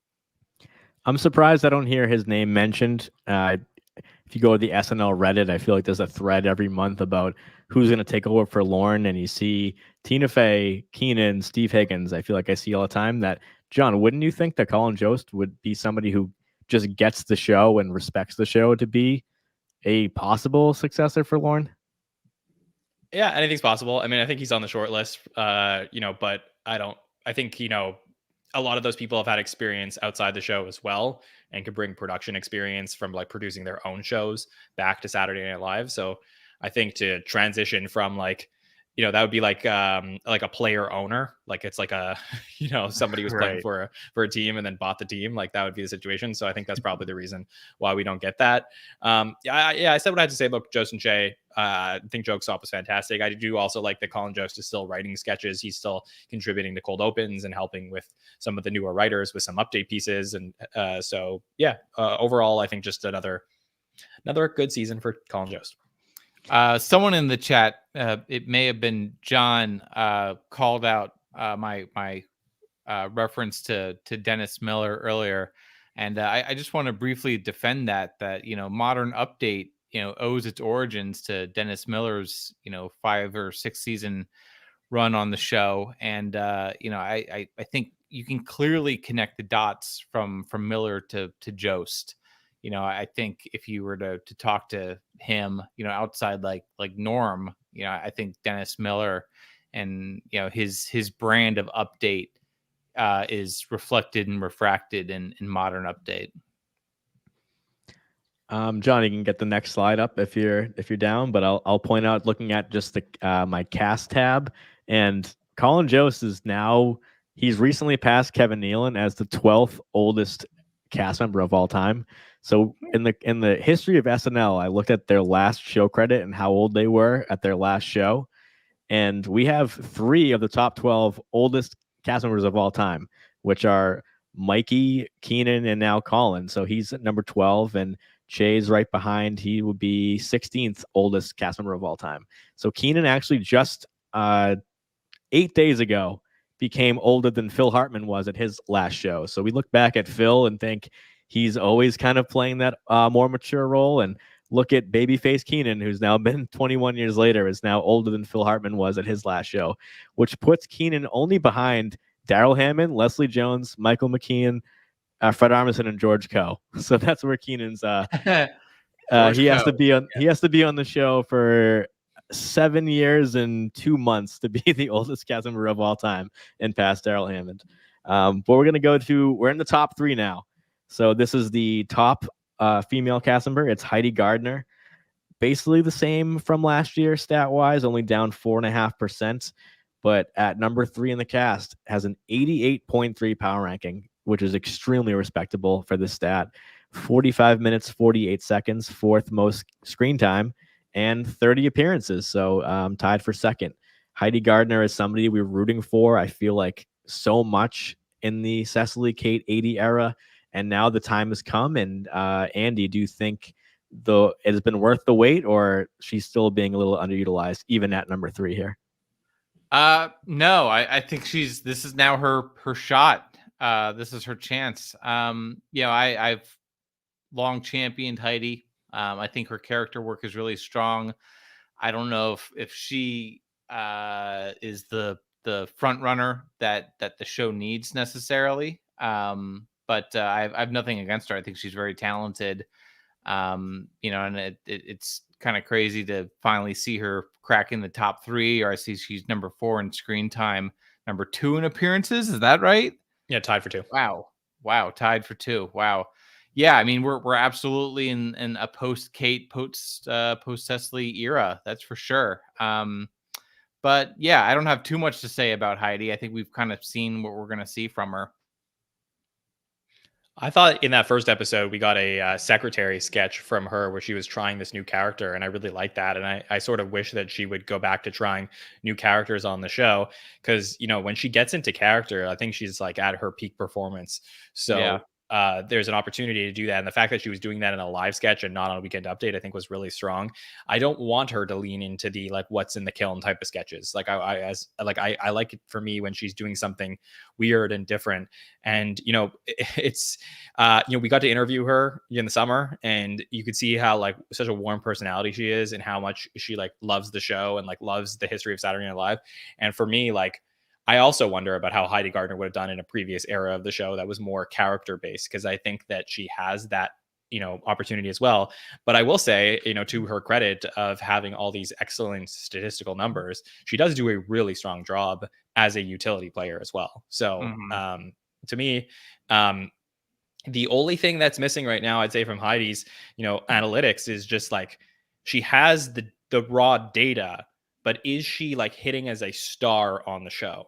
I'm surprised I don't hear his name mentioned. If you go to the SNL Reddit, I feel like there's a thread every month about who's going to take over for Lorne, and you see Tina Fey, Kenan, Steve Higgins. I feel like I see all the time that, John, wouldn't you think that Colin Jost would be somebody who just gets the show and respects the show to be a possible successor for Lorne? Yeah, anything's possible. I mean, I think he's on the short list, but I think, a lot of those people have had experience outside the show as well and could bring production experience from like producing their own shows back to Saturday Night Live. So I think to transition from like, that would be like a player owner, like it's like a, somebody who's playing for a team and then bought the team. Like that would be the situation. So I think that's probably the reason why we don't get that. I said what I had to say about Jost and Che. I think Joke Stop was fantastic. I do also like that Colin Jost is still writing sketches. He's still contributing to Cold Opens and helping with some of the newer writers with some update pieces. And overall, I think just another good season for Colin Jost. Someone in the chat, it may have been John, called out my reference to Dennis Miller earlier, and I just want to briefly defend that Modern Update owes its origins to Dennis Miller's 5 or 6 season run on the show, and I think you can clearly connect the dots from Miller to Jost. I think if you were to talk to him, outside like Norm, I think Dennis Miller and his brand of update is reflected and refracted in modern update. John, you can get the next slide up if you're down, but I'll point out, looking at just the my cast tab, and Colin Jost he's recently passed Kevin Nealon as the 12th oldest cast member of all time. So in the history of SNL, I looked at their last show credit and how old they were at their last show, and we have 3 of the top 12 oldest cast members of all time, which are Mikey, Kenan, and now Colin. So he's at number 12, and Che's right behind. He would be 16th oldest cast member of all time. So Kenan actually just 8 days ago became older than Phil Hartman was at his last show. So we look back at Phil and think he's always kind of playing that more mature role, and look at babyface Kenan, who's now been 21 years later, is now older than Phil Hartman was at his last show, which puts Kenan only behind Daryl Hammond, Leslie Jones, Michael McKean, Fred Armisen, and George Coe. So that's where Kenan's he has to be on the show for 7 years and 2 months to be the oldest cast member of all time and past Daryl Hammond. But we're in the top 3 now. So this is the top female cast member. It's Heidi Gardner. Basically the same from last year stat wise, only down 4.5%. But at number 3 in the cast, has an 88.3 power ranking, which is extremely respectable for this stat. 45 minutes, 48 seconds, 4th most screen time, and 30 appearances. So tied for 2nd. Heidi Gardner is somebody we're rooting for, I feel like, so much in the Cecily Kate 80 era. And now the time has come. And Andy, do you think it has been worth the wait, or she's still being a little underutilized, even at number 3 here? No, I think this is now her shot. This is her chance. I've long championed Heidi. I think her character work is really strong. I don't know if she is the front runner that the show needs necessarily. But I've nothing against her. I think she's very talented. And it's kind of crazy to finally see her cracking the top 3, or I see she's number 4 in screen time, number 2 in appearances. Is that right? Yeah, tied for 2. Wow, tied for 2. Wow. Yeah, I mean we're absolutely in a post Kate, post Cecily era. That's for sure. But yeah, I don't have too much to say about Heidi. I think we've kind of seen what we're going to see from her. I thought in that first episode, we got a secretary sketch from her where she was trying this new character, and I really liked that. And I sort of wish that she would go back to trying new characters on the show, because, when she gets into character, I think she's like at her peak performance. So Yeah. There's an opportunity to do that. And the fact that she was doing that in a live sketch and not on a weekend update, I think was really strong. I don't want her to lean into the like what's in the kiln type of sketches. Like I like it for me when she's doing something weird and different. And, it's, we got to interview her in the summer, and you could see how like such a warm personality she is, and how much she like loves the show and like loves the history of Saturday Night Live. And for me, like, I also wonder about how Heidi Gardner would have done in a previous era of the show that was more character based, because I think that she has that, opportunity as well. But I will say, to her credit of having all these excellent statistical numbers, she does do a really strong job as a utility player as well. So to me, the only thing that's missing right now, I'd say, from Heidi's, analytics is just like she has the raw data, but is she like hitting as a star on the show?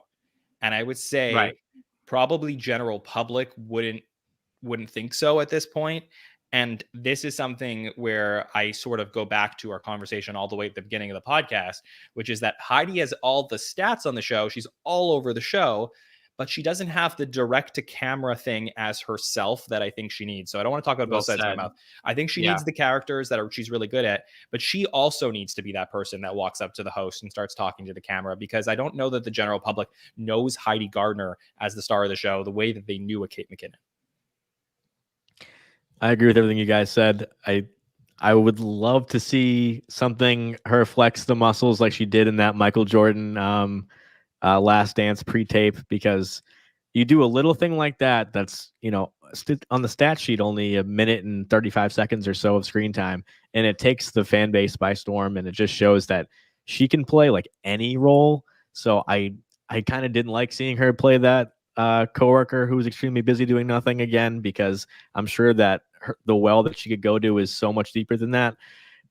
And I would say probably general public wouldn't think so at this point. And this is something where I sort of go back to our conversation all the way at the beginning of the podcast, which is that Heidi has all the stats on the show. She's all over the show, but she doesn't have the direct to camera thing as herself that I think she needs. So I don't want to talk about both sides of my mouth. I think she needs the characters she's really good at, but she also needs to be that person that walks up to the host and starts talking to the camera, because I don't know that the general public knows Heidi Gardner as the star of the show the way that they knew a Kate McKinnon. I agree with everything you guys said. I would love to see her flex the muscles like she did in that Michael Jordan Last Dance pre-tape, because you do a little thing like that that's on the stat sheet only a minute and 35 seconds or so of screen time, and it takes the fan base by storm, and it just shows that she can play like any role. So I kind of didn't like seeing her play that coworker who was extremely busy doing nothing again, because I'm sure that the well that she could go to is so much deeper than that.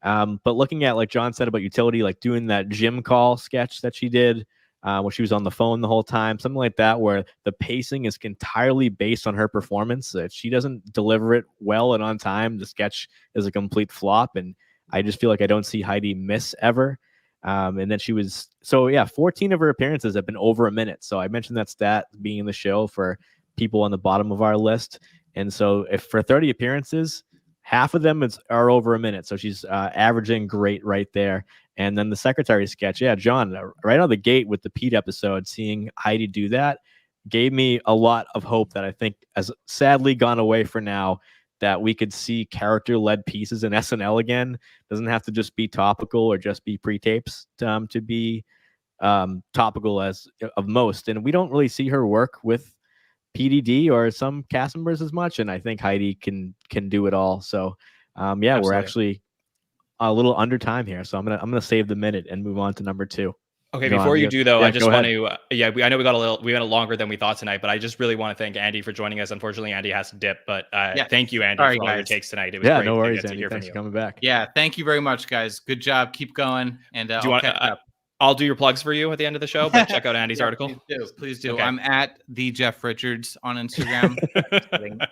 But looking at, like John said about utility, like doing that gym call sketch that she did, where she was on the phone the whole time, something like that, where the pacing is entirely based on her performance. If she doesn't deliver it well and on time, the sketch is a complete flop. And I just feel like I don't see Heidi miss ever. And then 14 of her appearances have been over a minute. So I mentioned that stat being in the show for people on the bottom of our list. And so if for 30 appearances, half of them are over a minute. So she's averaging great right there. And then the secretary sketch. Yeah, John, right out of the gate with the Pete episode, seeing Heidi do that gave me a lot of hope that I think has sadly gone away for now, that we could see character-led pieces in SNL again. Doesn't have to just be topical or just be pre-tapes to be topical as of most. And we don't really see her work with PDD or some cast members as much, and I think Heidi can do it all. So Absolutely. We're actually a little under time here, so I'm gonna save the minute and move on to number 2. Okay, before you do though, I just want to I know we went longer than we thought tonight, but I just really want to thank Andy for joining us. Unfortunately, Andy has to dip, but thank you, Andy, for all your takes tonight. It was great no worries, to Andy. hear Thanks from for coming back. Yeah, thank you very much, guys. Good job. Keep going. And do you want I'll do your plugs for you at the end of the show, but check out Andy's article. Please do. Okay. I'm at the Jeff Richards on Instagram.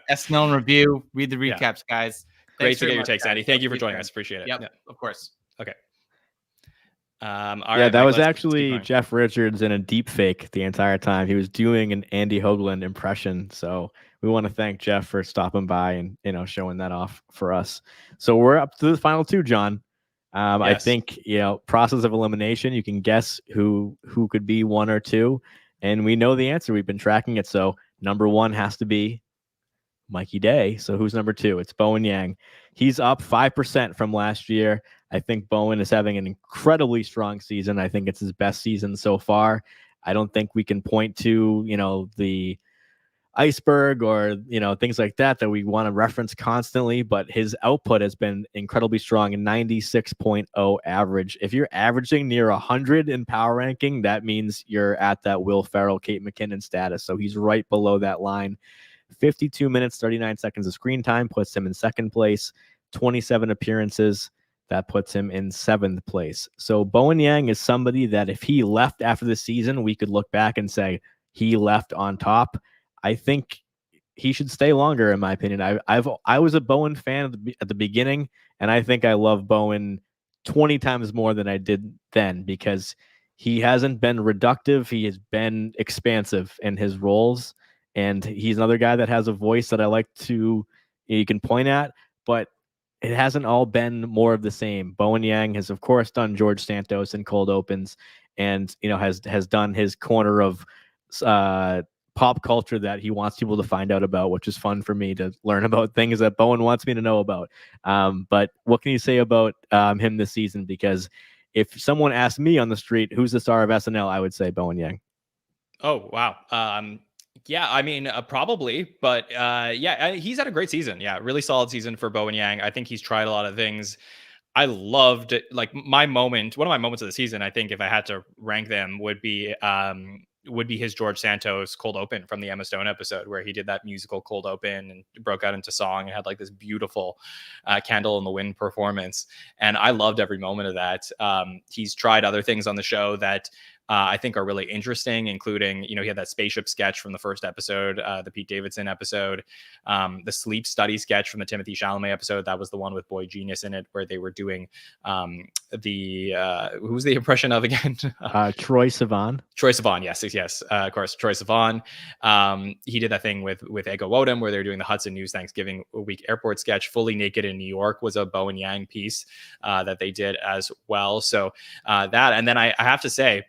SNL in review. Read the recaps, guys. Great to get your takes, Andy. Thank you for joining us. Appreciate it. Yep, of course. Okay. All right, that was actually Jeff Richards in a deep fake the entire time. He was doing an Andy Hoglund impression. So we want to thank Jeff for stopping by and showing that off for us. So we're up to the final 2, John. Yes. I think process of elimination. You can guess who could be 1 or 2, and we know the answer. We've been tracking it. So number 1 has to be Mikey Day. So who's number 2? It's Bowen Yang. He's up 5% from last year. I think Bowen is having an incredibly strong season. I think it's his best season so far. I don't think we can point to, the iceberg or, things like that we want to reference constantly, but his output has been incredibly strong, and 96.0 average. If you're averaging near 100 in power ranking, that means you're at that Will Ferrell, Kate McKinnon status. So he's right below that line. 52 minutes, 39 seconds of screen time puts him in 2nd place. 27 appearances, that puts him in 7th place. So Bowen Yang is somebody that if he left after the season, we could look back and say he left on top. I think he should stay longer, in my opinion. I was a Bowen fan at the beginning, and I think I love Bowen 20 times more than I did then, because he hasn't been reductive. He has been expansive in his roles, and he's another guy that has a voice that I like to, you can point at, but it hasn't all been more of the same. Bowen Yang has, of course, done George Santos in cold opens, and has done his corner of pop culture that he wants people to find out about, which is fun for me to learn about things that Bowen wants me to know about. But what can you say about him this season? Because if someone asked me on the street, who's the star of SNL, I would say Bowen Yang. Oh, wow. Yeah, I mean, probably, but he's had a great season. Yeah, really solid season for Bowen Yang. I think he's tried a lot of things. I loved it. Like one of my moments of the season, I think if I had to rank them, would be his George Santos cold open from the Emma Stone episode, where he did that musical cold open and broke out into song and had like this beautiful Candle in the Wind performance. And I loved every moment of that. He's tried other things on the show that I think are really interesting, including, he had that spaceship sketch from the first episode, the Pete Davidson episode, the sleep study sketch from the Timothy Chalamet episode. That was the one with Boy Genius in it, where they were doing who was the impression of again? Troy Sivan. Troy Sivan, yes, of course, Troy Sivan. He did that thing with Ego Nwodim, where they're doing the Hudson News Thanksgiving Week airport sketch. Fully Naked in New York was a Bowen Yang piece that they did as well. So that, and then I have to say,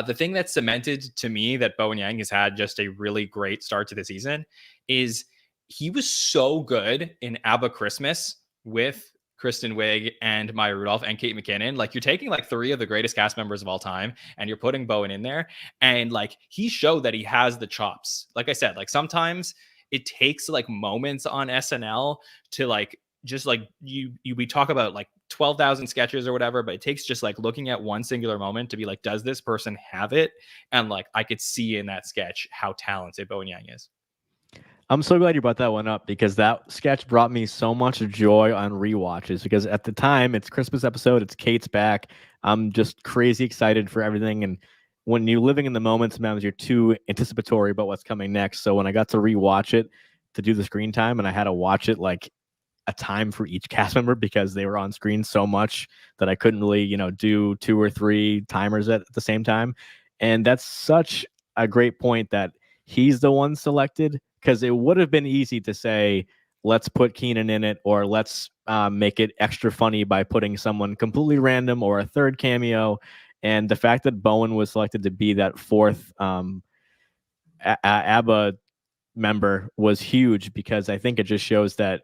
the thing that cemented to me that Bowen Yang has had just a really great start to the season is he was so good in ABBA Christmas with Kristen Wiig and Maya Rudolph and Kate McKinnon. Like, you're taking like 3 of the greatest cast members of all time and you're putting Bowen in there. And like, he showed that he has the chops. Like I said, like sometimes it takes like moments on SNL to like just like we talk about like 12,000 sketches or whatever, but it takes just like looking at one singular moment to be like, does this person have it? And like I could see in that sketch how talented Bowen Yang is. I'm so glad you brought that one up because that sketch brought me so much joy on rewatches because at the time it's Christmas episode, it's Kate's back. I'm just crazy excited for everything. And when you're living in the moment, sometimes you're too anticipatory about what's coming next. So when I got to rewatch it to do the screen time and I had to watch it like a time for each cast member because they were on screen so much that I couldn't really, do 2 or 3 timers at the same time. And that's such a great point that he's the one selected because it would have been easy to say, let's put Kenan in it or let's make it extra funny by putting someone completely random or a third cameo. And the fact that Bowen was selected to be that 4th ABBA member was huge because I think it just shows that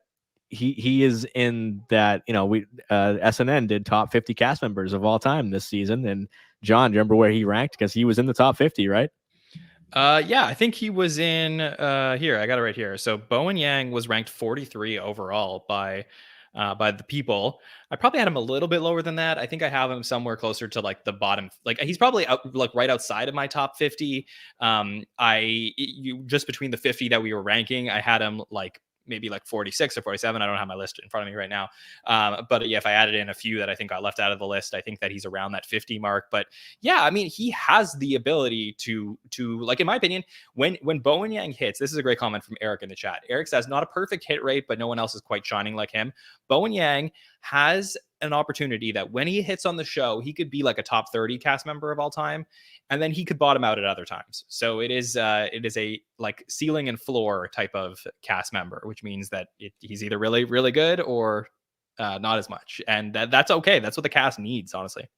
he is in that, SNN did top 50 cast members of all time this season. And John, do you remember where he ranked? Because he was in the top 50, right? Yeah, I think he was in here. I got it right here. So Bowen Yang was ranked 43 overall by the people. I probably had him a little bit lower than that. I think I have him somewhere closer to like the bottom. Like he's probably like right outside of my top 50. Just between the 50 that we were ranking, I had him like maybe like 46 or 47. I don't have my list in front of me right now. But yeah, if I added in a few that I think got left out of the list, I think that he's around that 50 mark. But yeah, I mean, he has the ability to like, in my opinion, when Bowen Yang hits, this is a great comment from Eric in the chat. Eric says, not a perfect hit rate, but no one else is quite shining like him. Bowen Yang has an opportunity that when he hits on the show, he could be like a top 30 cast member of all time. And then he could bottom out at other times. So it is a like ceiling and floor type of cast member, which means that he's either really, really good or not as much. And that's okay. That's what the cast needs, honestly.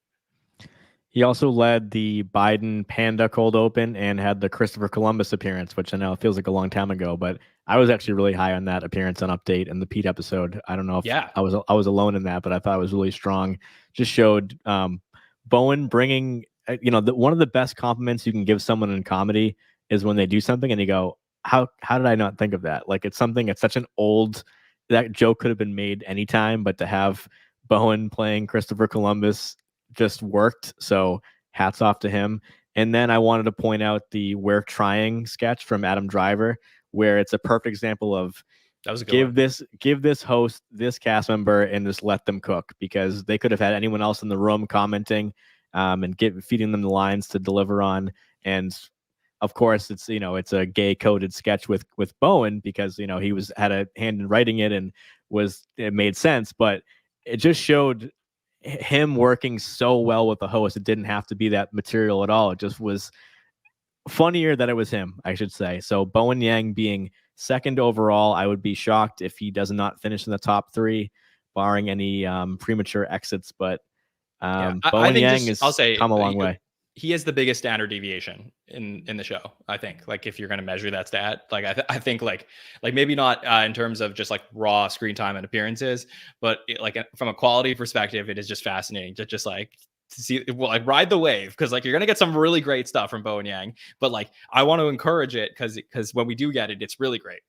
He also led the Biden Panda cold open and had the Christopher Columbus appearance, which I know feels like a long time ago, but I was actually really high on that appearance on Update and the Pete episode. I don't know if I was alone in that, but I thought it was really strong. Just showed Bowen bringing, one of the best compliments you can give someone in comedy is when they do something and you go, how did I not think of that? Like it's such an old, that joke could have been made anytime, but to have Bowen playing Christopher Columbus just worked. So hats off to him. And then I wanted to point out the We're Trying sketch from Adam Driver, where it's a perfect example of that was a good give this host this cast member and just let them cook because they could have had anyone else in the room commenting and feeding them the lines to deliver on. And of course, it's a gay coded sketch with Bowen because he had a hand in writing it and it made sense, but it just showed him working so well with the host. It didn't have to be that material at all. It just was funnier that it was him, I should say. So Bowen Yang being 2nd overall, I would be shocked if he does not finish in the top 3, barring any premature exits. But Bowen Yang has come a long way. He is the biggest standard deviation in the show. I think, like, if you're going to measure that stat, like I think like maybe not in terms of just like raw screen time and appearances, but like from a quality perspective, it is just fascinating to just like to see, like, ride the wave, because like you're going to get some really great stuff from Bowen Yang, but like I want to encourage it because when we do get it, it's really great.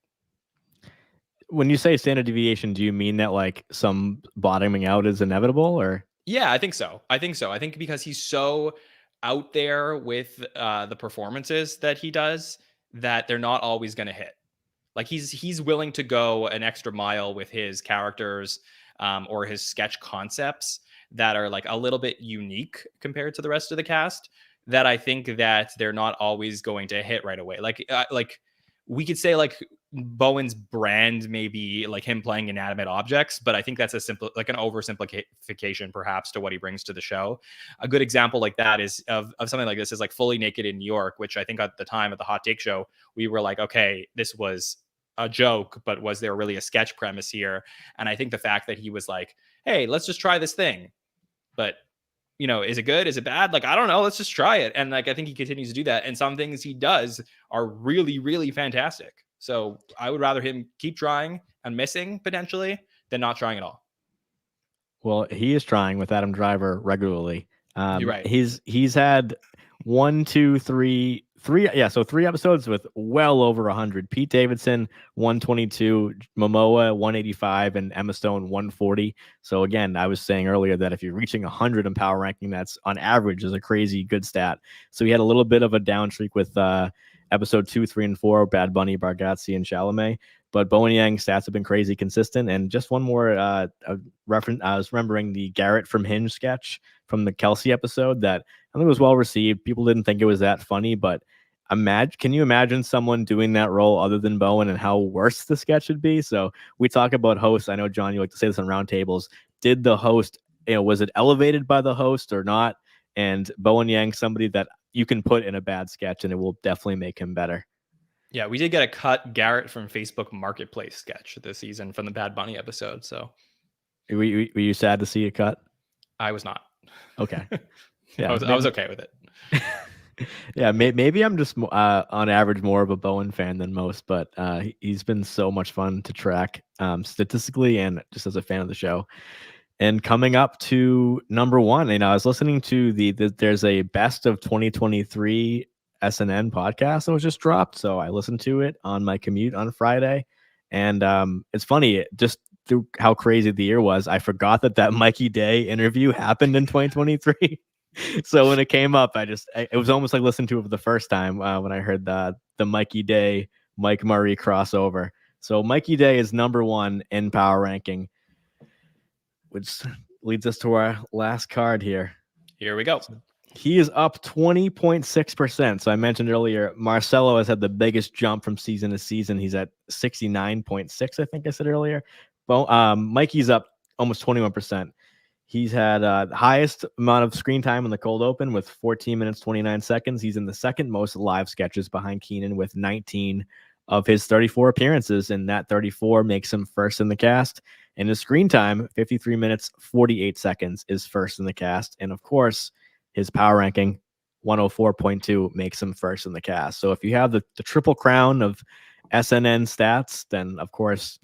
When you say standard deviation, do you mean that like some bottoming out is inevitable, or? Yeah, I think so. I think because he's so out there with the performances that he does that they're not always going to hit. Like he's willing to go an extra mile with his characters or his sketch concepts that are like a little bit unique compared to the rest of the cast, that I think that they're not always going to hit right away. Like we could say like Bowen's brand may be like him playing inanimate objects, but I think that's an oversimplification perhaps to what he brings to the show. A good example like that is of something like this is like Fully Naked in New York, which I think at the time of the Hot Take Show, we were like, okay, this was a joke, but was there really a sketch premise here? And I think the fact that he was like, hey, let's just try this thing. But is it good? Is it bad? Like, I don't know. Let's just try it. And like, I think he continues to do that. And some things he does are really, really fantastic. So I would rather him keep trying and missing potentially than not trying at all. Well, he is trying with Adam Driver regularly. You're right. He's had 1, 2, 3, three episodes with well over 100. Pete Davidson 122, Momoa 185, and Emma Stone 140. So again, I was saying earlier that if you're reaching 100 in power ranking, that's on average is a crazy good stat. So he had a little bit of a down streak with episode 2, 3, and 4, Bad Bunny, Bargatze, and Chalamet. But Bowen Yang's stats have been crazy consistent. And just one more reference, I was remembering the Garrett from Hinge sketch from the Kelsey episode that I think was well received. People didn't think it was that funny, but can you imagine someone doing that role other than Bowen and how worse the sketch would be? So we talk about hosts. I know, John, you like to say this on roundtables. Did the host, was it elevated by the host or not? And Bowen Yang, somebody that you can put in a bad sketch and it will definitely make him better. Yeah, we did get a cut Garrett from Facebook Marketplace sketch this season from the Bad Bunny episode. So were you sad to see it cut? I was not. Okay. Yeah, I was okay with it. Yeah, maybe I'm just on average more of a Bowen fan than most, but he's been so much fun to track statistically and just as a fan of the show. And coming up to number one, I was listening to there's a best of 2023 SNN podcast that was just dropped. So I listened to it on my commute on Friday. And it's funny, just through how crazy the year was, I forgot that Mikey Day interview happened in 2023. So when it came up, it was almost like listening to it for the first time when I heard the Mikey Day, Mike Murray crossover. So Mikey Day is number one in power ranking, which leads us to our last card here. Here we go. He is up 20.6%. So I mentioned earlier, Marcelo has had the biggest jump from season to season. He's at 69.6, I think I said earlier. Mikey's up almost 21%. He's had the highest amount of screen time in the cold open with 14 minutes, 29 seconds. He's in the second most live sketches behind Kenan with 19 of his 34 appearances, and that 34 makes him first in the cast. And his screen time, 53 minutes, 48 seconds, is first in the cast. And of course, his power ranking, 104.2, makes him first in the cast. So if you have the triple crown of SNN stats, then of course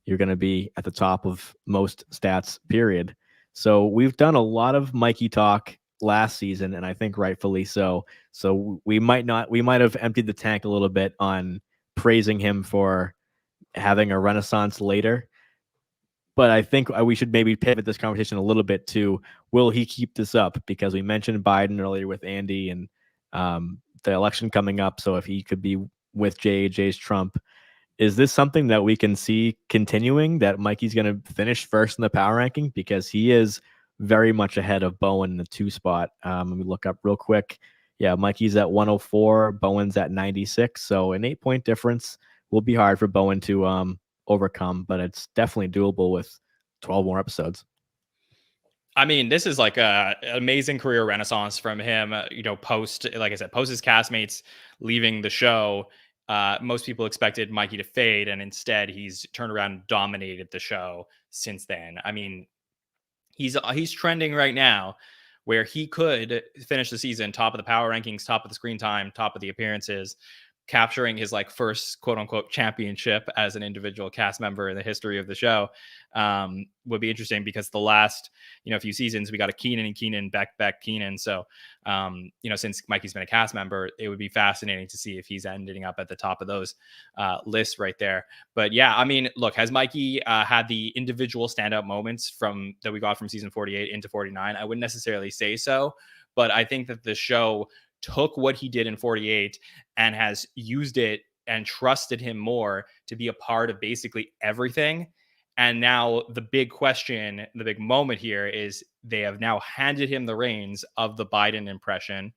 you're going to be at the top of most stats, period. So we've done a lot of Mikey talk last season, and I think rightfully so. So we might have emptied the tank a little bit on praising him for having a renaissance later. But I think we should maybe pivot this conversation a little bit to, will he keep this up? Because we mentioned Biden earlier with Andy and the election coming up. So if he could be with JAJ's Trump, is this something that we can see continuing, that Mikey's going to finish first in the power ranking? Because he is very much ahead of Bowen in the 2 spot. Let me look up real quick. Yeah, Mikey's at 104, Bowen's at 96. So an 8-point difference will be hard for Bowen to overcome, but it's definitely doable with 12 more episodes. I mean, this is like an amazing career renaissance from him. Post his castmates leaving the show. Most people expected Mikey to fade, and instead he's turned around and dominated the show since then. I mean, he's trending right now where he could finish the season top of the power rankings, top of the screen time, top of the appearances, capturing his first quote unquote championship as an individual cast member in the history of the show. Would be interesting because the last few seasons we got a Kenan, Beck, Kenan. So since Mikey's been a cast member, it would be fascinating to see if he's ending up at the top of those lists right there. But yeah, I mean, look, has Mikey had the individual standout moments that we got from season 48 into 49? I wouldn't necessarily say so, but I think that the show took what he did in 48 and has used it and trusted him more to be a part of basically everything. And now the big question, the big moment here is they have now handed him the reins of the Biden impression,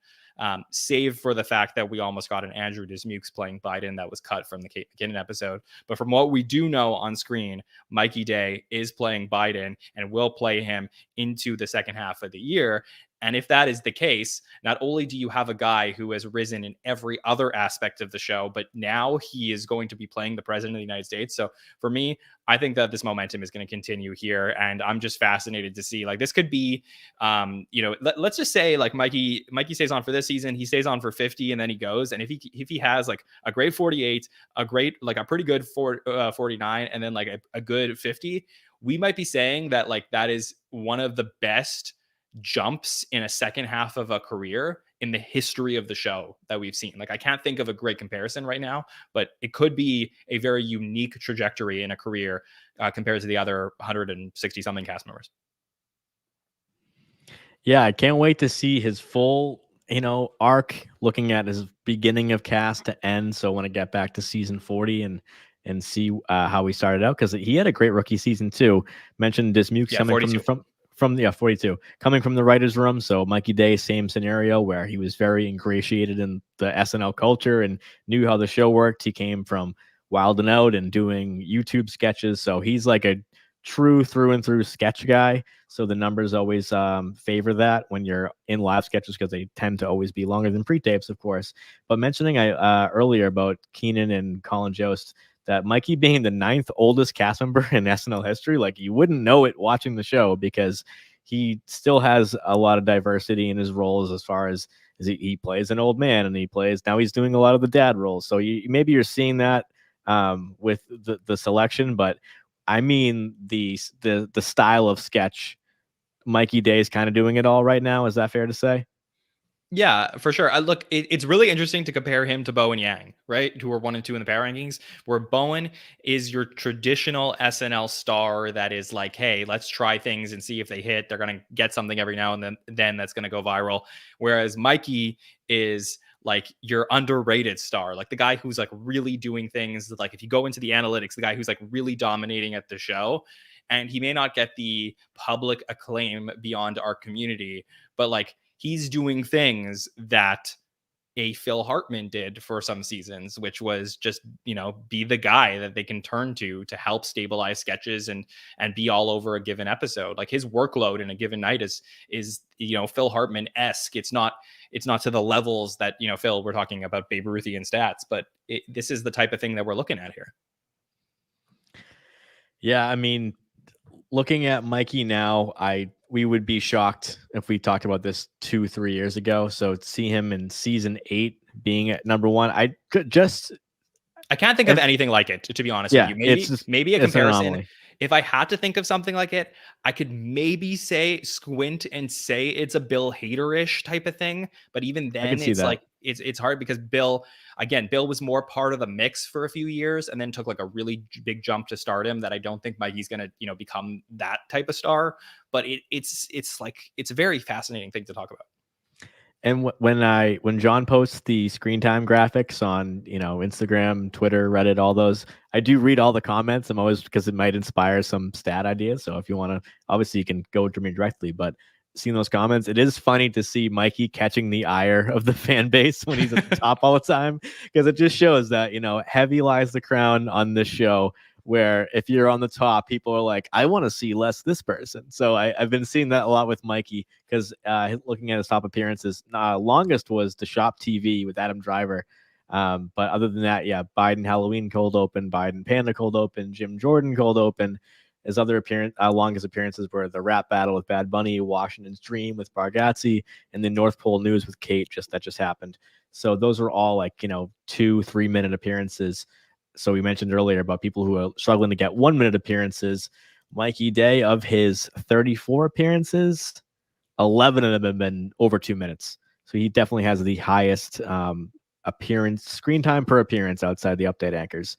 save for the fact that we almost got an Andrew Dismukes playing Biden that was cut from the Kenan episode. But from what we do know on screen, Mikey Day is playing Biden and will play him into the second half of the year. And if that is the case, not only do you have a guy who has risen in every other aspect of the show, but now he is going to be playing the president of the United States. So for me, I think that this momentum is going to continue here. And I'm just fascinated to see, this could be, let's just say Mikey stays on for this season. He stays on for 50 and then he goes. And if he has a great 48, a pretty good 49, and then a good 50, we might be saying that that is one of the best jumps in a second half of a career in the history of the show that we've seen. Like, I can't think of a great comparison right now, but it could be a very unique trajectory in a career compared to the other 160 something cast members. Yeah, I can't wait to see his full, arc, looking at his beginning of cast to end. So I want to get back to season 40 and see how he started out, because he had a great rookie season too. Mentioned Dismukes coming 42. from 42, coming from the writer's room. So Mikey Day, same scenario where he was very ingratiated in the SNL culture and knew how the show worked. He came from Wild and Out and doing YouTube sketches. So he's like a true through and through sketch guy. So the numbers always favor that when you're in live sketches, because they tend to always be longer than pre-tapes, of course. But mentioning earlier about Kenan and Colin Jost, that Mikey being the 9th oldest cast member in SNL history, like, you wouldn't know it watching the show, because he still has a lot of diversity in his roles, as far as he plays an old man, and now he's doing a lot of the dad roles. So maybe you're seeing that with the selection, but I mean the style of sketch, Mikey Day is kind of doing it all right now. Is that fair to say? Yeah, for sure. Look, it's really interesting to compare him to Bowen Yang, right? Who are 1 and 2 in the power rankings, where Bowen is your traditional SNL star that is like, hey, let's try things and see if they hit. They're going to get something every now and then that's going to go viral. Whereas Mikey is like your underrated star, like the guy who's like really doing things that, like, if you go into the analytics, the guy who's like really dominating at the show. And he may not get the public acclaim beyond our community, but like, he's doing things that a Phil Hartman did for some seasons, which was just, be the guy that they can turn to help stabilize sketches and be all over a given episode. Like, his workload in a given night is Phil Hartman-esque. It's not to the levels that, Phil, we're talking about Babe Ruthian stats, but this is the type of thing that we're looking at here. Yeah, I mean, looking at Mikey now, we would be shocked if we talked about this 2-3 years ago. So to see him in season 8 being at number 1, I can't think of anything like it, to be honest with you. Maybe a comparison. If I had to think of something like it, I could maybe squint and say it's a Bill Hader-ish type of thing. But even then, it's like it's hard, because Bill was more part of the mix for a few years and then took like a really big jump to stardom that I don't think Mikey's going to, become that type of star. But it's a very fascinating thing to talk about. And when John posts the screen time graphics on, Instagram, Twitter, Reddit, all those, I do read all the comments. I'm always, because it might inspire some stat ideas. So if you want to, obviously you can go to me directly, but seeing those comments, it is funny to see Mikey catching the ire of the fan base when he's at the top all the time, because it just shows that, heavy lies the crown on this show, where if you're on the top, people are like, I want to see less this person. So I've been seeing that a lot with Mikey, because looking at his top appearances, longest was the Shop TV with Adam Driver. But other than that, Biden Halloween cold open, Biden Panda cold open, Jim Jordan cold open. His other longest appearances were the rap battle with Bad Bunny, Washington's Dream with Bargatze, and the North Pole News with Kate. That just happened. So those were all like 2-3 minute appearances. So we mentioned earlier about people who are struggling to get 1 minute appearances. Mikey Day, of his 34 appearances, 11 of them have been over 2 minutes. So he definitely has the highest screen time per appearance outside the update anchors.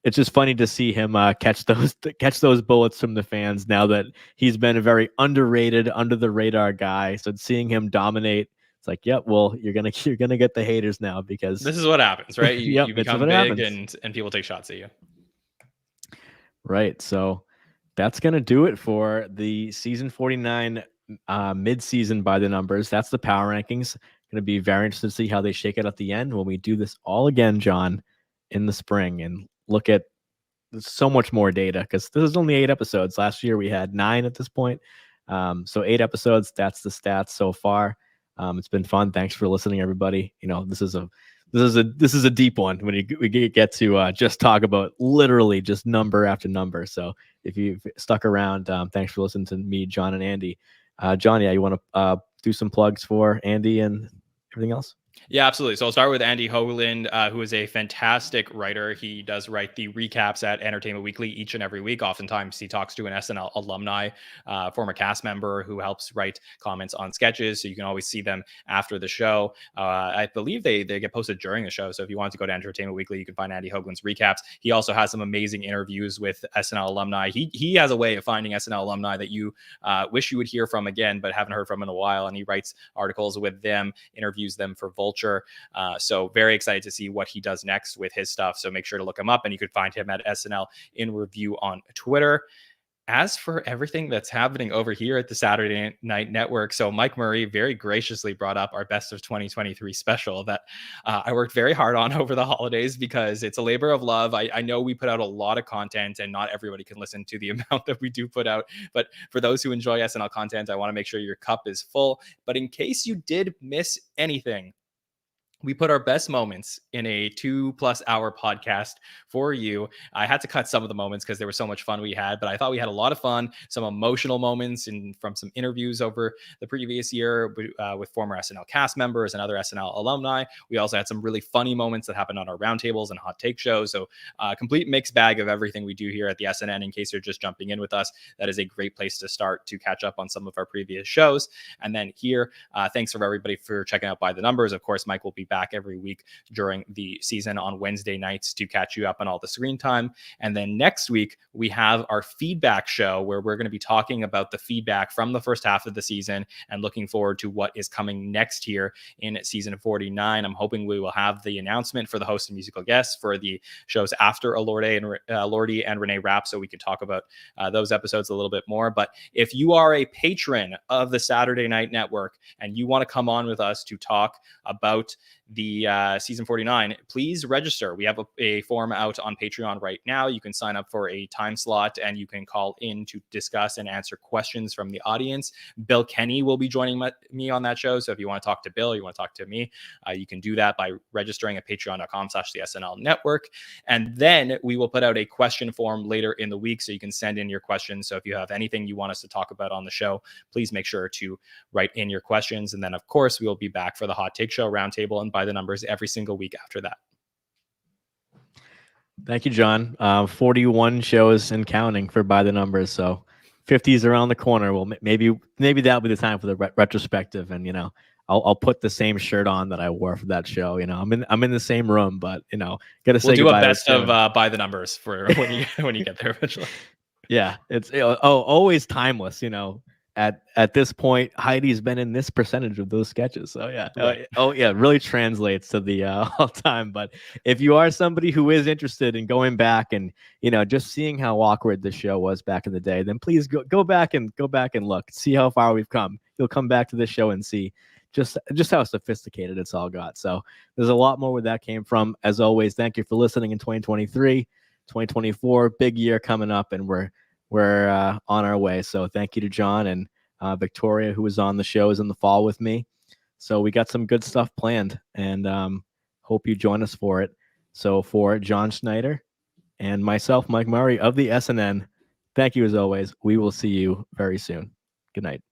It's just funny to see him catch those bullets from the fans, now that he's been a very underrated, under the radar guy. So seeing him dominate, it's like, well, you're gonna get the haters now, because this is what happens, right? You become big and people take shots at you. Right. So that's gonna do it for the season 49 mid-season by the numbers. That's the power rankings. Gonna be very interested to see how they shake it at the end when we do this all again, John, in the spring, and look at so much more data, because this is only 8 episodes. Last year we had 9 at this point. So 8 episodes. That's the stats so far. It's been fun. Thanks for listening, everybody. This is a deep one when we get to just talk about literally just number after number. So if you've stuck around, thanks for listening to me, John, and Andy. John, you want to do some plugs for Andy and everything else? Yeah, absolutely. So I'll start with Andy Hoglund, who is a fantastic writer. He does write the recaps at Entertainment Weekly each and every week. Oftentimes, he talks to an SNL alumni, former cast member who helps write comments on sketches. So you can always see them after the show. I believe they get posted during the show. So if you want to go to Entertainment Weekly, you can find Andy Hoglund's recaps. He also has some amazing interviews with SNL alumni. He has a way of finding SNL alumni that you wish you would hear from again, but haven't heard from in a while. And he writes articles with them, interviews them for Vulture. So very excited to see what he does next with his stuff. So make sure to look him up, and you can find him at SNL in Review on Twitter. As for everything that's happening over here at the Saturday Night Network, so Mike Murray very graciously brought up our Best of 2023 special that I worked very hard on over the holidays because it's a labor of love. I know we put out a lot of content and not everybody can listen to the amount that we do put out. But for those who enjoy SNL content, I want to make sure your cup is full. But in case you did miss anything, we put our best moments in a 2+ hour podcast for you. I had to cut some of the moments because there was so much fun we had, but I thought we had a lot of fun, some emotional moments and from some interviews over the previous year with former SNL cast members and other SNL alumni. We also had some really funny moments that happened on our roundtables and hot take shows. So complete mixed bag of everything we do here at the SNN. In case you're just jumping in with us, that is a great place to start to catch up on some of our previous shows. And then here, thanks for everybody for checking out By the Numbers. Of course, Mike will be back every week during the season on Wednesday nights to catch you up on all the screen time. And then next week, we have our feedback show where we're going to be talking about the feedback from the first half of the season and looking forward to what is coming next here in season 49. I'm hoping we will have the announcement for the host and musical guests for the shows after Lordy and Renee Rapp, so we can talk about those episodes a little bit more. But if you are a patron of the Saturday Night Network and you want to come on with us to talk about the season 49, please register. We have a form out on Patreon right now. You can sign up for a time slot and you can call in to discuss and answer questions from the audience. Bill Kenny will be joining me on that show. So if you want to talk to Bill, you want to talk to me, you can do that by registering at patreon.com/the SNL Network. And then we will put out a question form later in the week so you can send in your questions. So if you have anything you want us to talk about on the show, please make sure to write in your questions. And then, of course, we will be back for the Hot Take Show, Roundtable, and By the Numbers every single week after that. Thank you, John. 41 shows and counting for By the Numbers. So 50 is around the corner. Well, maybe that'll be the time for the retrospective. And, I'll put the same shirt on that I wore for that show. I'm in the same room, but, gotta say we'll do a goodbye best of By the Numbers for when you get there eventually. Yeah, it's always timeless, At this point, Heidi's been in this percentage of those sketches. So yeah. Right. It really translates to the all time. But if you are somebody who is interested in going back and, just seeing how awkward the show was back in the day, then please go back and look, see how far we've come. You'll come back to this show and see just how sophisticated it's all got. So there's a lot more where that came from. As always, thank you for listening in 2023, 2024, big year coming up, and we're on our way. So thank you to John and Victoria, who was on the shows in the fall with me. So we got some good stuff planned, and hope you join us for it. So for Jon Schneider and myself, Mike Murray of the SNN, thank you as always. We will see you very soon. Good night.